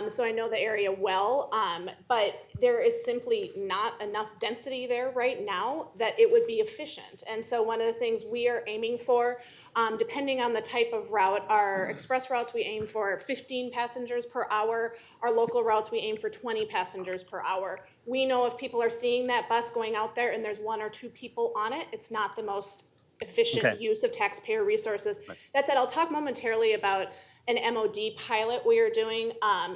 So I know the area well, but there is simply not enough density there right now that it would be efficient. And so one of the things we are aiming for, depending on the type of route, our express routes, we aim for 15 passengers per hour. Our local routes, we aim for 20 passengers per hour. We know if people are seeing that bus going out there and there's 1 or 2 people on it, it's not the most efficient use of taxpayer resources. That said, I'll talk momentarily about an MOD pilot we are doing.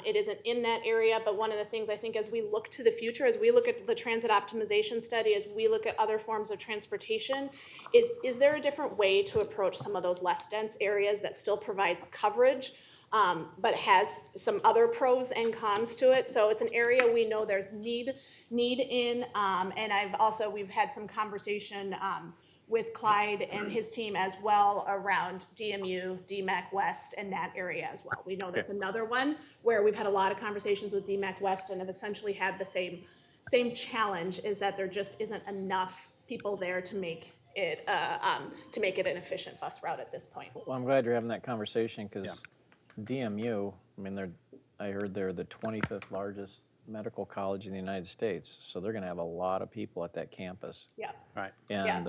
It isn't in that area, but one of the things I think as we look to the future, as we look at the transit optimization study, as we look at other forms of transportation, is there a different way to approach some of those less dense areas that still provides coverage, but has some other pros and cons to it? So it's an area we know there's need in, and we've had some conversation with Clyde and his team as well around DMU, DMAC West, and that area as well. We know that's another one where we've had a lot of conversations with DMAC West and have essentially had the same challenge, is that there just isn't enough people there to make it an efficient bus route at this point. Well, I'm glad you're having that conversation, because DMU, I heard they're the 25th largest medical college in the United States, so they're going to have a lot of people at that campus. Yeah. Right. And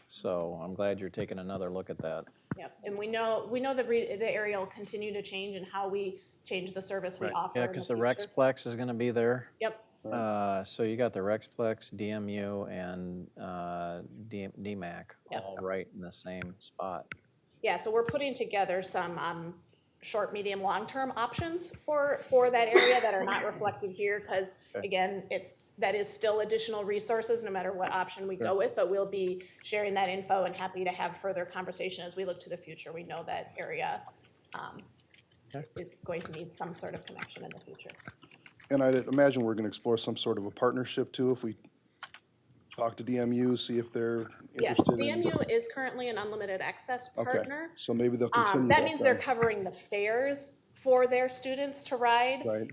so I'm glad you're taking another look at that. Yep, and we know the area will continue to change and how we change the service we offer. Yeah, because the Rexplex is going to be there. Yep. So you got the Rexplex, DMU, and DMAC all right in the same spot. Yeah, so we're putting together some short, medium, long-term options for that area that are not reflected here, because again, that is still additional resources no matter what option we go with, but we'll be sharing that info and happy to have further conversation as we look to the future. We know that area is going to need some sort of connection in the future. and I'd imagine we're going to explore some sort of a partnership too, if we talk to DMU, see if they're Yes, interested in? DMU is currently an unlimited access Okay, partner. so maybe they'll continue That that means they're then. covering the fares for their students to ride. Right,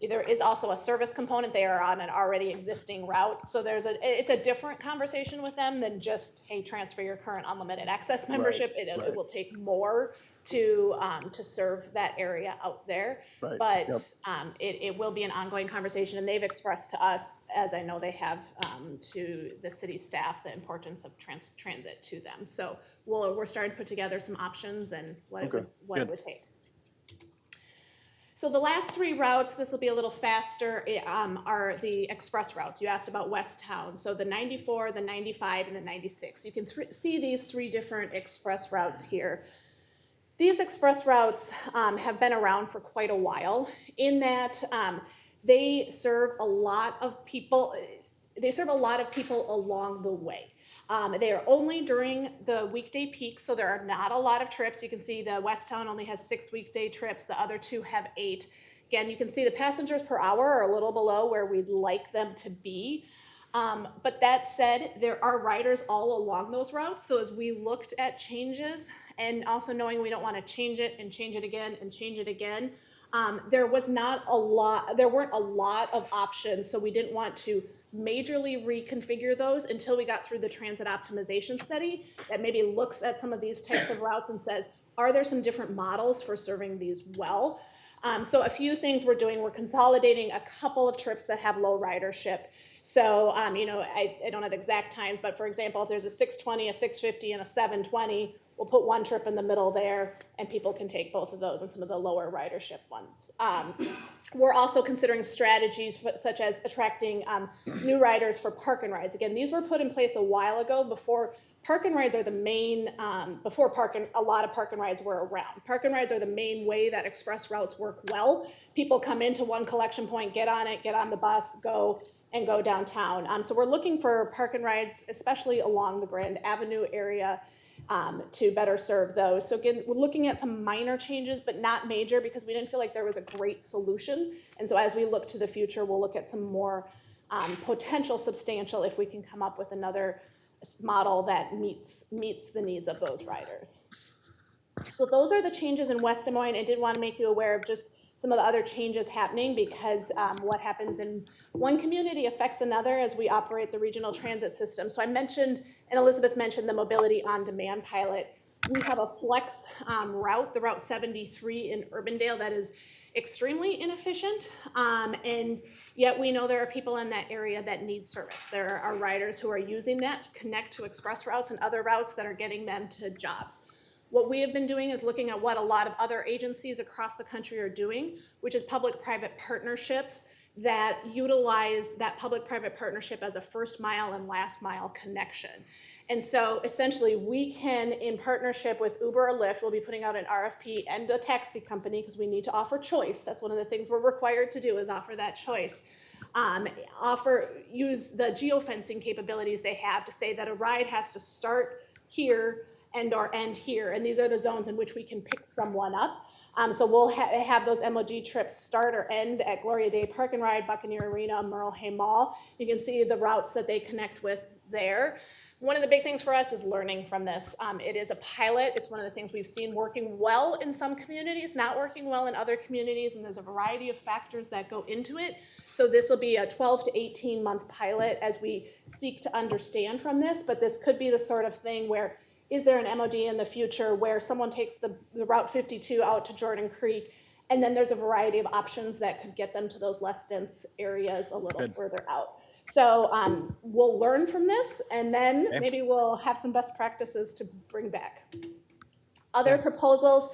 There is also a service component. They are on an already existing route. So it's a different conversation with them than just, hey, transfer your current unlimited access membership. It right. will take more to serve that area out there. Right, But yep. it will be an ongoing conversation, and they've expressed to us, as I know they have to the city staff, the importance of transit to them. So we're starting to put together some options and what it would take. So the last three routes, this will be a little faster, are the express routes. You asked about West Town. So the 94, the 95, and the 96. You can see these three different express routes here. These express routes have been around for quite a while in that they serve a lot of people. They serve a lot of people along the way. They are only during the weekday peak, so there are not a lot of trips. You can see the West Town only has 6 weekday trips. The other two have 8. Again, you can see the passengers per hour are a little below where we'd like them to be. But that said, there are riders all along those routes. So as we looked at changes, and also knowing we don't want to change it and change it again and change it again, there weren't a lot of options. So we didn't want to majorly reconfigure those until we got through the transit optimization study that maybe looks at some of these types of routes and says, are there some different models for serving these well? So a few things we're doing, we're consolidating a couple of trips that have low ridership. So, I don't have exact times, but for example, if there's a 6:20, a 6:50, and a 7:20, we'll put one trip in the middle there, and people can take both of those and some of the lower ridership ones. We're also considering strategies such as attracting new riders for park and rides. Again, these were put in place a while ago before park and rides are the main, a lot of park and rides were around. Park and rides are the main way that express routes work well. People come into one collection point, get on it, get on the bus, go downtown. So we're looking for park and rides, especially along the Grand Avenue area, to better serve those. So again, we're looking at some minor changes, but not major, because we didn't feel like there was a great solution. And so as we look to the future, we'll look at some more potential substantial if we can come up with another model that meets the needs of those riders. So those are the changes in West Des Moines. I did want to make you aware of just some of the other changes happening, because what happens in one community affects another as we operate the regional transit system. So I mentioned, and Elizabeth mentioned, the Mobility on Demand pilot. We have a flex route, the Route 73 in Urbandale, that is extremely inefficient, and yet we know there are people in that area that need service. There are riders who are using that to connect to express routes and other routes that are getting them to jobs. What we have been doing is looking at what a lot of other agencies across the country are doing, which is public-private partnerships that utilize that public-private partnership as a first mile and last mile connection. And so essentially we can, in partnership with Uber or Lyft, we'll be putting out an RFP and a taxi company, because we need to offer choice. That's one of the things we're required to do, is offer that choice. Use the geofencing capabilities they have to say that a ride has to start here and or end here, and these are the zones in which we can pick someone up. So we'll have those MOD trips start or end at Gloria Day Park and Ride, Buccaneer Arena, Merle Hay Mall. You can see the routes that they connect with there. One of the big things for us is learning from this. It is a pilot. It's one of the things we've seen working well in some communities, not working well in other communities, and there's a variety of factors that go into it. So this will be a 12 to 18 month pilot as we seek to understand from this, but this could be the sort of thing where, is there an MOD in the future where someone takes the Route 52 out to Jordan Creek, and then there's a variety of options that could get them to those less dense areas a little further out. So we'll learn from this, and then maybe we'll have some best practices to bring back. Other proposals,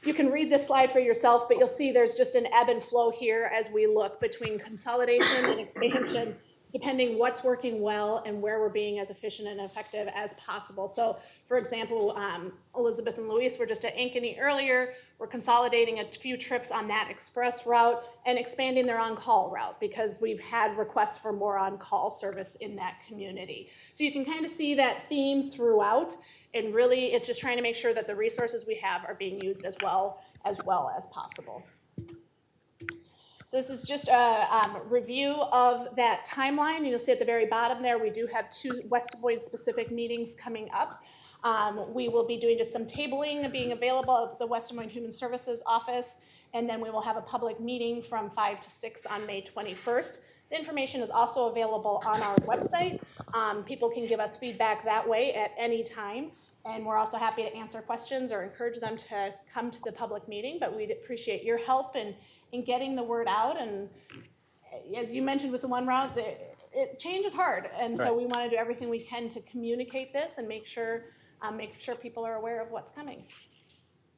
you can read this slide for yourself, but you'll see there's just an ebb and flow here as we look between consolidation and expansion, depending what's working well and where we're being as efficient and effective as possible. So for example, Elizabeth and Luis were just at Ankeny earlier. We're consolidating a few trips on that express route and expanding their on-call route, because we've had requests for more on-call service in that community. So you can kind of see that theme throughout, and really it's just trying to make sure that the resources we have are being used as well as possible. So this is just a review of that timeline. You'll see at the very bottom there, we do have 2 West Des Moines specific meetings coming up. We will be doing just some tabling, being available at the West Des Moines Human Services office, and then we will have a public meeting from 5 to 6 on May 21st. The information is also available on our website. People can give us feedback that way at any time, and we're also happy to answer questions or encourage them to come to the public meeting, but we'd appreciate your help in getting the word out. And as you mentioned with the one route, change is hard, and so Right. we want to do everything we can to communicate this and make sure people are aware of what's coming.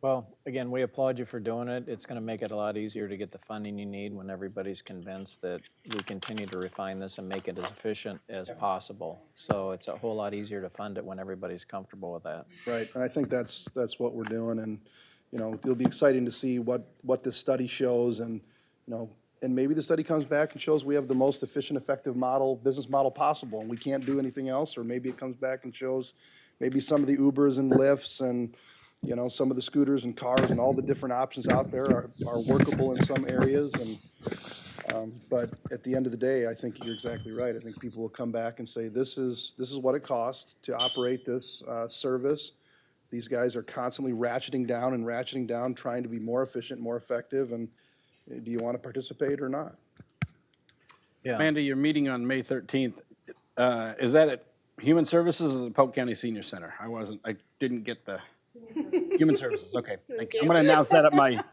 Well, again, we applaud you for doing it. It's going to make it a lot easier to get the funding you need when everybody's convinced that we continue to refine this and make it as efficient as possible. So it's a whole lot easier to fund it when everybody's comfortable with that. Right, and I think that's what we're doing, and, you know, it'll be exciting to see what this study shows, and, you know, and maybe the study comes back and shows we have the most efficient, effective business model possible, and we can't do anything else, or maybe it comes back and shows maybe some of the Ubers and Lyfts and, you know, some of the scooters and cars and all the different options out there are workable in some areas, and, but at the end of the day, I think you're exactly right. I think people will come back and say, this is what it costs to operate this service. These guys are constantly ratcheting down, trying to be more efficient, more effective, and do you want to participate or not? Yeah. Amanda, your meeting on May 13th, is that at Human Services or the Polk County Senior Center? I didn't get the Human Services, okay. Thank you. I'm going to announce that at my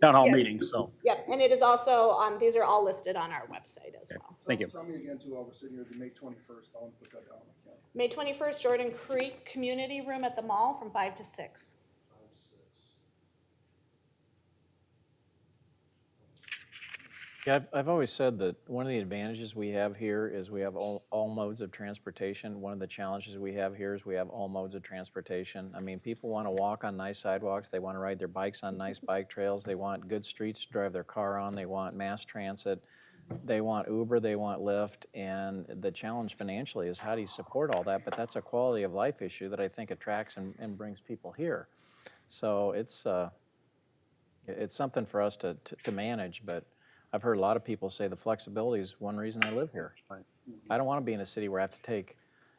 town hall Yes. meeting, so, Yep, and it is also, these are all listed on our website as well. thank you. Tell me again, too, while we're sitting here, the May 21st, I want to put that down on my calendar. May 21st, Jordan Creek Community Room at the mall from 5 to 6. Yeah, I've always said that one of the advantages we have here is we have all modes of transportation. One of the challenges we have here is we have all modes of transportation. I mean, people want to walk on nice sidewalks. They want to ride their bikes on nice bike trails. They want good streets to drive their car on. They want mass transit. They want Uber. They want Lyft. And the challenge financially is how do you support all that? But that's a quality of life issue that I think attracts and brings people here. So it's something for us to manage, but I've heard a lot of people say the flexibility is one reason I live here. I don't want to be in a city where I have to take,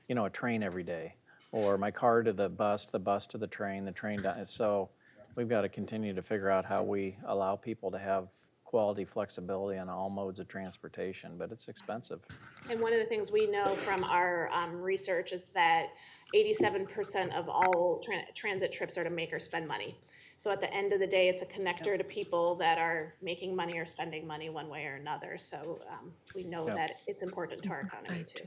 you know, a train every day, or my car to the bus to the train down. So we've got to continue to figure out how we allow people to have quality flexibility on all modes of transportation, but it's expensive. And one of the things we know from our research is that 87% of all transit trips are to make or spend money. So at the end of the day, it's a connector to people that are making money or spending money one way or another. So we know that it's important to our economy too.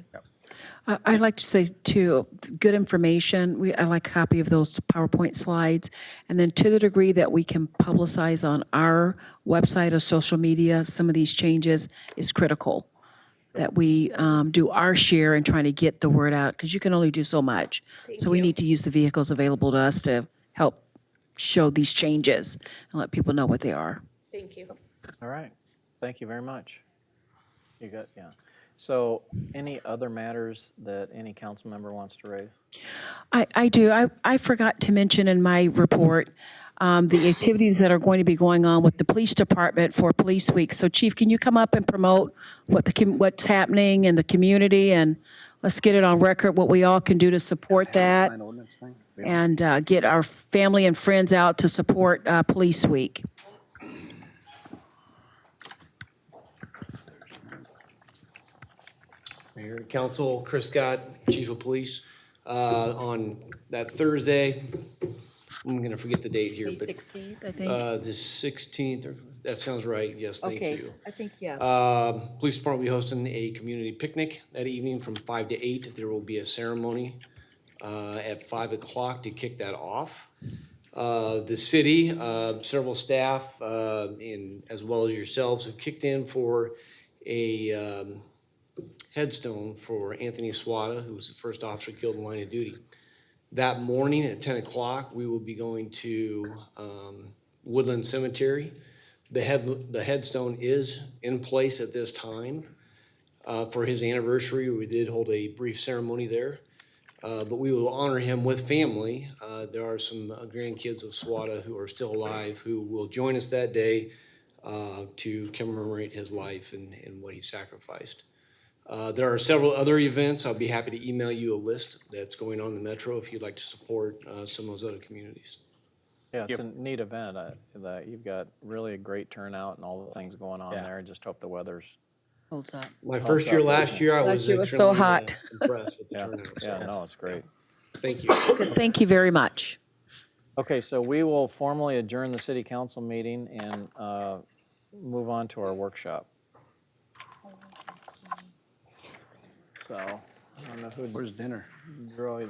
I'd like to say, too, good information. I like a copy of those PowerPoint slides. And then to the degree that we can publicize on our website or social media, some of these changes is critical. That we do our share in trying to get the word out, because you can only do so much. So we need to use the vehicles available to us to help show these changes and let people know what they are. Thank you. All right. Thank you very much. You got, yeah. So any other matters that any council member wants to raise? I do. I forgot to mention in my report the activities that are going to be going on with the police department for Police Week. So Chief, can you come up and promote what's happening in the community, and let's get it on record what we all can do to support that and get our family and friends out to support Police Week. Mayor, Council, Chris Scott, Chief of Police. On that Thursday, I'm going to forget the date here. May but 16th, I think. The 16th, that sounds right, yes, thank Okay, you. I think, yeah. Police Department will be hosting a community picnic that evening from 5 to 8. There will be a ceremony at 5 o'clock to kick that off. The city, several staff, and as well as yourselves, have kicked in for a headstone for Anthony Swada, who was the first officer killed in line of duty. That morning at 10 o'clock, we will be going to Woodland Cemetery. The headstone is in place at this time. For his anniversary, we did hold a brief ceremony there. But we will honor him with family. There are some grandkids of Swada who are still alive who will join us that day to commemorate his life and what he sacrificed. There are several other events. I'll be happy to email you a list that's going on in the Metro if you'd like to support some of those other communities. Yeah, it's a neat event. That you've got really a great turnout and all the things going on there. I just hope the weather's Holds up. My first year last year, I was Last year was so extremely, hot. impressed with the Yeah, turnout. yeah, So, no, it's great. thank you. Thank you very much. Okay, so we will formally adjourn the city council meeting and move on to our workshop. So, I don't know who. Where's dinner? Really,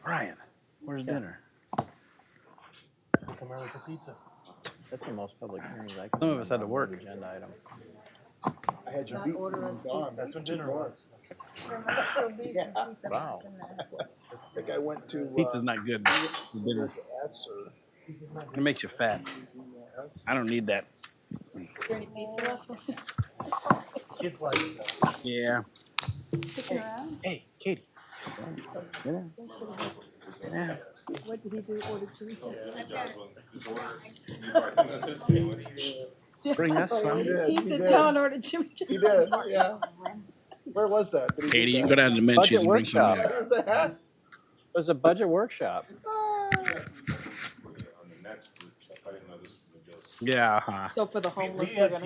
Brian, where's dinner? Come early for pizza. that's the most public hearings I can. Some of us had to remember on work. the agenda item. I had you beat. That's what dinner was. Wow. I think I went to. Pizza's not good for dinner. S or. It makes you fat. I don't need that. Kids like it. Yeah. Hey, Katie. Sit down. Sit down. What did he do? Order Bring us some. He He said, John ordered chimichurri. He did, yeah. Where was that? Did he Katie, do you can that? go down to the Menchie's and bring some workshop. back. What the heck? It was a budget workshop. Yeah. So for the homeless, we're gonna.